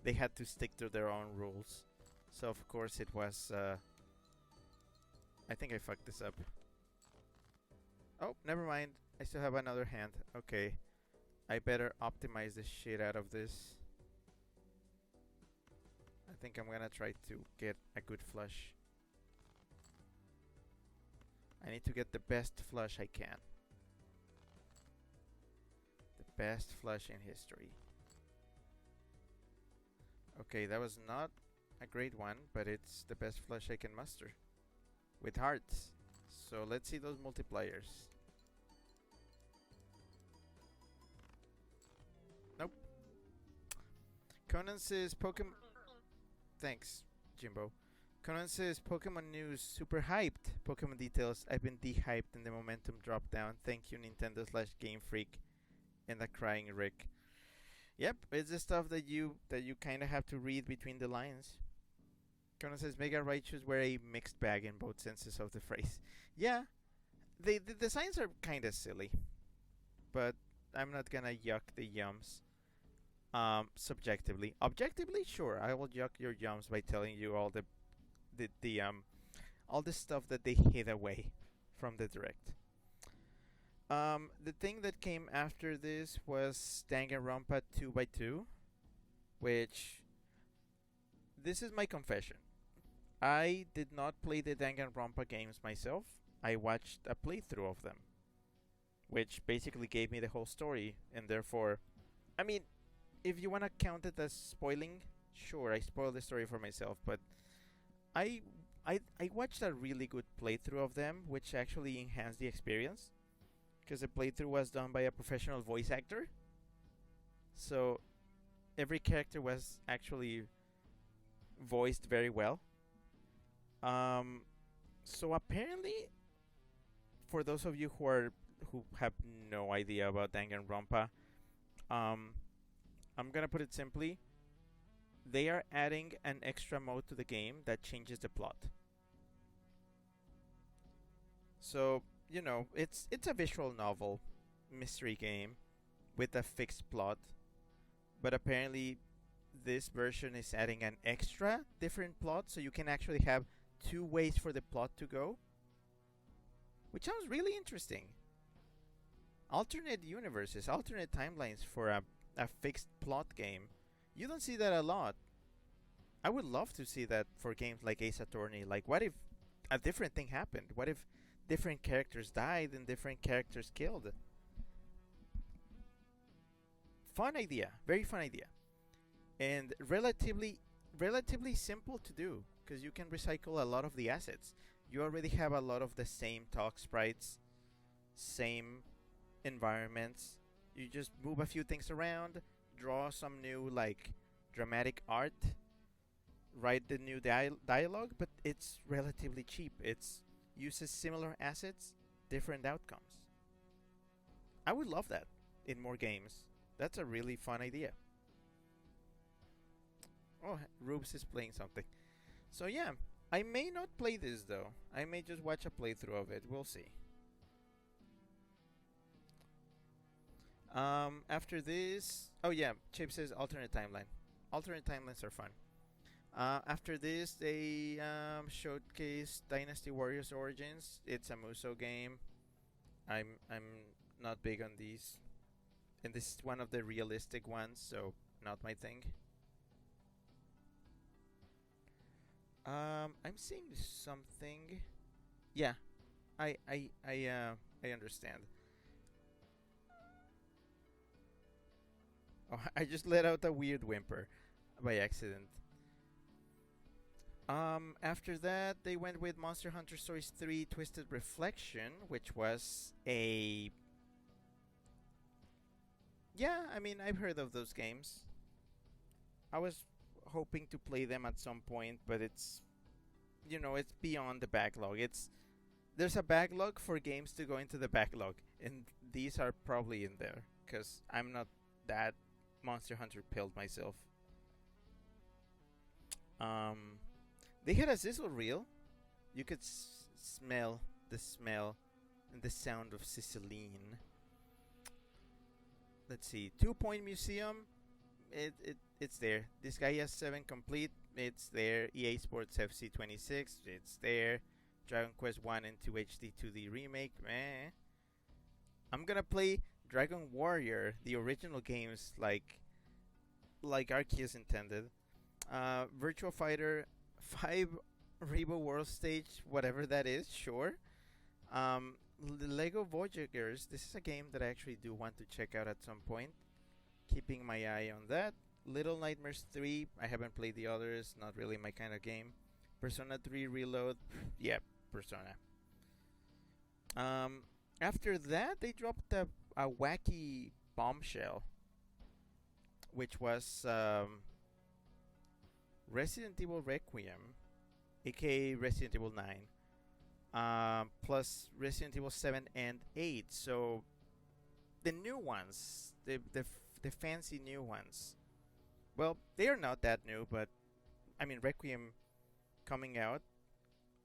they had to stick to their own rules. So of course it was. I think I fucked this up. Oh, never mind. I still have another hand. Okay, I better optimize the shit out of this. I think I'm gonna try to get a good flush. I need to get the best flush I can. The best flush in history. Okay, that was not a great one, but it's the best flush I can muster. With hearts. So let's see those multipliers. Nope. Conan says Pokemon. Thanks, Jimbo. Conan says Pokemon news super hyped. Pokemon details. I've been de-hyped and the momentum dropped down. Thank you, Nintendo slash Game Freak, and the crying Rick. Yep, it's the stuff that you kind of have to read between the lines. Conan says Mega Raichus were a mixed bag in both senses of the phrase. Yeah, the designs are kind of silly, but I'm not gonna yuck the yums. Subjectively, objectively, sure, I will yuck your yums by telling you all the all the stuff that they hid away from the direct. The thing that came after this was Danganronpa 2x2, which this is my confession. I did not play the Danganronpa games myself. I watched a playthrough of them, which basically gave me the whole story, and therefore, I mean, if you want to count it as spoiling, sure, I spoiled the story for myself, but I I watched a really good playthrough of them, which actually enhanced the experience because the playthrough was done by a professional voice actor. So every character was actually voiced very well. Um, so apparently, for those of you who have no idea about Danganronpa, um, I'm gonna put it simply: they are adding an extra mode to the game that changes the plot. So it's a visual novel mystery game with a fixed plot, but apparently this version is adding an extra different plot, so you can actually have two ways for the plot to go, which sounds really interesting. Alternate universes, alternate timelines for a fixed plot game. You don't see that a lot. I would love to see that for games like Ace Attorney. Like, what if a different thing happened? What if different characters died and different characters killed? Fun idea, very fun idea, and relatively simple to do because you can recycle a lot of the assets. You already have a lot of the same talk sprites, same environments. You just move a few things around, draw some new like dramatic art, write the new dialogue, but it's relatively cheap. It's uses similar assets, different outcomes. I would love that in more games. That's a really fun idea. Oh, Rubes is playing something. So yeah, I may not play this though. I may just watch a playthrough of it. We'll see. After this, oh yeah, Chip says alternate timeline. Alternate timelines are fun. After this, they showcase Dynasty Warriors Origins. It's a Muso game. I'm not big on these, and this is one of the realistic ones, so not my thing. I'm seeing something. Yeah, I understand. Oh, I just let out a weird whimper by accident. After that, they went with Monster Hunter Stories 3 Twisted Reflection, which was a. Yeah, I mean, I've heard of those games. I was hoping to play them at some point, but it's beyond the backlog. There's a backlog for games to go into the backlog, and these are probably in there because I'm not that Monster Hunter pilled myself. Um, they had a sizzle reel. You could smell the smell and the sound of Sicilene. Let's see, 2 Point Museum. It's there. This guy has 7 complete. It's there. EA Sports FC 26. It's there. Dragon Quest 1 and 2 HD 2D remake. Meh. I'm gonna play Dragon Warrior, the original games, like Arceus intended. Virtual Fighter 5 Rebo World Stage, whatever that is, sure. The Lego Voyagers. This is a game that I actually do want to check out at some point. Keeping my eye on that. Little Nightmares 3. I haven't played the others. Not really my kind of game. Persona 3 Reload. Yeah, Persona. After that, they dropped a wacky bombshell, which was Resident Evil Requiem, aka Resident Evil 9, plus Resident Evil 7 and 8. So the new ones, the fancy new ones. Well, they are not that new, but I mean Requiem coming out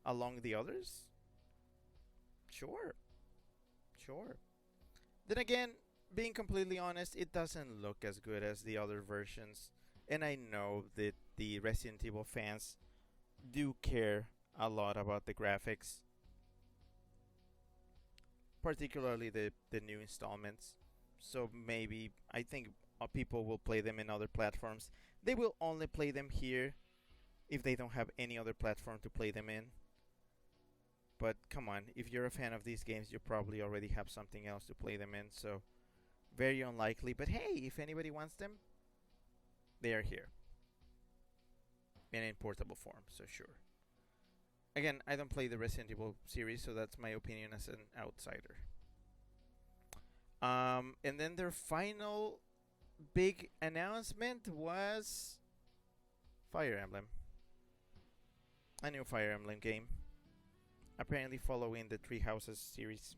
along the others. Sure, sure. Then again, being completely honest, it doesn't look as good as the other versions. And I know that the Resident Evil fans do care a lot about the graphics, particularly the new installments. So maybe I think people will play them in other platforms. They will only play them here if they don't have any other platform to play them in. But come on, if you're a fan of these games, you probably already have something else to play them in. So very unlikely. But hey, if anybody wants them, they are here and in portable form. So sure. Again, I don't play the Resident Evil series, so that's my opinion as an outsider. And then their final big announcement was Fire Emblem. A new Fire Emblem game. Apparently following the Three Houses series.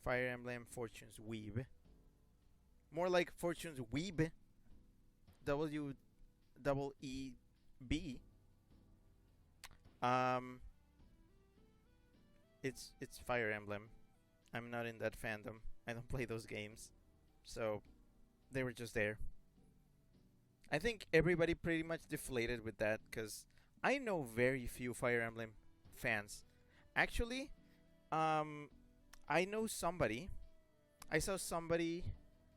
Fire Emblem Fortune's Weeb. More like Fortune's Weeb. W double E B. It's Fire Emblem. I'm not in that fandom. I don't play those games. So they were just there. I think everybody pretty much deflated with that because I know very few Fire Emblem fans. Actually, I know somebody. I saw somebody.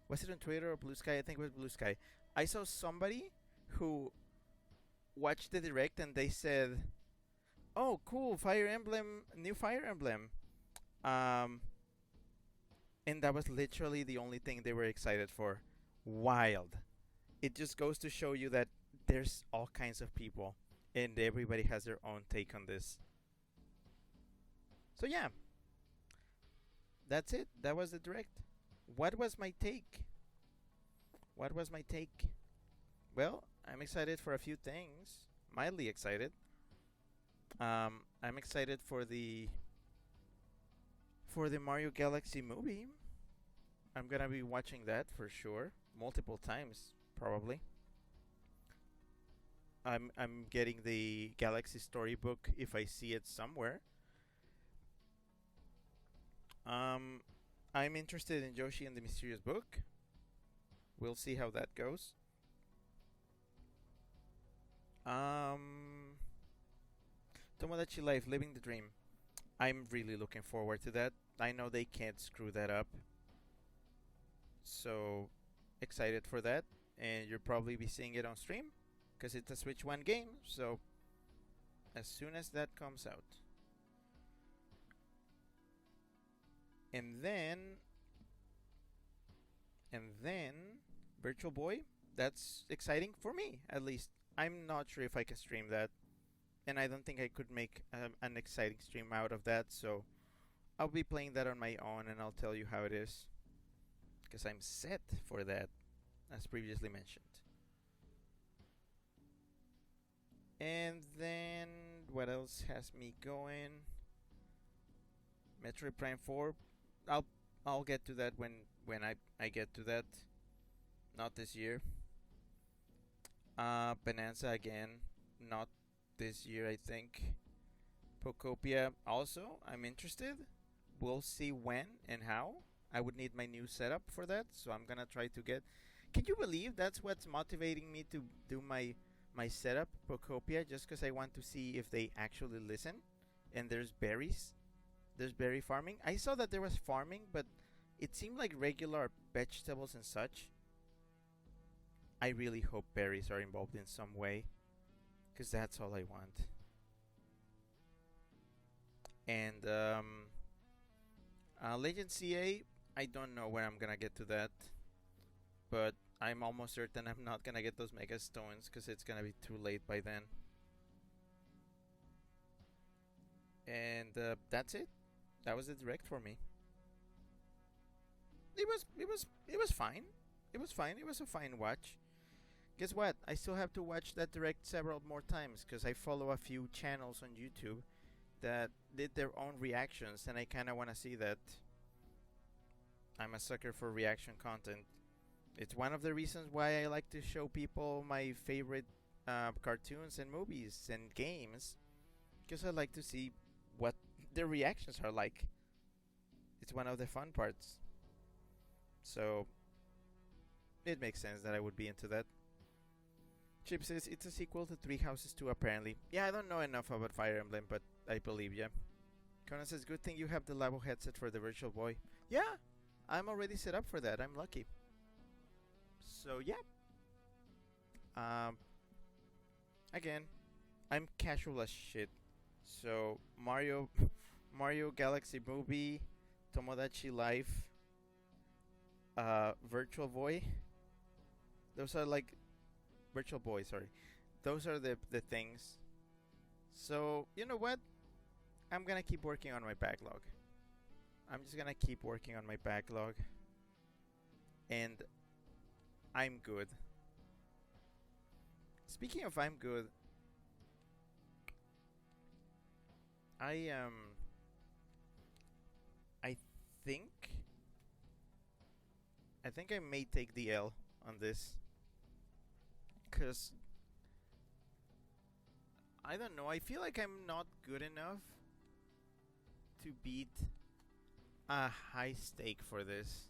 Was it on Twitter or Blue Sky? I think it was Blue Sky. I saw somebody who watched the direct and they said, "Oh, cool, Fire Emblem, new Fire Emblem." And that was literally the only thing they were excited for. Wild. It just goes to show you that there's all kinds of people and everybody has their own take on this. So yeah, that's it. That was the direct. What was my take? What was my take? Well, I'm excited for a few things. Mildly excited. I'm excited for the Mario Galaxy movie. I'm gonna be watching that for sure, multiple times probably. I'm getting the Galaxy Storybook if I see it somewhere. Um, I'm interested in Joshi and the Mysterious Book. We'll see how that goes. Um, Tomodachi Life, Living the Dream. I'm really looking forward to that. I know they can't screw that up, so excited for that. And you'll probably be seeing it on stream because it's a Switch One game. So as soon as that comes out, and then and then Virtual Boy. That's exciting for me, at least. I'm not sure if I can stream that, and I don't think I could make an exciting stream out of that. So I'll be playing that on my own, and I'll tell you how it is, because I'm set for that, as previously mentioned. And then what else has me going? Metroid Prime 4. I'll I'll get to that when I get to that. Not this year. Bonanza again. Not this year, I think. Pocopia also. I'm interested. We'll see when and how. I would need my new setup for that, so I'm gonna try to get. Can you believe that's what's motivating me to do my setup, Procopia, just because I want to see if they actually listen. And there's berries. There's berry farming. I saw that there was farming, but it seemed like regular vegetables and such. I really hope berries are involved in some way, because that's all I want. And Legend CA, I don't know where I'm gonna get to that, but I'm almost certain I'm not gonna get those Mega Stones because it's gonna be too late by then. And that's it. That was the direct for me. It was fine. It was fine. It was a fine watch. Guess what? I still have to watch that direct several more times because I follow a few channels on YouTube that did their own reactions, and I kind of want to see that. I'm a sucker for reaction content. It's one of the reasons why I like to show people my favorite cartoons and movies and games, because I like to see what their reactions are like. It's one of the fun parts. So it makes sense that I would be into that. Chip says it's a sequel to Three Houses 2 apparently. Yeah, I don't know enough about Fire Emblem, but I believe ya. Conan says good thing you have the Labo headset for the Virtual Boy. Yeah, I'm already set up for that. I'm lucky. So yeah. Um Again, I'm casual as shit. So Mario Mario Galaxy Movie, Tomodachi Life, Virtual Boy. Those are like Virtual Boy, sorry. Those are the things. So, you know what? I'm gonna keep working on my backlog. I'm just gonna keep working on my backlog. And I'm good. Speaking of I'm good, I I think I think I may take the L on this, cuz I don't know, I feel like I'm not good enough to beat a high stake for this.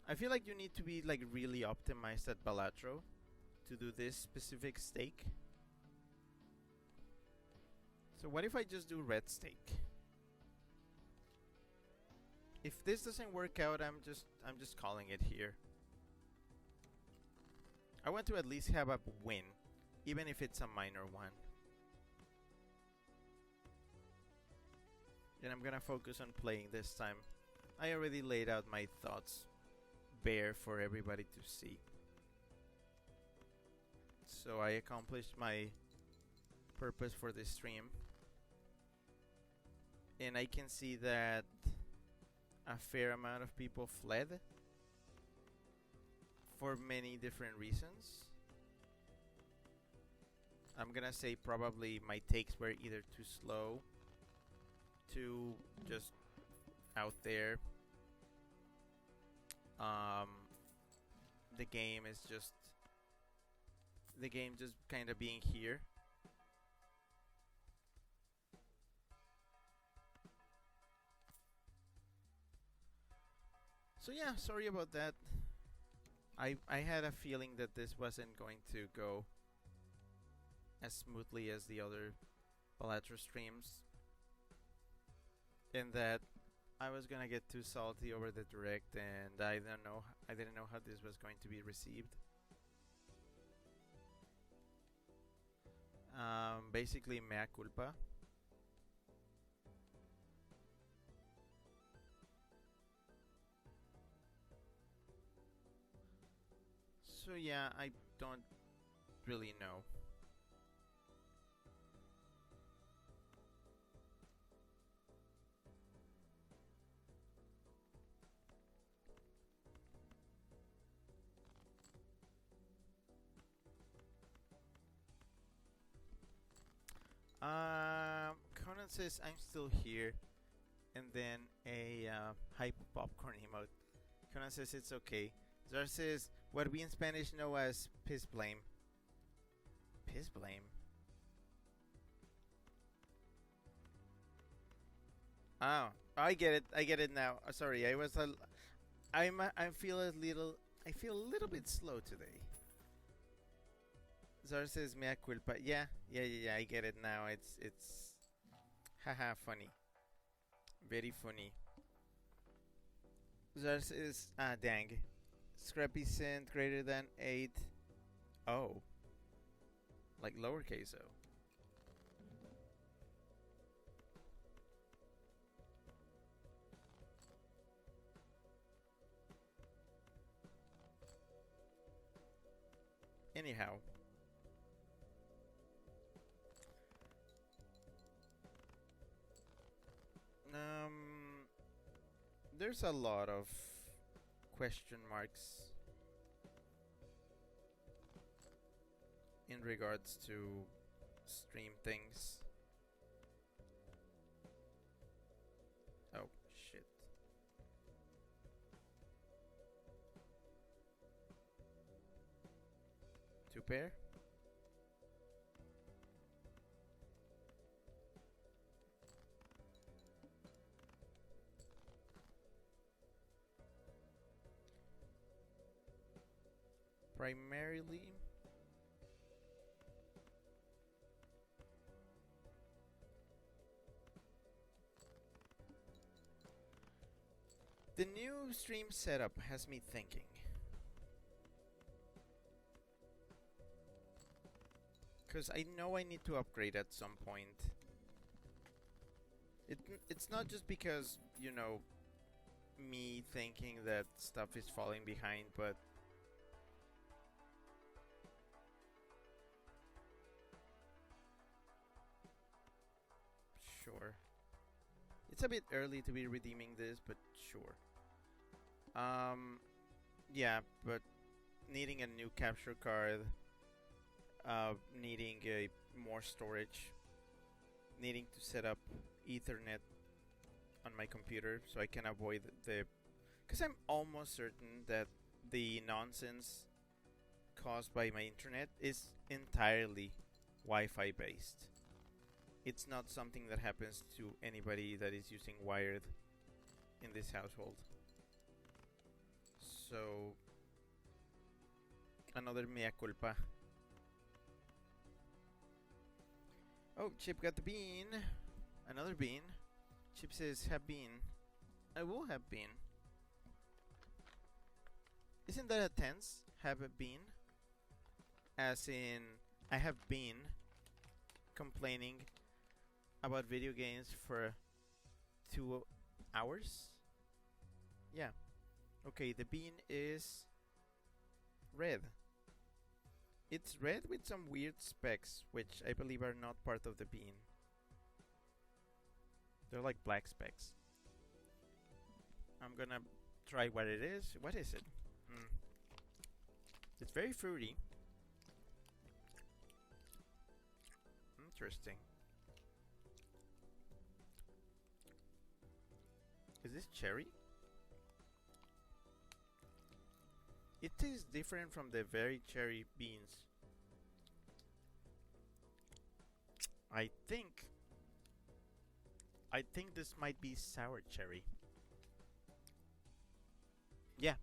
I feel like you need to be like really optimized at Balatro to do this specific stake. So what if I just do red stake? If this doesn't work out, I'm just calling it here. I want to at least have a win, even if it's a minor one. And I'm gonna focus on playing this time. I already laid out my thoughts bare for everybody to see. So I accomplished my purpose for this stream. And I can see that a fair amount of people fled for many different reasons. I'm gonna say probably my takes were either too slow, too just out there, Um, the game is just the game just kind of being here. So yeah, sorry about that. I had a feeling that this wasn't going to go as smoothly as the other Balatro streams, in that I was gonna get too salty over the direct, and I didn't know how this was going to be received. Basically, mea culpa. So yeah, I don't really know. Conan says I'm still here, and then a hype popcorn emote. Conan says it's okay. Zar says what we in Spanish know as piss blame. Piss blame. Oh, I get it. I get it now. Sorry, I feel a little. I feel a little bit slow today. Zar says mea culpa. Yeah. I get it now. It's haha funny. Very funny. Zar says dang. Scrappy cent greater than 8. Oh, like lowercase o. Anyhow, um, there's a lot of question marks in regards to stream things. Oh shit. Two pair? Primarily, the new stream setup has me thinking. Because I know I need to upgrade at some point. It's not just because, me thinking that stuff is falling behind, but sure. It's a bit early to be redeeming this, but sure. Yeah, but needing a new capture card, needing more storage, needing to set up Ethernet on my computer so I can avoid the. Because I'm almost certain that the nonsense caused by my internet is entirely Wi-Fi based. It's not something that happens to anybody that is using wired in this household. So, another mea culpa. Oh, Chip got the bean. Another bean. Chip says, have been. I will have been. Isn't that a tense? Have been? As in, I have been complaining about video games for 2 hours? Yeah. Okay, the bean is red. It's red with some weird specks, which I believe are not part of the bean. They're like black specks. I'm gonna try what it is. What is it? It's very fruity. Interesting. Is this cherry? It tastes different from the very cherry beans. I think I think this might be sour cherry. Yeah,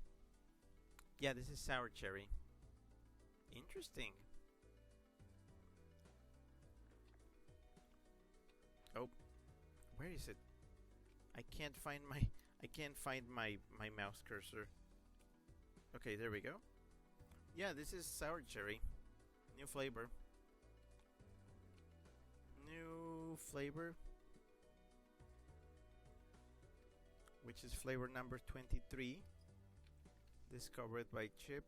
yeah, this is sour cherry. Interesting. Oh, where is it? I can't find my I can't find my mouse cursor. Okay, there we go. Yeah, this is sour cherry. New flavor. New flavor, which is flavor number 23, discovered by Chip.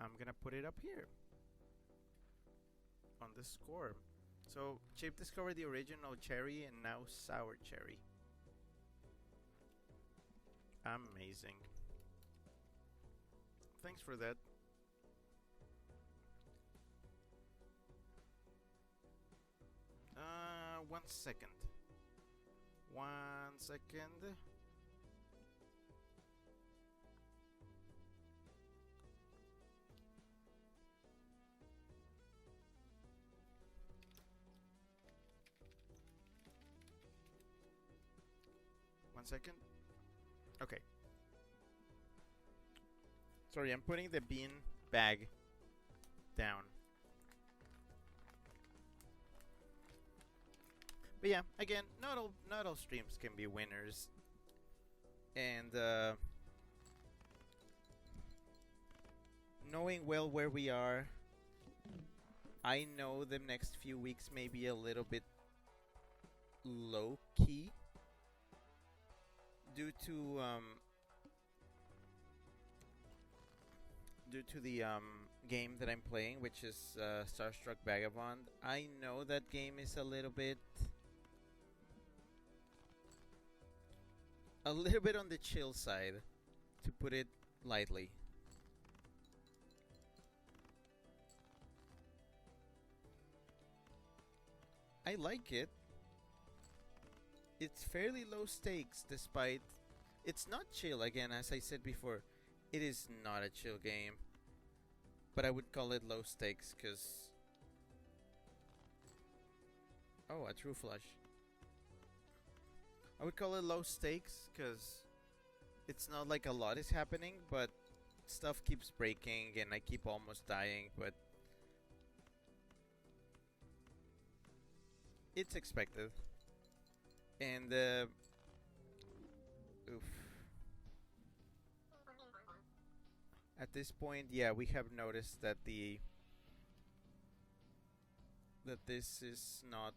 I'm gonna put it up here on the score. So Chip discovered the original cherry and now sour cherry. Amazing. Thanks for that. 1 second. 1 second. One second. Okay. Sorry, I'm putting the bean bag down. But yeah, again, not all streams can be winners, and knowing well where we are, I know the next few weeks may be a little bit low key due to the game that I'm playing, which is Starstruck Vagabond. I know that game is a little bit on the chill side, to put it lightly. I like it. It's fairly low stakes, despite it's not chill. Again, as I said before, it is not a chill game, but I would call it low stakes because oh, a true flush. I would call it low stakes because it's not like a lot is happening, but stuff keeps breaking and I keep almost dying, but it's expected. And oof. At this point, yeah, we have noticed that this is not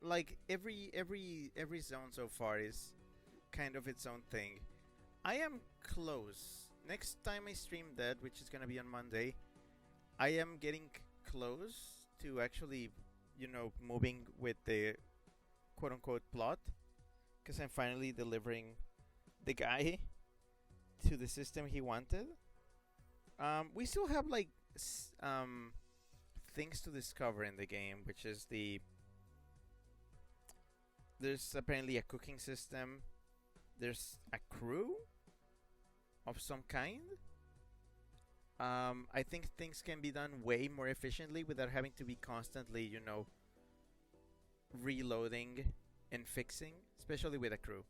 like every zone so far is kind of its own thing. I am close. Next time I stream that, which is gonna be on Monday, I am getting close to actually, moving with the quote unquote plot, because I'm finally delivering the guy to the system he wanted. We still have like things to discover in the game, which is there's apparently a cooking system. There's a crew of some kind. I think things can be done way more efficiently without having to be constantly, reloading and fixing, especially with a crew.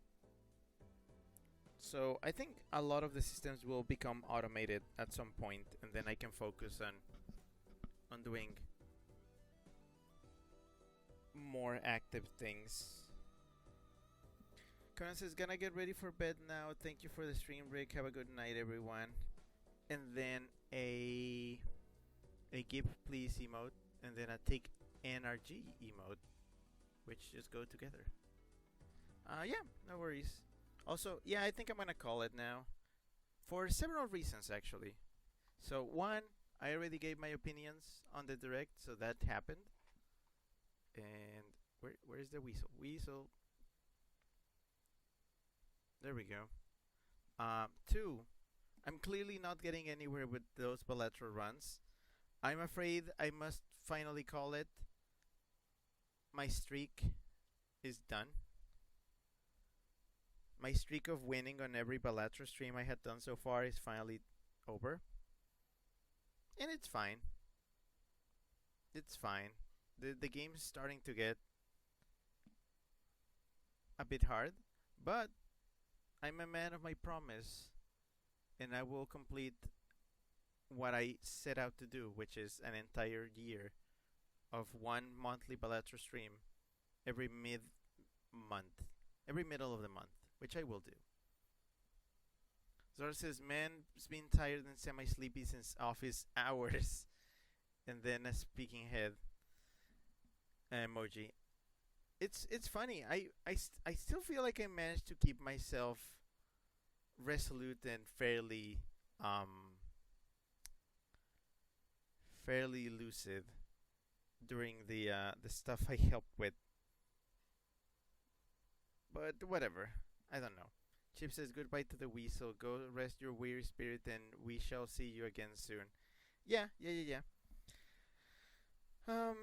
So I think a lot of the systems will become automated at some point, and then I can focus on doing more active things. Conan says, gonna get ready for bed now. Thank you for the stream break. Have a good night, everyone. And then a give please emote, and then a take NRG emote, which just go together. Yeah, no worries. Also, yeah, I think I'm gonna call it now for several reasons actually. So one, I already gave my opinions on the direct, so that happened. And where's the weasel? Weasel. There we go. Two, I'm clearly not getting anywhere with those Balatro runs. I'm afraid I must finally call it. My streak is done. My streak of winning on every Balatro stream I had done so far is finally over. And it's fine. It's fine. The game is starting to get a bit hard, but I'm a man of my promise, and I will complete what I set out to do, which is an entire year of one monthly Balatro stream every month, every middle of the month, which I will do. Zora says, "Man's been tired and semi-sleepy since office hours," and then a speaking head emoji. It's funny. I still feel like I managed to keep myself resolute and um fairly lucid during the stuff I helped with. But whatever. I don't know. Chip says goodbye to the weasel. Go rest your weary spirit and we shall see you again soon. Yeah. Um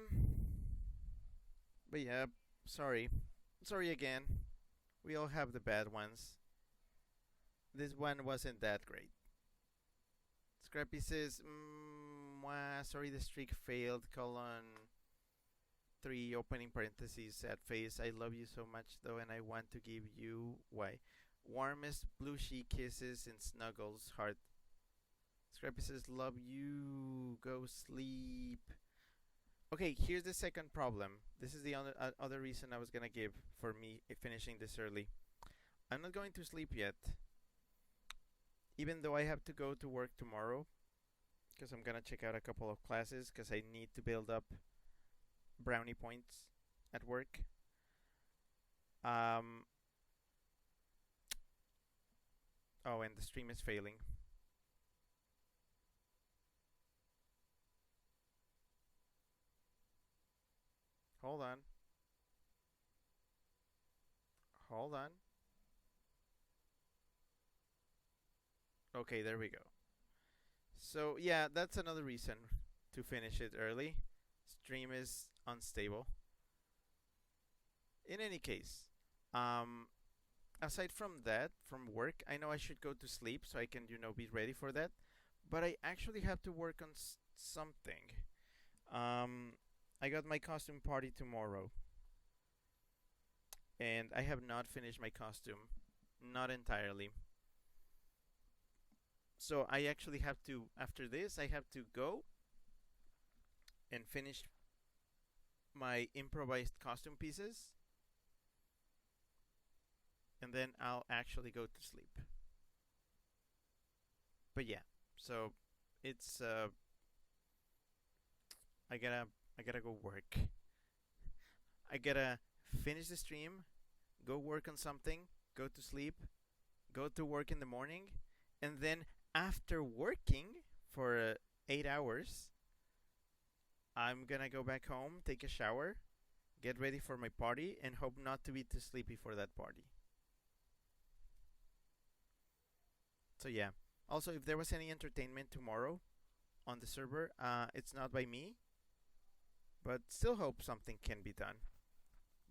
but yeah, sorry. Sorry again. We all have the bad ones. This one wasn't that great. Scrappy says, sorry the streak failed, colon 3 opening parentheses sad face. I love you so much though and I want to give you why warmest blushy kisses and snuggles heart. Scrappy says love you, go sleep. Okay, here's the second problem. This is the other reason I was gonna give for me finishing this early. I'm not going to sleep yet, even though I have to go to work tomorrow, because I'm gonna check out a couple of classes because I need to build up brownie points at work. Um. Oh, and the stream is failing. Hold on. Hold on. Okay, there we go. So yeah, that's another reason to finish it early. Stream is unstable. In any case, um, aside from that, from work, I know I should go to sleep so I can, be ready for that. But I actually have to work on something. Um, I got my costume party tomorrow, and I have not finished my costume, not entirely. So I actually have to, after this, I have to go and finish my improvised costume pieces, and then I'll actually go to sleep. But yeah, so it's I gotta go work. I gotta finish the stream, go work on something, go to sleep, go to work in the morning, and then after working for 8 hours, I'm gonna go back home, take a shower, get ready for my party, and hope not to be too sleepy for that party. So yeah. Also, if there was any entertainment tomorrow on the server, it's not by me, but still hope something can be done.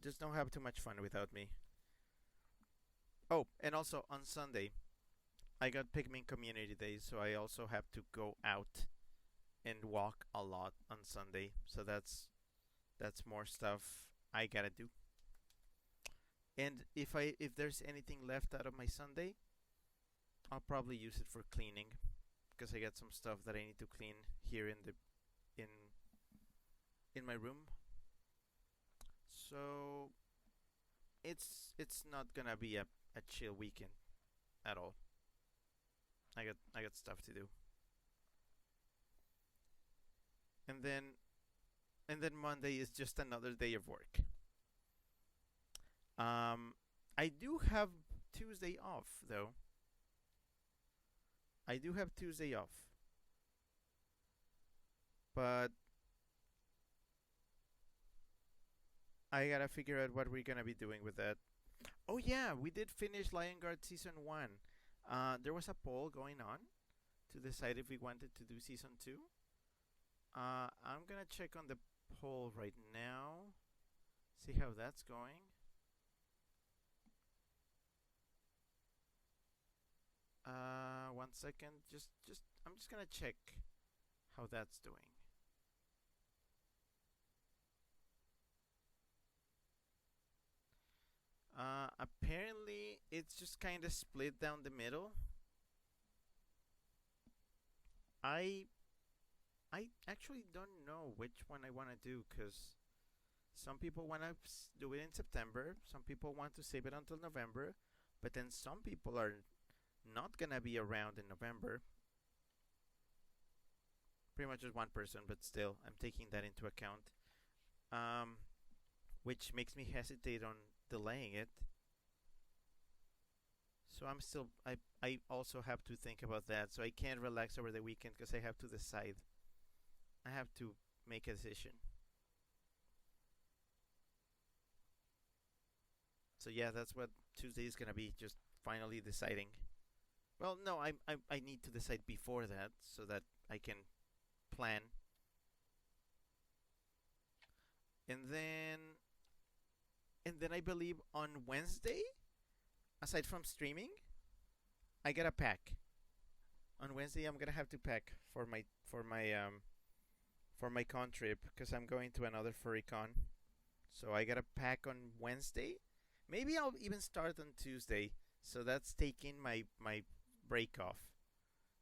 Just don't have too much fun without me. Oh, and also on Sunday, I got Pikmin Community Day, so I also have to go out and walk a lot on Sunday. So that's more stuff I gotta do. And if there's anything left out of my Sunday, I'll probably use it for cleaning, because I got some stuff that I need to clean here in in my room. So it's not gonna be a chill weekend at all. I got stuff to do. And then Monday is just another day of work. I do have Tuesday off though. I do have Tuesday off. But I gotta figure out what we're gonna be doing with that. Oh yeah, we did finish Lion Guard season 1. There was a poll going on to decide if we wanted to do season 2. I'm gonna check on the poll right now, see how that's going. One second. I'm just gonna check how that's doing. Apparently it's just kind of split down the middle. I I actually don't know which one I want to do because some people want to do it in September, some people want to save it until November, but then some people are not gonna be around in November. Pretty much just one person, but still, I'm taking that into account. Um, which makes me hesitate on delaying it. So I also have to think about that. So I can't relax over the weekend because I have to decide. I have to make a decision. So yeah, that's what Tuesday is gonna be. Just finally deciding. Well, no, I need to decide before that so that I can plan. And then I believe on Wednesday, aside from streaming, I gotta pack. On Wednesday, I'm gonna have to pack for my con trip because I'm going to another furry con. So I gotta pack on Wednesday. Maybe I'll even start on Tuesday. So that's taking my break off.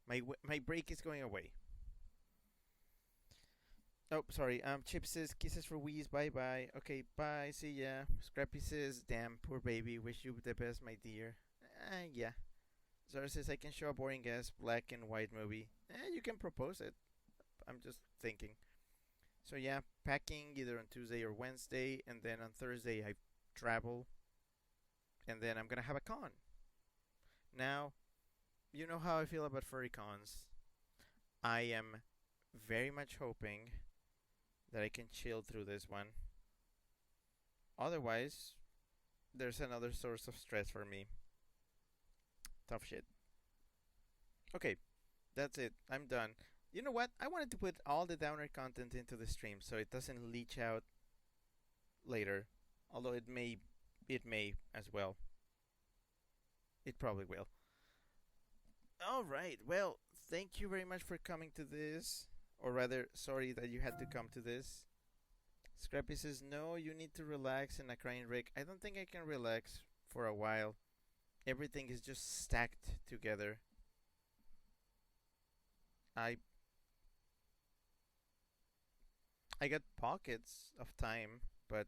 My break is going away. Oh, sorry. Chip says kisses for Wheeze. Bye bye. Okay, bye. See ya. Scrappy says, damn, poor baby. Wish you the best, my dear. Yeah. Zara says I can show a boring ass black and white movie. You can propose it. I'm just thinking. So yeah, packing either on Tuesday or Wednesday, and then on Thursday I travel, and then I'm gonna have a con. Now, you know how I feel about furry cons. I am very much hoping that I can chill through this one. Otherwise, there's another source of stress for me. Tough shit. Okay, that's it. I'm done. You know what? I wanted to put all the downer content into the stream so it doesn't leach out later. Although it may as well. It probably will. All right. Well, thank you very much for coming to this, or rather, sorry that you had to come to this. Scrappy says no. You need to relax in a crying Rick. I don't think I can relax for a while. Everything is just stacked together. I I got pockets of time, but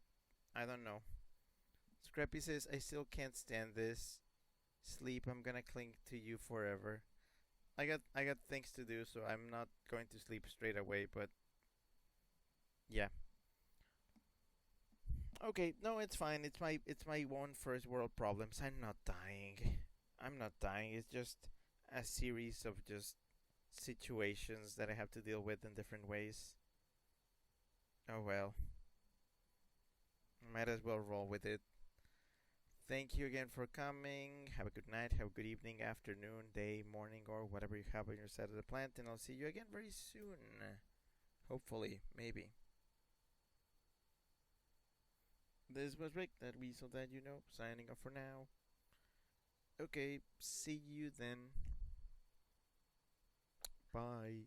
I don't know. Scrappy says I still can't stand this. Sleep, I'm gonna cling to you forever. I got things to do, so I'm not going to sleep straight away, but yeah. Okay, no, it's fine. It's my own first world problems. I'm not dying. I'm not dying. It's just a series of just situations that I have to deal with in different ways. Oh well. Might as well roll with it. Thank you again for coming. Have a good night, have a good evening, afternoon, day, morning, or whatever you have on your side of the planet, and I'll see you again very soon. Hopefully, maybe. This was Rick, that weasel that you know, signing off for now. Okay, see you then. Bye.